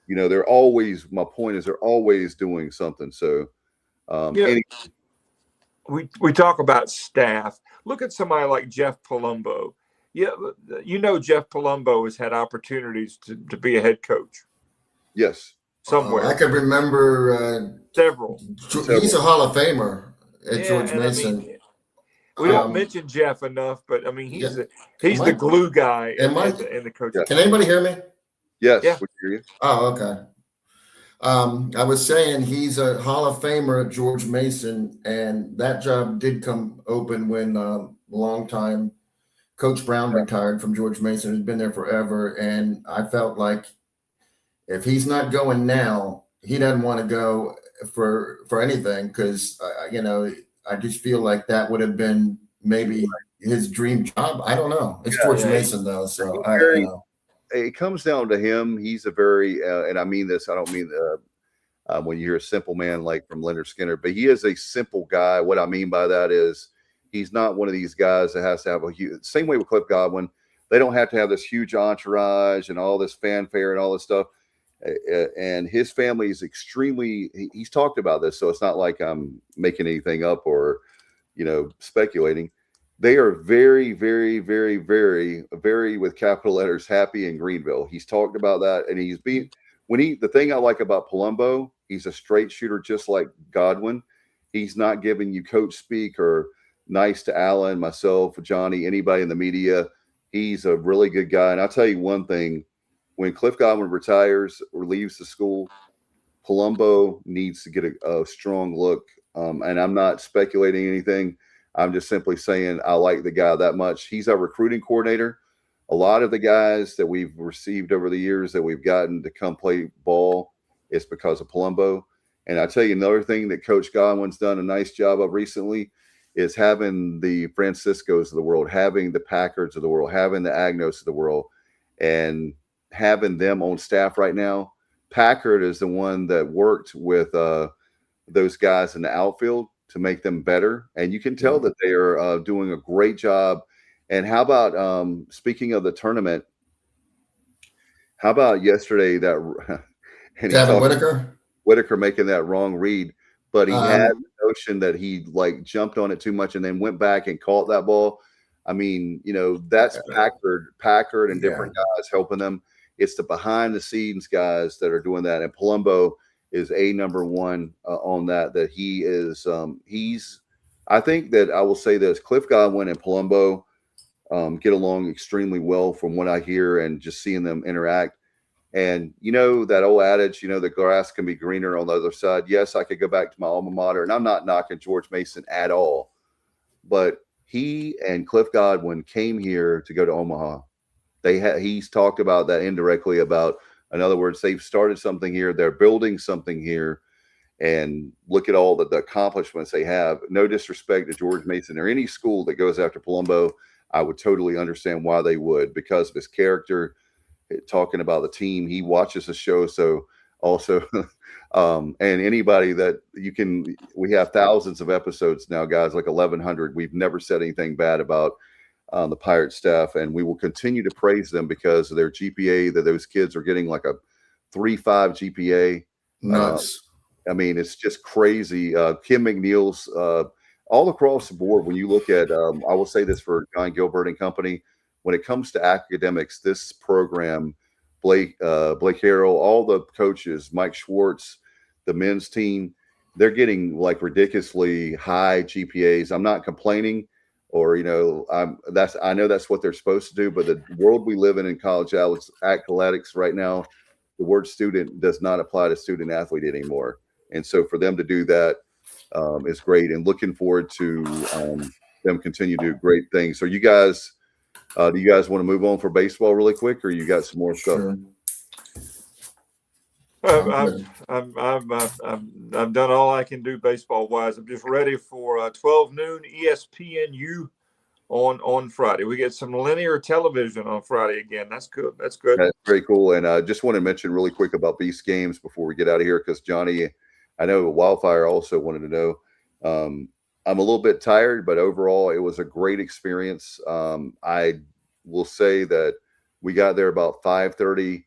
They're always, my point is they're always doing something. So we talk about staff. Look at somebody like Jeff Palumbo. Yeah, Jeff Palumbo has had opportunities to be a head coach. Yes. Somewhere. I could remember several. He's a Hall of Famer at George Mason. We don't mention Jeff enough, but he's the glue guy in the coach. Can anybody hear me? Yes, we can hear you. Oh, okay. I was saying he's a Hall of Famer at George Mason, and that job did come open when longtime Coach Brown retired from George Mason. He'd been there forever, and I felt like if he's not going now, he doesn't want to go for anything because I just feel like that would have been maybe his dream job. I don't know. It's George Mason though, so I don't know. It comes down to him. He's a very, and I mean this, I don't mean when you hear a simple man like from Leonard Skinner, but he is a simple guy. What I mean by that is he's not one of these guys that has to have a huge, same way with Cliff Godwin. They don't have to have this huge entourage and all this fanfare and all this stuff. And his family is extremely, he's talked about this. So it's not like I'm making anything up or, speculating. They are very, very, very, very, very with capital letters happy in Greenville. He's talked about that. And the thing I like about Palumbo, he's a straight shooter, just like Godwin. He's not giving you coach speak or nice to Alan, myself, Johnny, anybody in the media. He's a really good guy. And I'll tell you one thing, when Cliff Godwin retires or leaves the school, Palumbo needs to get a strong look. And I'm not speculating anything. I'm just simply saying I like the guy that much. He's our recruiting coordinator. A lot of the guys that we've received over the years that we've gotten to come play ball is because of Palumbo. And I tell you another thing that Coach Godwin's done a nice job of recently is having the Franciscos of the world, having the Packards of the world, having the Agnos of the world, and having them on staff right now. Packard is the one that worked with those guys in the outfield to make them better. And you can tell that they are doing a great job. And how about, speaking of the tournament, how about yesterday that Whitaker making that wrong read, but he had the notion that he jumped on it too much and then went back and caught that ball. I mean, that's Packard and different guys helping them. It's the behind the scenes guys that are doing that. And Palumbo is number one on that he is, I think that I will say this, Cliff Godwin and Palumbo get along extremely well from what I hear and just seeing them interact. And you know that old adage, you know, the grass can be greener on the other side. Yes, I could go back to my alma mater, and I'm not knocking George Mason at all, but he and Cliff Godwin came here to go to Omaha. He's talked about that indirectly about, in other words, they've started something here, they're building something here, and look at all the accomplishments they have. No disrespect to George Mason or any school that goes after Palumbo. I would totally understand why they would, because of his character. Talking about the team, he watches the show, so also and anybody that we have thousands of episodes now, guys, like 1,100. We've never said anything bad about the Pirate staff, and we will continue to praise them because of their GPA, that those kids are getting like a 3.5 GPA. Nuts. I mean, it's just crazy. Kim McNeil's all across the board. When you look at, I will say this for John Gilbert and company, when it comes to academics, this program, Blake Harrell, all the coaches, Mike Schwartz, the men's team, they're getting like ridiculously high GPAs. I'm not complaining, or, you know, I know that's what they're supposed to do, but the world we live in college athletics right now, the word student does not apply to student athlete anymore. And so for them to do that is great, and looking forward to them continue to do great things. So you guys, do you guys want to move on for baseball really quick, or you got some more stuff? Sure. I've done all I can do baseball wise. I'm just ready for 12 noon ESPNU on Friday. We get some linear television on Friday again. That's good. That's good. That's very cool. And I just want to mention really quick about Beast Games before we get out of here, because Johnny, I know Wildfire also wanted to know. I'm a little bit tired, but overall it was a great experience. I will say that we got there about 5:30.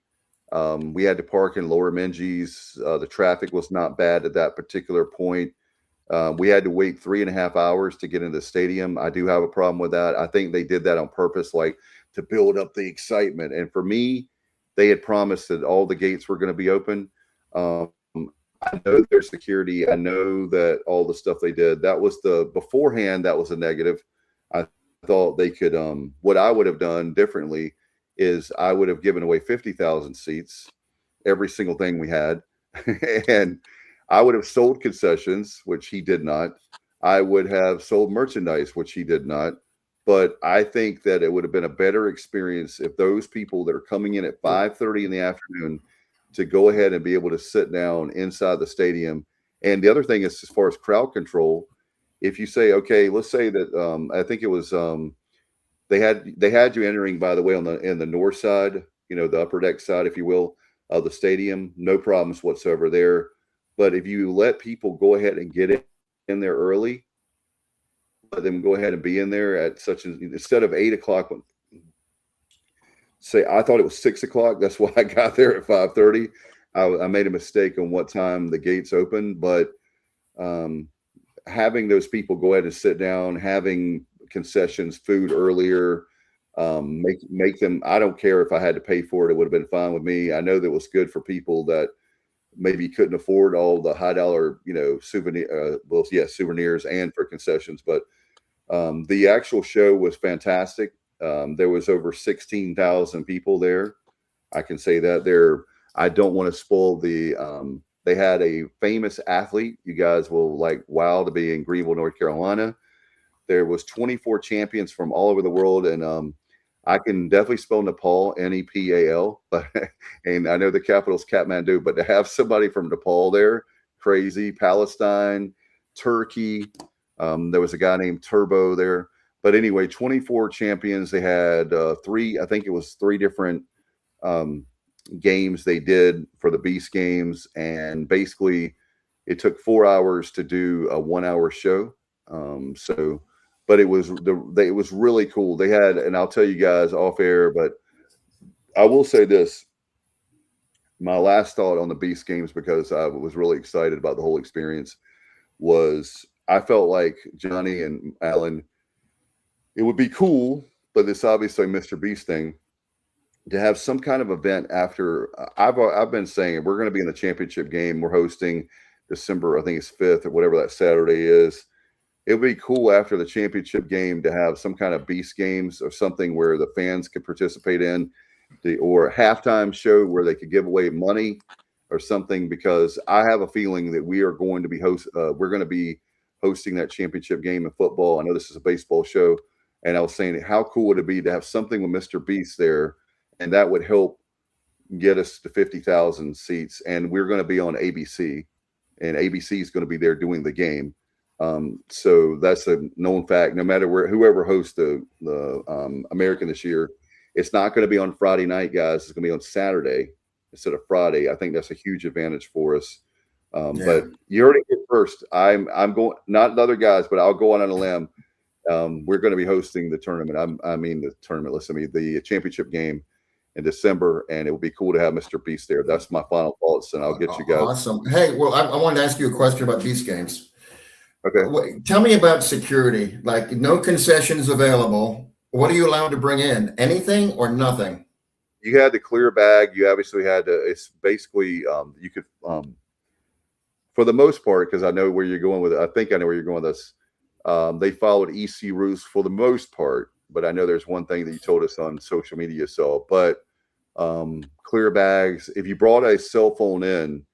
We had to park in Lower Menges. The traffic was not bad at that particular point. We had to wait 3.5 hours to get into the stadium. I do have a problem with that. I think they did that on purpose, like to build up the excitement. And for me, they had promised that all the gates were going to be open. I know there's security. I know that all the stuff they did, that was beforehand, that was a negative. I thought they could, what I would have done differently is I would have given away 50,000 seats, every single thing we had. And I would have sold concessions, which he did not. I would have sold merchandise, which he did not. But I think that it would have been a better experience if those people that are coming in at 5:30 in the afternoon to go ahead and be able to sit down inside the stadium. And the other thing is, as far as crowd control, if you say, okay, let's say that I think it was they had you entering, by the way, in the north side, you know, the upper deck side, if you will, of the stadium, no problems whatsoever there. But if you let people go ahead and get in there early, let them go ahead and be in there at instead of 8 o'clock. Say, I thought it was 6 o'clock. That's why I got there at 5:30. I made a mistake on what time the gates open, but having those people go ahead and sit down, having concessions, food earlier, make them. I don't care if I had to pay for it; it would have been fine with me. I know that was good for people that maybe couldn't afford all the high dollar, you know, souvenirs and for concessions. But the actual show was fantastic. There was over 16,000 people there. I can say that. I don't want to spoil they had a famous athlete. You guys will like, wow, to be in Greenville, North Carolina. There was 24 champions from all over the world. And I can definitely spell Nepal, Nepal, but and I know the capital's Kathmandu, but to have somebody from Nepal there, crazy. Palestine, Turkey. There was a guy named Turbo there. But anyway, 24 champions. They had three different games they did for the Beast Games. And basically it took 4 hours to do a 1 hour show. But it was really cool. They had, and I'll tell you guys off air, but I will say this. My last thought on the Beast Games, because I was really excited about the whole experience, was I felt like Johnny and Alan, it would be cool, but this obviously Mr. Beast thing, to have some kind of event after. I've been saying we're going to be in the championship game. We're hosting December, I think it's 5th or whatever that Saturday is. It would be cool after the championship game to have some kind of Beast Games or something where the fans could participate in. or a halftime show where they could give away money or something, because I have a feeling that we are going to be hosting that championship game in football. I know this is a baseball show, and I was saying, how cool would it be to have something with Mr. Beast there, and that would help get us to 50,000 seats. And we're going to be on ABC, and ABC is going to be there doing the game. So that's a known fact. No matter whoever hosts the American this year, it's not going to be on Friday night, guys. It's going to be on Saturday instead of Friday. I think that's a huge advantage for us. But you heard it here first. I'm going, not the other guys, but I'll go on a limb. We're going to be hosting the tournament. The championship game in December, and it would be cool to have Mr. Beast there. That's my final thoughts, and I'll get you guys. Awesome. Hey, well, I wanted to ask you a question about Beast games. Okay. Tell me about security. Like, no concessions available. What are you allowed to bring in? Anything or nothing? You had to clear a bag. You obviously had to. It's basically you could, for the most part, because I know where you're going with it. I think I know where you're going with this. They followed EC rules for the most part, but I know there's one thing that you told us on social media. So, but clear bags. If you brought a cell phone in,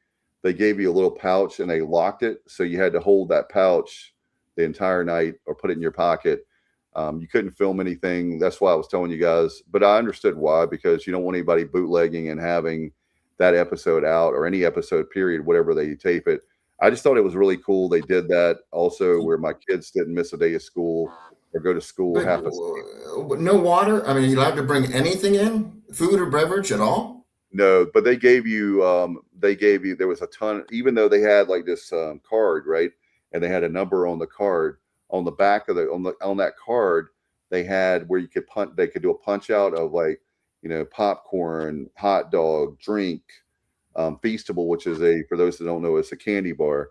they gave you a little pouch and they locked it, so you had to hold that pouch the entire night or put it in your pocket. You couldn't film anything. That's why I was telling you guys. But I understood why, because you don't want anybody bootlegging and having that episode out, or any episode period, whatever they tape it. I just thought it was really cool. They did that also where my kids didn't miss a day of school or go to school no water? I mean, are you allowed to bring anything in? Food or beverage at all? No, but they gave you, there was a ton, even though they had like this card, right? And they had a number on the card. On the back of on that card, they had where you could they could do a punch out of, like, popcorn, hot dog, drink, Feastable, which is for those that don't know, it's a candy bar.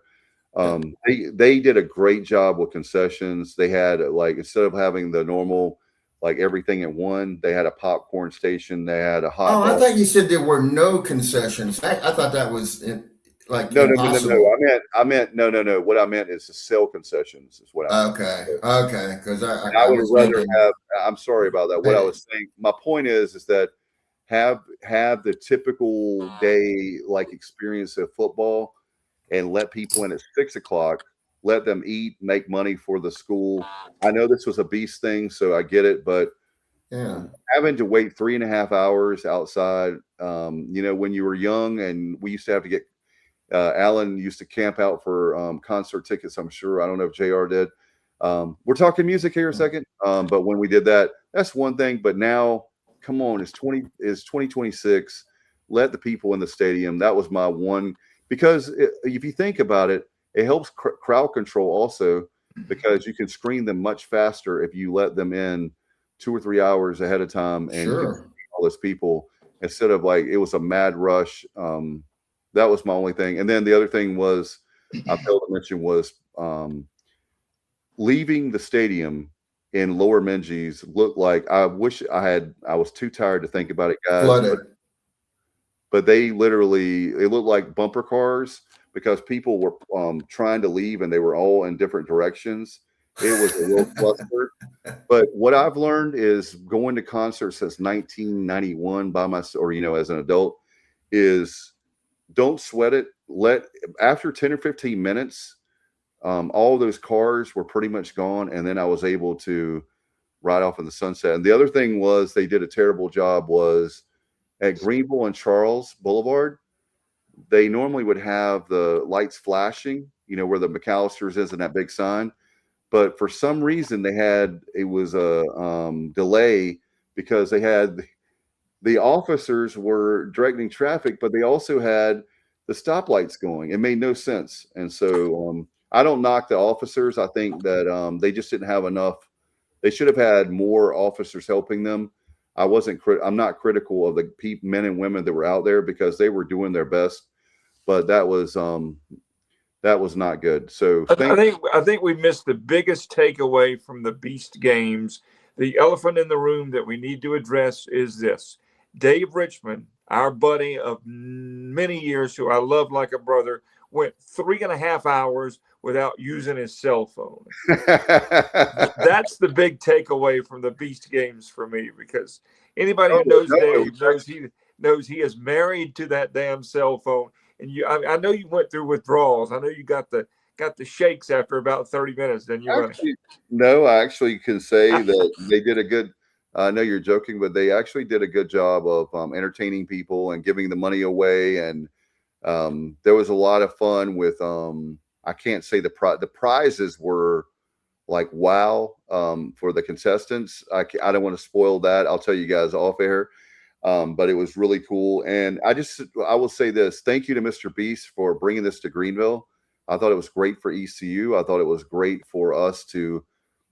They did a great job with concessions. They had, like, instead of having the normal, like, everything in one, they had a popcorn station. They had a hot dog. I thought you said there were no concessions. I thought that was like no. I meant no. What I meant is to sell concessions is what I meant. Okay. Because I would rather have. I'm sorry about that. What I was saying, my point is that have the typical day like experience of football, and let people in at 6 o'clock. Let them eat, make money for the school. I know this was a Beast thing, so I get it, but having to wait 3.5 hours outside, when you were young, and we used to have to get, Alan used to camp out for concert tickets, I'm sure. I don't know if JR did. We're talking music here a second, but when we did that, that's one thing. But now, come on, it's 2026. Let the people in the stadium. That was my one, because if you think about it, it helps crowd control also, because you can screen them much faster if you let them in 2 or 3 hours ahead of time, and you can see all those people instead of, like, it was a mad rush. That was my only thing. And then the other thing was, I failed to mention, was leaving the stadium in Lower Menzies looked like, I wish I was too tired to think about it, guys. But they literally, it looked like bumper cars, because people were trying to leave and they were all in different directions. It was a real cluster. But what I've learned is, going to concerts since 1991 by myself, or as an adult, is don't sweat it. After 10 or 15 minutes, all those cars were pretty much gone, and then I was able to ride off in the sunset. And the other thing was, they did a terrible job was at Greenville and Charles Boulevard. They normally would have the lights flashing, where the McAllister's is, and that big sign. But for some reason, it was a delay, because they had the officers were directing traffic, but they also had the stoplights going. It made no sense. And so I don't knock the officers. I think that they just didn't have enough. They should have had more officers helping them. I'm not critical of the men and women that were out there, because they were doing their best, but that was not good. So I think we missed the biggest takeaway from the Beast games. The elephant in the room that we need to address is this: Dave Richmond, our buddy of many years, who I love like a brother, went 3.5 hours without using his cell phone. That's the big takeaway from the Beast games for me, because anybody who knows Dave knows he is married to that damn cell phone. And I know you went through withdrawals. I know you got the shakes after about 30 minutes. Then you No, I actually can say that they did a good. I know you're joking, but they actually did a good job of entertaining people and giving the money away. And there was a lot of fun with. I can't say the prizes were like wow for the contestants. I don't want to spoil that. I'll tell you guys off air. But it was really cool. And I will say this. Thank you to Mr. Beast for bringing this to Greenville. I thought it was great for ECU. I thought it was great for us to,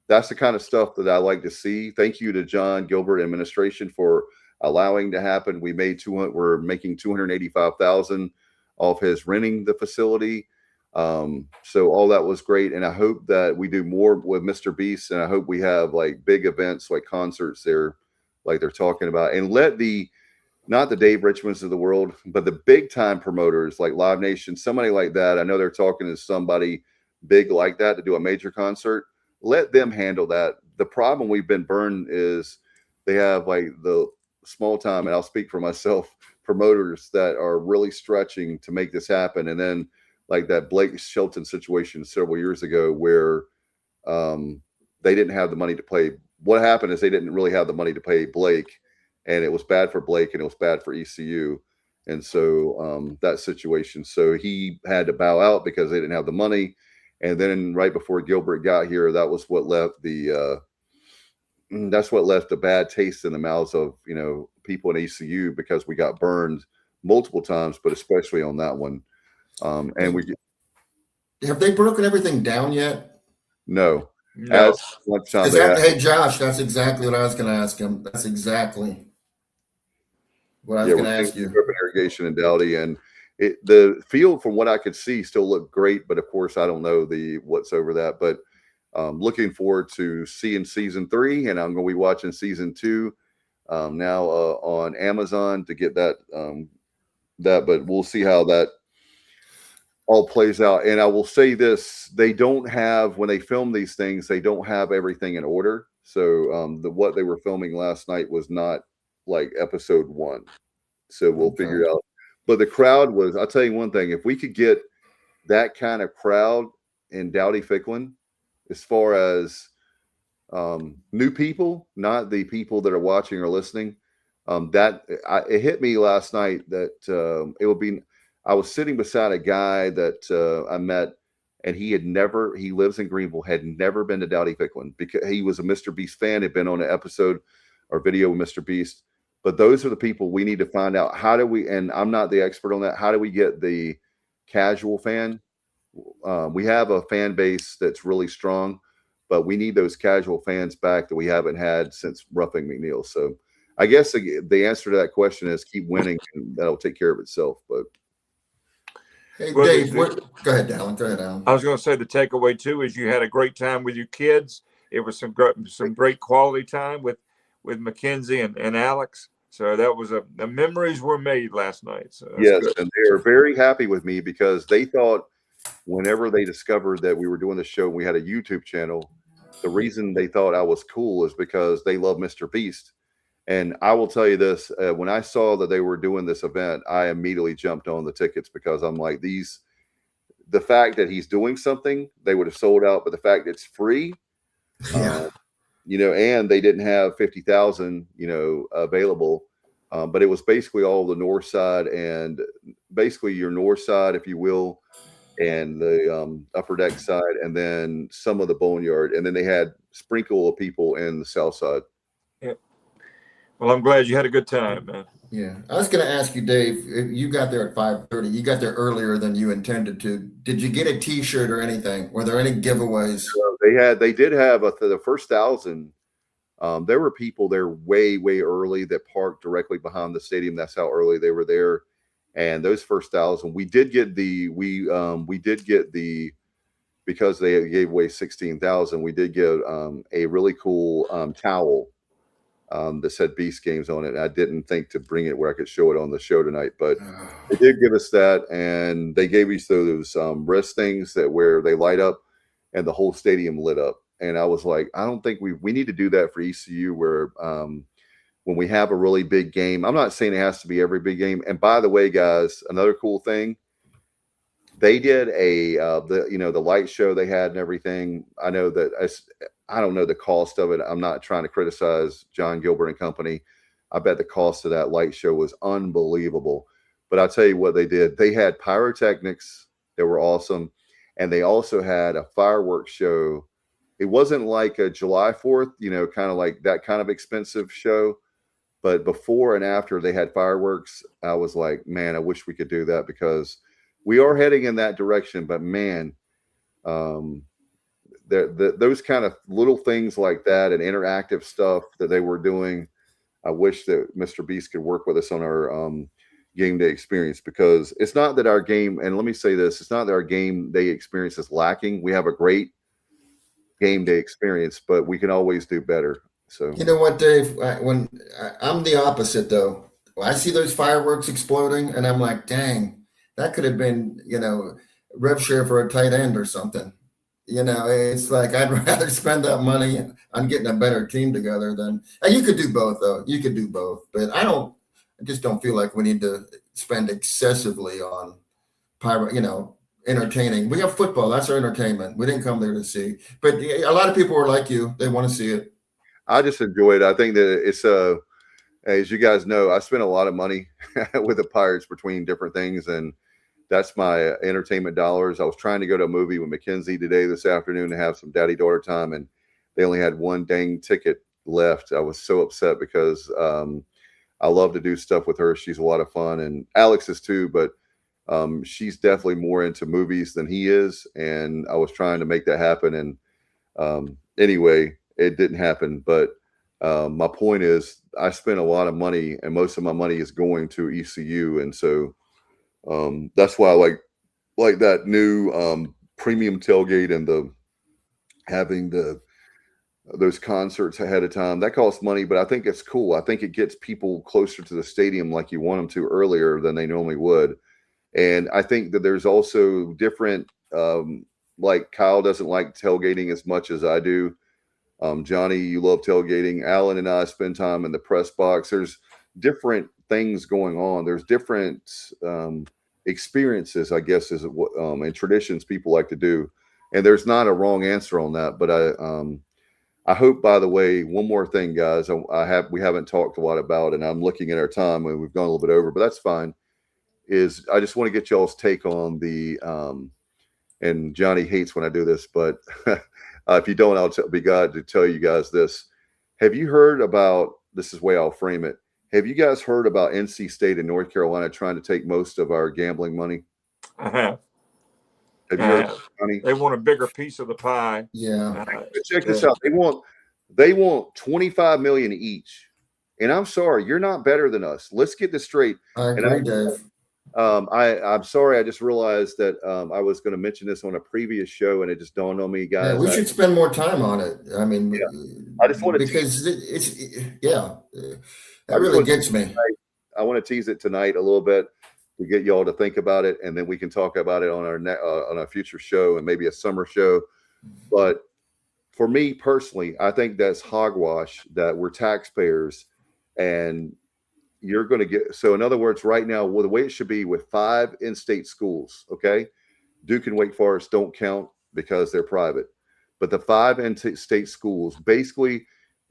that's the kind of stuff that I like to see. Thank you to John Gilbert administration for allowing to happen. We're making $285,000 off his renting the facility. So all that was great. And I hope that we do more with Mr. Beast. And I hope we have like big events, like concerts there, like they're talking about, and let not the Dave Richmonds of the world, but the big time promoters like Live Nation, somebody like that. I know they're talking to somebody big like that to do a major concert. Let them handle that. The problem we've been burned is they have like the small time, and I'll speak for myself, promoters that are really stretching to make this happen. And then like that Blake Shelton situation several years ago where they didn't have the money to play. What happened is they didn't really have the money to pay Blake, and it was bad for Blake and it was bad for ECU. And so that situation, so he had to bow out because they didn't have the money. And then right before Gilbert got here, that was what left that's what left a bad taste in the mouths of, people in ECU, because we got burned multiple times, but especially on that one. And have they broken everything down yet? No. No. Hey, Josh, that's exactly what I was going to ask him. That's exactly what I was going to ask you. Irrigation in Dowdy, and the field, from what I could see, still looked great. But of course, I don't know what's over that. But looking forward to seeing season 3, and I'm going to be watching season 2 now on Amazon to get that. But we'll see how that all plays out. And I will say this, they don't have, when they film these things, they don't have everything in order. So what they were filming last night was not like episode 1. So we'll figure out. But the crowd was, I'll tell you one thing, if we could get that kind of crowd in Dowdy-Ficklen, as far as new people, not the people that are watching or listening, it hit me last night that it would be, I was sitting beside a guy that I met, and he lives in Greenville, had never been to Dowdy-Ficklen because he was a Mr. Beast fan, had been on an episode or video with Mr. Beast. But those are the people we need to find out. How do we, and I'm not the expert on that, how do we get the casual fan? We have a fan base that's really strong, but we need those casual fans back that we haven't had since Roughing McNeil. So I guess the answer to that question is keep winning, and that'll take care of itself. But hey, Dave, go ahead, Alan. Go ahead, Alan. I was going to say the takeaway too is you had a great time with your kids. It was some great quality time with Mackenzie and Alex. So that was the memories were made last night. So yes, good. And they are very happy with me because they thought whenever they discovered that we were doing the show, we had a YouTube channel. The reason they thought I was cool is because they love Mr. Beast. And I will tell you this, when I saw that they were doing this event, I immediately jumped on the tickets because I'm like, the fact that he's doing something, they would have sold out, but the fact it's free, and they didn't have 50,000, available. But it was basically all the north side and basically your north side, if you will, and the upper deck side, and then some of the boneyard. And then they had sprinkle of people in the south side. Yeah. Well, I'm glad you had a good time, man. Yeah. I was going to ask you, Dave, you got there at 5:30. You got there earlier than you intended to. Did you get a T-shirt or anything? Were there any giveaways? They did have the first 1,000. There were people there way, way early that parked directly behind the stadium. That's how early they were there. And those first 1,000, we did get because they gave away 16,000, we did get a really cool towel that said Beast Games on it. I didn't think to bring it where I could show it on the show tonight, but they did give us that, and they gave us those wrist things that where they light up, and the whole stadium lit up. And I was like, I don't think we need to do that for ECU where when we have a really big game. I'm not saying it has to be every big game. And by the way, guys, another cool thing, they did the light show they had and everything. I know that I don't know the cost of it. I'm not trying to criticize John Gilbert and company. I bet the cost of that light show was unbelievable. But I'll tell you what they did. They had pyrotechnics that were awesome. And they also had a fireworks show. It wasn't like a July 4th, kind of like that kind of expensive show. But before and after they had fireworks, I was like, man, I wish we could do that because we are heading in that direction. But man, those kind of little things like that and interactive stuff that they were doing, I wish that Mr. Beast could work with us on our game day experience, because it's not that our game, and let me say this, it's not that our game day experience is lacking. We have a great game day experience, but we can always do better. So you know what, Dave? When I'm the opposite, though, I see those fireworks exploding, and I'm like, dang, that could have been, rev share for a tight end or something. It's like I'd rather spend that money on getting a better team together than. And you could do both, though. You could do both, but I just don't feel like we need to spend excessively on entertaining. We have football. That's our entertainment. We didn't come there to see. But a lot of people are like you. They want to see it. I just enjoy it. I think that it's as you guys know, I spend a lot of money with the Pirates between different things, and that's my entertainment dollars. I was trying to go to a movie with Mackenzie this afternoon to have some daddy-daughter time, and they only had one dang ticket left. I was so upset because I love to do stuff with her. She's a lot of fun, and Alex is too, but she's definitely more into movies than he is, and I was trying to make that happen, and anyway, it didn't happen. But my point is I spent a lot of money, and most of my money is going to ECU, and so that's why I like that new premium tailgate and having those concerts ahead of time. That costs money, but I think it's cool. I think it gets people closer to the stadium like you want them to earlier than they normally would. And I think that there's also different, like Kyle doesn't like tailgating as much as I do. Johnny, you love tailgating. Alan and I spend time in the press box. There's different things going on. There's different experiences, I guess, is what and traditions people like to do. And there's not a wrong answer on that. But I hope, by the way, one more thing, guys, we haven't talked a lot about, and I'm looking at our time and we've gone a little bit over, but that's fine. Is I just want to get y'all's take on the and Johnny hates when I do this, but if you don't, I'll be glad to tell you guys this. Have you heard about, this is the way I'll frame it, have you guys heard about NC State and North Carolina trying to take most of our gambling money? I have. Have you heard, Johnny? They want a bigger piece of the pie. Yeah. Check this out. They want $25 million each. And I'm sorry, you're not better than us. Let's get this straight. I agree, Dave. I'm sorry. I just realized that I was going to mention this on a previous show, and it just dawned on me, guys. Yeah, we should spend more time on it. I mean, I just want to because that really gets me. I want to tease it tonight a little bit to get y'all to think about it, and then we can talk about it on our future show and maybe a summer show. But for me personally, I think that's hogwash that we're taxpayers and you're going to get. So in other words, right now, the way it should be with 5 in-state schools, okay? Duke and Wake Forest don't count because they're private. But the 5 in-state schools, basically,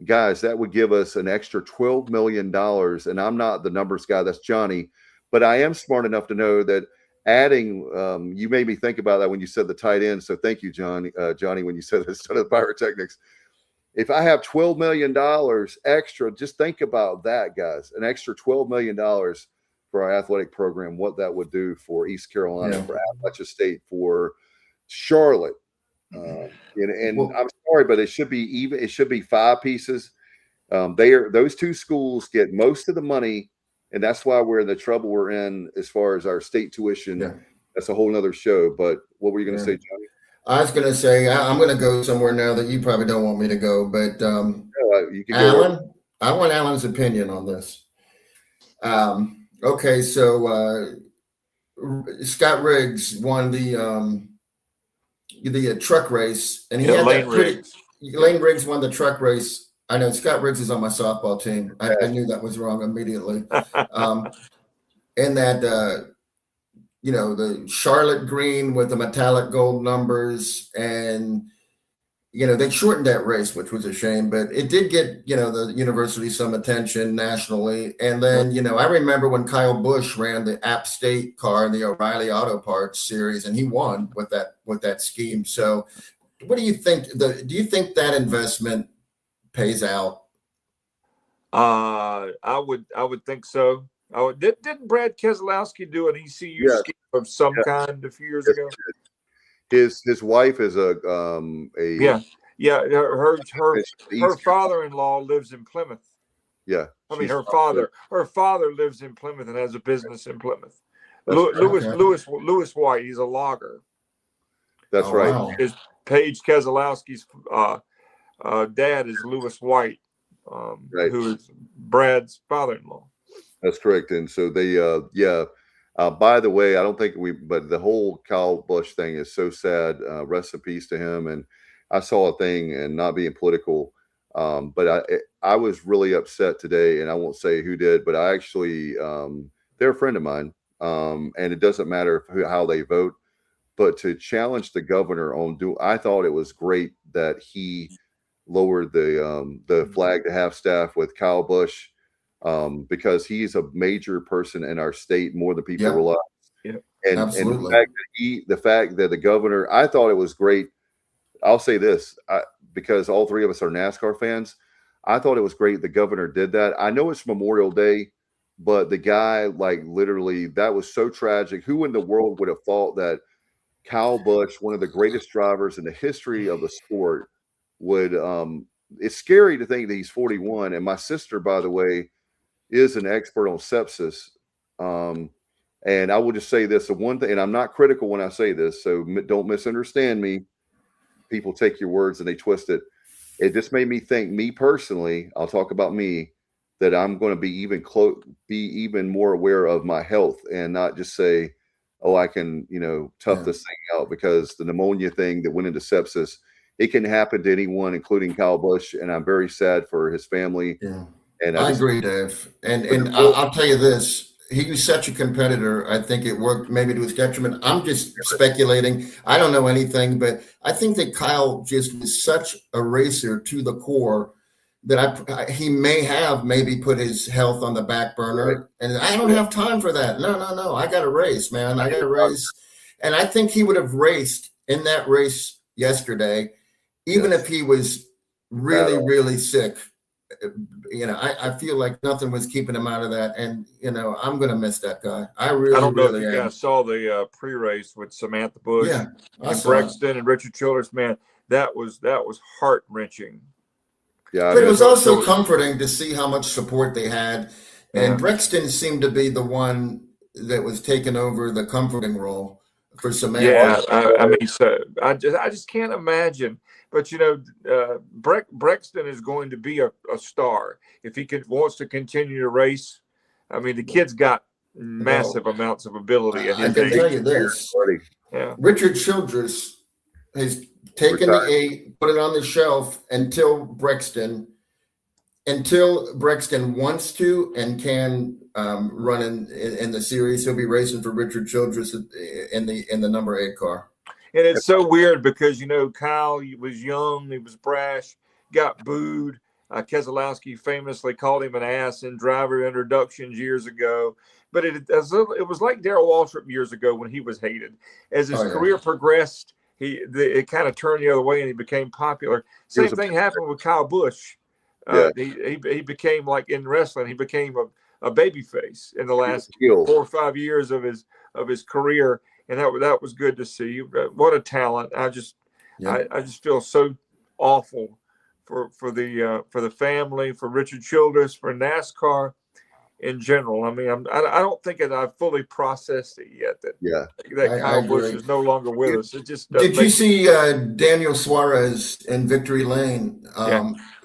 guys, that would give us an extra $12 million. And I'm not the numbers guy, that's Johnny. But I am smart enough to know that adding, you made me think about that when you said the tight end. So thank you, Johnny, when you said this to the pyrotechnics. If I have $12 million extra, just think about that, guys. An extra $12 million for our athletic program, what that would do for East Carolina, for Appalachia State, for Charlotte. And I'm sorry, but it should be even. It should be 5 pieces. Those 2 schools get most of the money, and that's why we're in the trouble we're in as far as our state tuition. Yeah. That's a whole nother show. But what were you going to say, Johnny? I was going to say, I'm going to go somewhere now that you probably don't want me to go, but you can Alan, go. I want Alan's opinion on this. Okay, so Scott Riggs won the truck race, and he had Lane that pretty. Riggs. Lane Riggs won the truck race. I know Scott Riggs is on my softball team. I knew that was wrong immediately. And that the Charlotte green with the metallic gold numbers, and they shortened that race, which was a shame, but it did get the university some attention nationally. And then I remember when Kyle Busch ran the App State car in the O'Reilly Auto Parts series, and he won with that scheme. So what do you think? Do you think that investment pays out? I would think so. Didn't Brad Keselowski do an ECU scheme of some kind a few years ago? His wife is her father-in-law lives in Plymouth. Yeah, I mean her father lives in Plymouth and has a business in Plymouth. Right. Lewis White, he's a logger. That's right. Wow. Is Paige Keselowski's dad is Lewis White, who is Brad's father-in-law. That's correct. And so they, by the way, I don't think but the whole Kyle Busch thing is so sad. Rest in peace to him. And I saw a thing, and not being political, but I was really upset today, and I won't say who did, but I actually, they're a friend of mine. And it doesn't matter how they vote, but to challenge the governor I thought it was great that he lowered the flag to half staff with Kyle Busch. Because he's a major person in our state, more than people realize. Yeah, and absolutely. the fact that the governor, I thought it was great. I'll say this, because all three of us are NASCAR fans. I thought it was great the governor did that. I know it's Memorial Day, but the guy, literally, that was so tragic. Who in the world would have thought that Kyle Busch, one of the greatest drivers in the history of the sport, would it's scary to think that he's 41. And my sister, by the way, is an expert on sepsis. And I will just say this, the one thing, and I'm not critical when I say this, so don't misunderstand me. People take your words and they twist it. It just made me think, me personally, I'll talk about me, that I'm going to be even more aware of my health and not just say, oh, I can, tough this thing out, because the pneumonia thing that went into sepsis, it can happen to anyone, including Kyle Busch. And I'm very sad for his family. Yeah. And I agree, Dave. And I'll tell you this, he was such a competitor. I think it worked maybe to his detriment. I'm just speculating. I don't know anything, but I think that Kyle just was such a racer to the core that he may have put his health on the back burner. Right. And I don't have time for that. No. I got to race, man. I got to race. And I think he would have raced in that race yesterday, even if he was really, really sick. I feel like nothing was keeping him out of that, and I'm gonna miss that guy. I don't know if you guys saw the pre-race with Samantha Bush, and Brexton and Richard Childress. Man, that was heart wrenching. Yeah, but it was also comforting to see how much support they had, and Brexton seemed to be the one that was taking over the comforting role for Samantha. Yeah, I just can't imagine. But Brexton is going to be a star if he wants to continue to race. I mean, the kid's got massive amounts of ability. I can tell you this: Richard Childress has taken the 8, put it on the shelf until Brexton wants to and can run in the series. He'll be racing for Richard Childress in the number 8 car. And it's so weird because, Kyle was young, he was brash, got booed. Keselowski famously called him an ass in driver introductions years ago. But it was like Darrell Waltrip years ago when he was hated. As his career progressed, it kind of turned the other way and he became popular. Same thing happened with Kyle Busch. He became, like in wrestling, he became a babyface in the last 4 or 5 years of his career. And that was good to see. What a talent! I just feel so awful for the family, for Richard Childress, for NASCAR, in general. I mean, I don't think that I've fully processed it yet. That Kyle Busch is no longer with us. It just did you see Daniel Suarez in Victory Lane?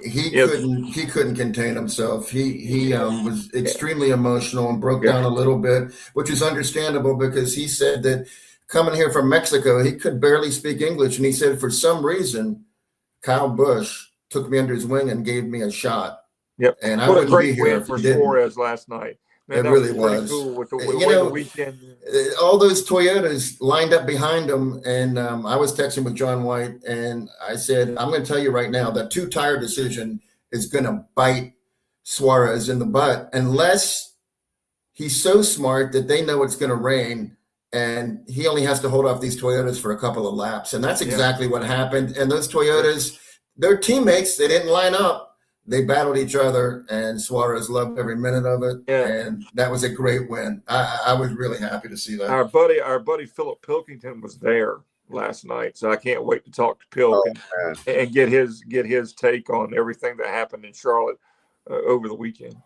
He couldn't contain himself. He was extremely emotional and broke down a little bit, which is understandable because he said that coming here from Mexico, he could barely speak English, and he said for some reason, Kyle Busch took me under his wing and gave me a shot. Yep. And I what a wouldn't great be here win if for he didn't. Suarez last night. Man, it really was was. cool with the weekend. All those Toyotas lined up behind him, and I was texting with John White, and I said, I'm going to tell you right now, that 2-tire decision is going to bite Suarez in the butt unless he's so smart that they know it's going to rain, and he only has to hold off these Toyotas for a couple of laps. And that's exactly what happened. And those Toyotas, their teammates, they didn't line up. They battled each other, and Suarez loved every minute of it. Yeah. And that was a great win. I was really happy to see that. Our buddy Philip Pilkington was there last night, so I can't wait to talk to Pilk and get his take on everything that happened in Charlotte over the weekend.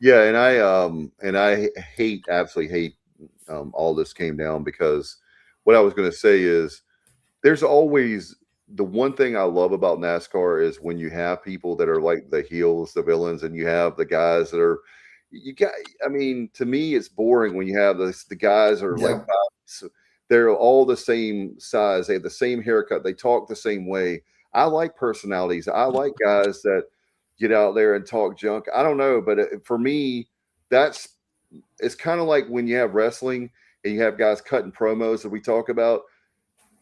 Yeah, and I absolutely hate all this came down, because what I was going to say is there's always the one thing I love about NASCAR is when you have people that are like the heels, the villains, and you have the guys that are, I mean, to me, it's boring when you have the guys are like, they're all the same size. They have the same haircut. They talk the same way. I like personalities. I like guys that get out there and talk junk. I don't know, but for me, it's kind of like when you have wrestling and you have guys cutting promos that we talk about.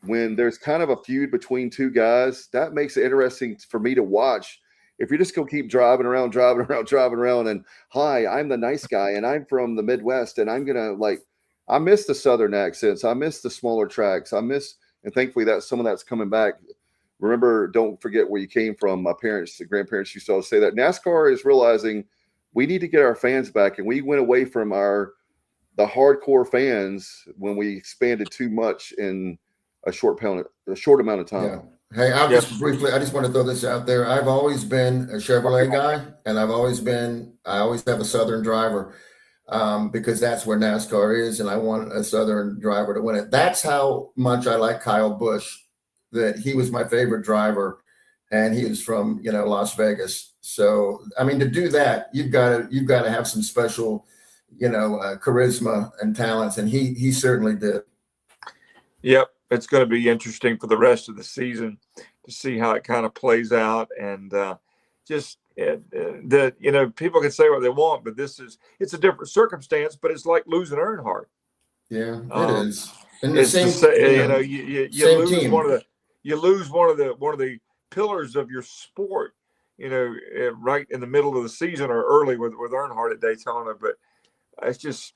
When there's kind of a feud between two guys, that makes it interesting for me to watch. If you're just going to keep driving around, and hi, I'm the nice guy, and I'm from the Midwest, and I'm going to I miss the Southern accents. I miss the smaller tracks. And thankfully some of that's coming back. Remember, don't forget where you came from. My parents, the grandparents used to always say that. NASCAR is realizing we need to get our fans back, and we went away from the hardcore fans when we expanded too much in a short amount of time. Yeah. Hey, I just want to throw this out there. I've always been a Chevrolet guy, and I always have a Southern driver because that's where NASCAR is, and I want a Southern driver to win it. That's how much I like Kyle Busch, that he was my favorite driver, and he was from Las Vegas. So I mean, to do that, you've got to have some special charisma and talents, and he certainly did. Yep. It's going to be interesting for the rest of the season to see how it kind of plays out. And people can say what they want, but it's a different circumstance, but it's like losing Earnhardt. Yeah, it is. And you lose team. You lose one of the pillars of your sport, right in the middle of the season or early with Earnhardt at Daytona. But it's just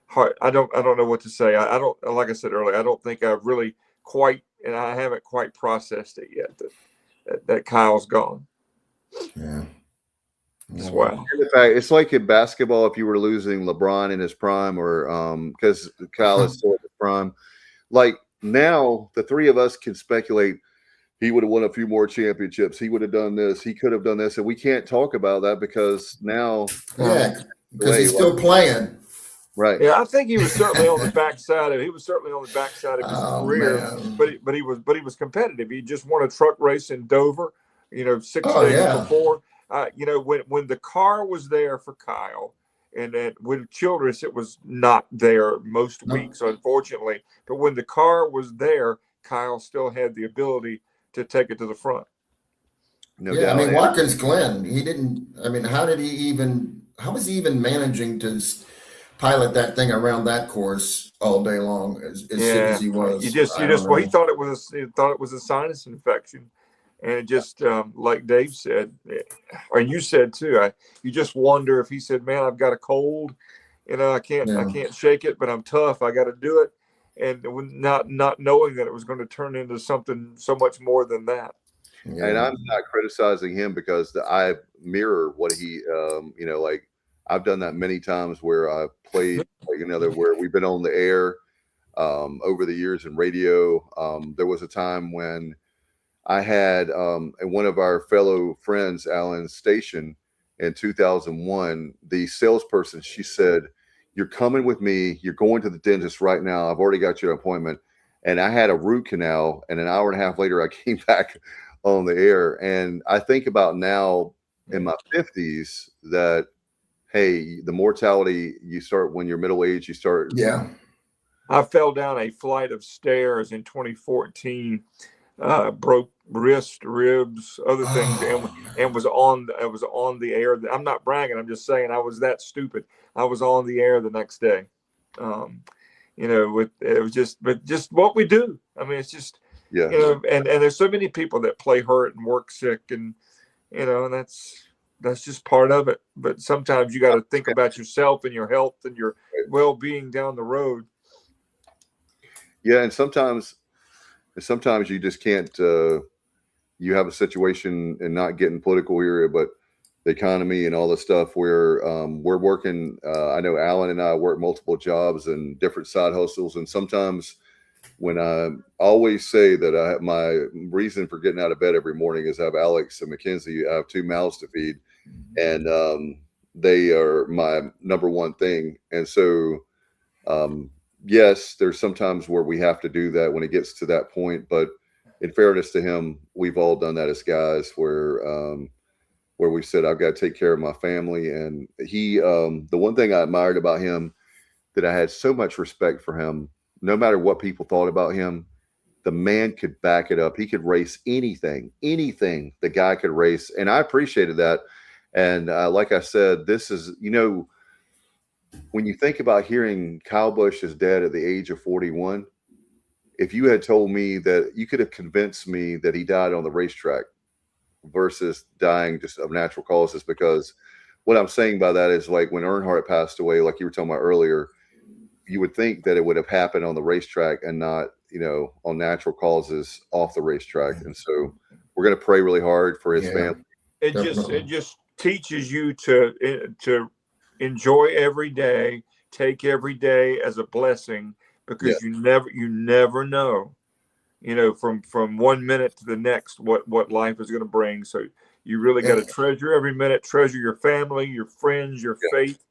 hard. I don't know what to say. I don't, like I said earlier, I don't think I've really I haven't quite processed it yet that Kyle's gone. Yeah. Wow. In fact, it's like in basketball, if you were losing LeBron in his prime, or because Kyle is still at his prime, like now the three of us can speculate he would have won a few more championships. He would have done this. He could have done this. And we can't talk about that because now. Because he's still playing. Right. Yeah, I think he was certainly on the backside of his career, man. but he was competitive. He just won a truck race in Dover, 6 days before. When the car was there for Kyle, and then with Childress, it was not there most weeks, unfortunately. But when the car was there, Kyle still had the ability to take it to the front. No doubt. I mean, Watkins Glen, he didn't. I mean, how was he even managing to pilot that thing around that course all day long as sick as he was? He thought it was a sinus infection, and it just like Dave said, or you said too. You just wonder if he said, "Man, I've got a cold, I can't shake it, but I'm tough. I got to do it," and not knowing that it was going to turn into something so much more than that. Yeah. And I'm not criticizing him because I mirror what he, I've done that many times where I've played, where we've been on the air over the years in radio. There was a time when I had one of our fellow friends, Alan's station, in 2001, the salesperson, she said, "You're coming with me. You're going to the dentist right now. I've already got your appointment." And I had a root canal, and an hour and a half later, I came back on the air. And I think about now in my 50s that, hey, the mortality, you start when you're middle aged, you start. Yeah. I fell down a flight of stairs in 2014, broke wrist, ribs, other things, and was on the air. I'm not bragging. I'm just saying I was that stupid. I was on the air the next day. It was just what we do. I mean, it's just, and there's so many people that play hurt and work sick, and and that's just part of it. But sometimes you got to think about yourself and your health and your well-being down the road. Yeah, and sometimes you just can't. You have a situation, and not getting political here, but the economy and all the stuff where we're working. I know Alan and I work multiple jobs and different side hustles, and sometimes when I always say that my reason for getting out of bed every morning is I have Alex and Mackenzie. I have 2 mouths to feed, and they are my number one thing. And so, yes, there's sometimes where we have to do that when it gets to that point. But in fairness to him, we've all done that as guys where we said, I've got to take care of my family. And he, the one thing I admired about him, that I had so much respect for him, no matter what people thought about him, the man could back it up. He could race anything the guy could race. And I appreciated that. And like I said, this is, when you think about hearing Kyle Busch is dead at the age of 41, if you had told me that, you could have convinced me that he died on the racetrack versus dying just of natural causes. Because what I'm saying by that is, like when Earnhardt passed away, like you were talking about earlier, you would think that it would have happened on the racetrack and not, on natural causes off the racetrack. And so we're going to pray really hard for his family. It just teaches you to enjoy every day, take every day as a blessing, because you never know, from 1 minute to the next, what life is going to bring. So you really got to treasure every minute, treasure your family, your friends, your faith,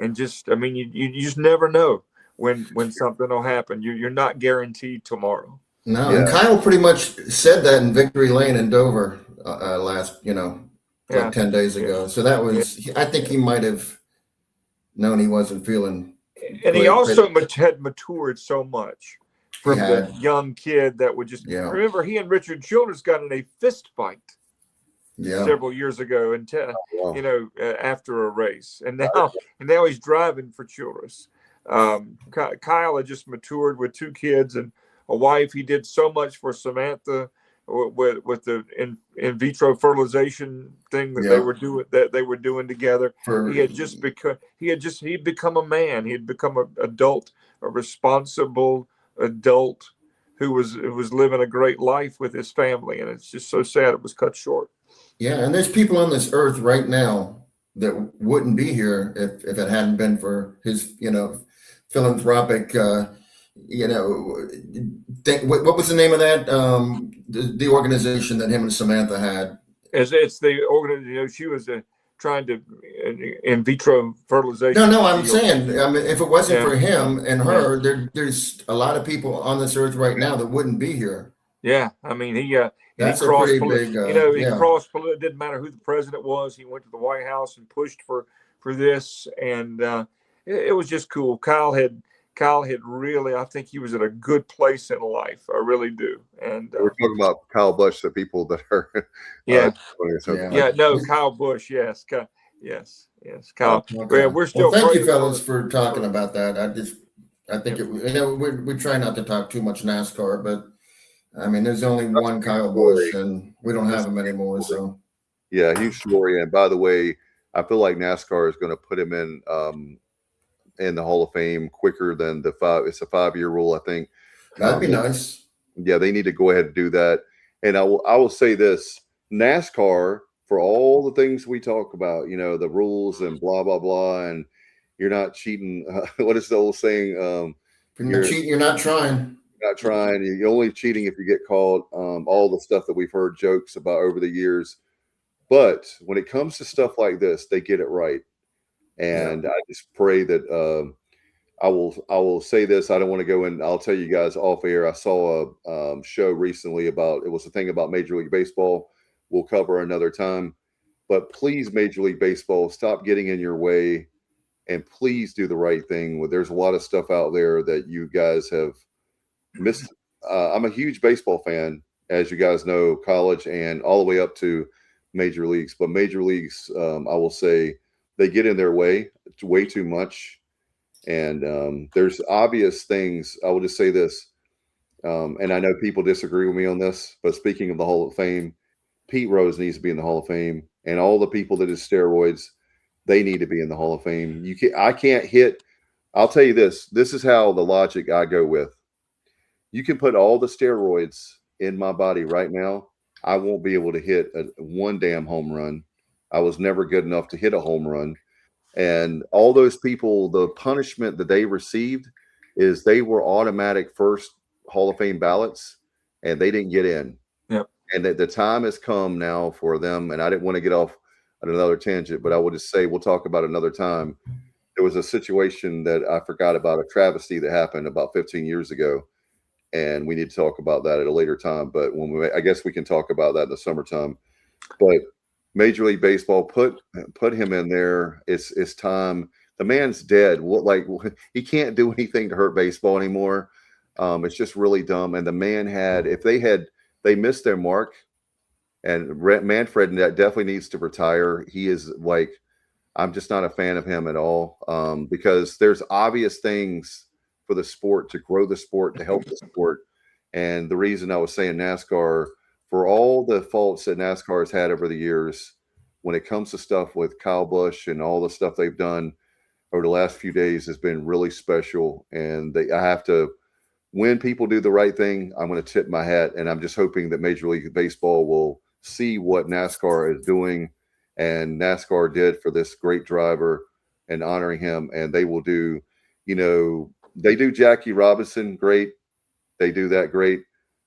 and just, you just never know when something will happen. You're not guaranteed tomorrow. No, and Kyle pretty much said that in Victory Lane in Dover last, 10 days ago. So that was, I think he might have known he wasn't feeling. And he also had matured so much from the young kid that would just remember, he and Richard Childress got in a fist fight several years ago, and after a race, and now he's driving for Childress. Kyle had just matured with 2 kids and a wife. He did so much for Samantha with the in vitro fertilization thing that they were doing together. He'd become a man. He had become an adult, a responsible adult who was living a great life with his family. And it's just so sad it was cut short. Yeah, and there's people on this earth right now that wouldn't be here if it hadn't been for his, philanthropic, what was the name of that? The organization that him and Samantha had. It's the organization. She was trying to in vitro fertilization. No, I'm saying, if it wasn't for him and her, there's a lot of people on this earth right now that wouldn't be here. Yeah, that's he crossed, a pretty big. He crossed. It didn't matter who the president was. He went to the White House and pushed for this, and it was just cool. Kyle had really, I think he was in a good place in life. I really do. And we're talking about Kyle Busch, the people that are. Kyle Busch. Yes. Kyle. Okay. We're still. Well, thank you, fellas, for talking about that. I think we try not to talk too much NASCAR, but there's only one Kyle Busch, and we don't have him anymore. So. Yeah, huge story. And by the way, I feel like NASCAR is going to put him in the Hall of Fame quicker than it's a 5-year rule, I think. That'd be nice. Yeah, they need to go ahead and do that. And I will say this, NASCAR, for all the things we talk about, the rules and blah, blah, blah, and you're not cheating. What is the old saying? When you're cheating, you're not trying. You're not trying. You're only cheating if you get caught. All the stuff that we've heard jokes about over the years. But when it comes to stuff like this, they get it right. And I just pray that I will say this. I don't want to go in. I'll tell you guys off air. I saw a show recently it was a thing about Major League Baseball. We'll cover another time. But please, Major League Baseball, stop getting in your way, and please do the right thing. There's a lot of stuff out there that you guys have missed. I'm a huge baseball fan, as you guys know, college and all the way up to major leagues. But major leagues, I will say, they get in their way too much. And there's obvious things. I will just say this, and I know people disagree with me on this, but speaking of the Hall of Fame, Pete Rose needs to be in the Hall of Fame, and all the people that did steroids, they need to be in the Hall of Fame. I can't hit. I'll tell you this. This is how the logic I go with. You can put all the steroids in my body right now. I won't be able to hit one damn home run. I was never good enough to hit a home run. And all those people, the punishment that they received is they were automatic first Hall of Fame ballots, and they didn't get in. Yep. And the time has come now for them. And I didn't want to get off on another tangent, but I will just say we'll talk about it another time. There was a situation that I forgot about, a travesty that happened about 15 years ago. And we need to talk about that at a later time. But I guess we can talk about that in the summertime. But Major League Baseball, put him in there. It's time. The man's dead. He can't do anything to hurt baseball anymore. It's just really dumb. And the man they missed their mark. And Manfred definitely needs to retire. He is I'm just not a fan of him at all. Because there's obvious things for the sport, to grow the sport, to help the sport. And the reason I was saying NASCAR, for all the faults that NASCAR has had over the years, when it comes to stuff with Kyle Busch and all the stuff they've done over the last few days has been really special. And I have to, when people do the right thing, I'm going to tip my hat. And I'm just hoping that Major League Baseball will see what NASCAR is doing and NASCAR did for this great driver and honoring him. And they will do, they do Jackie Robinson great. They do that great.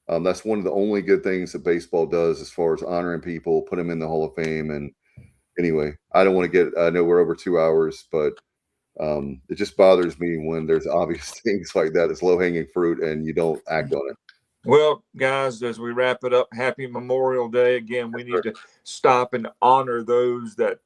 That's one of the only good things that baseball does as far as honoring people, put them in the Hall of Fame. And anyway, I don't want to I know we're over 2 hours, but it just bothers me when there's obvious things like that. It's low-hanging fruit and you don't act on it. Well, guys, as we wrap it up, happy Memorial Day. Again, we need to stop and honor those that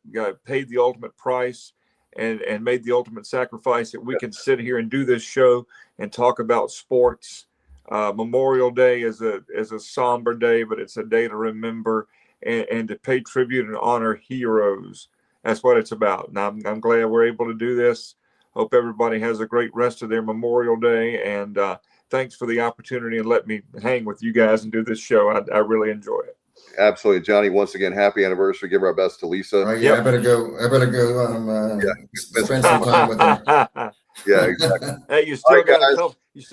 paid the ultimate price and made the ultimate sacrifice that we can sit here and do this show and talk about sports. Memorial Day is a somber day, but it's a day to remember and to pay tribute and honor heroes. That's what it's about. And I'm glad we're able to do this. Hope everybody has a great rest of their Memorial Day. And thanks for the opportunity and let me hang with you guys and do this show. I really enjoy it. Absolutely, Johnny. Once again, happy anniversary. Give our best to Lisa. Yeah, I better go. Spend some time with her. Yeah, exactly. Hey, you still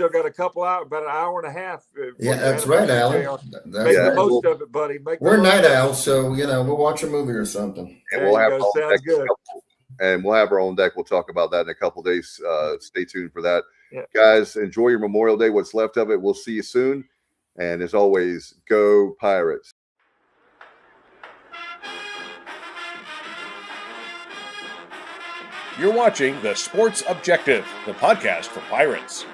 got a couple hours, about an hour and a half. Yeah, that's right, Alan. Make the most of it, buddy. We're night owls, so we'll watch a movie or something. And we'll have sounds good. And we'll have our own deck. We'll talk about that in a couple of days. Stay tuned for that. Yeah. Guys, enjoy your Memorial Day, what's left of it. We'll see you soon. And as always, go Pirates. You're watching The Sports Objective, the podcast for Pirates.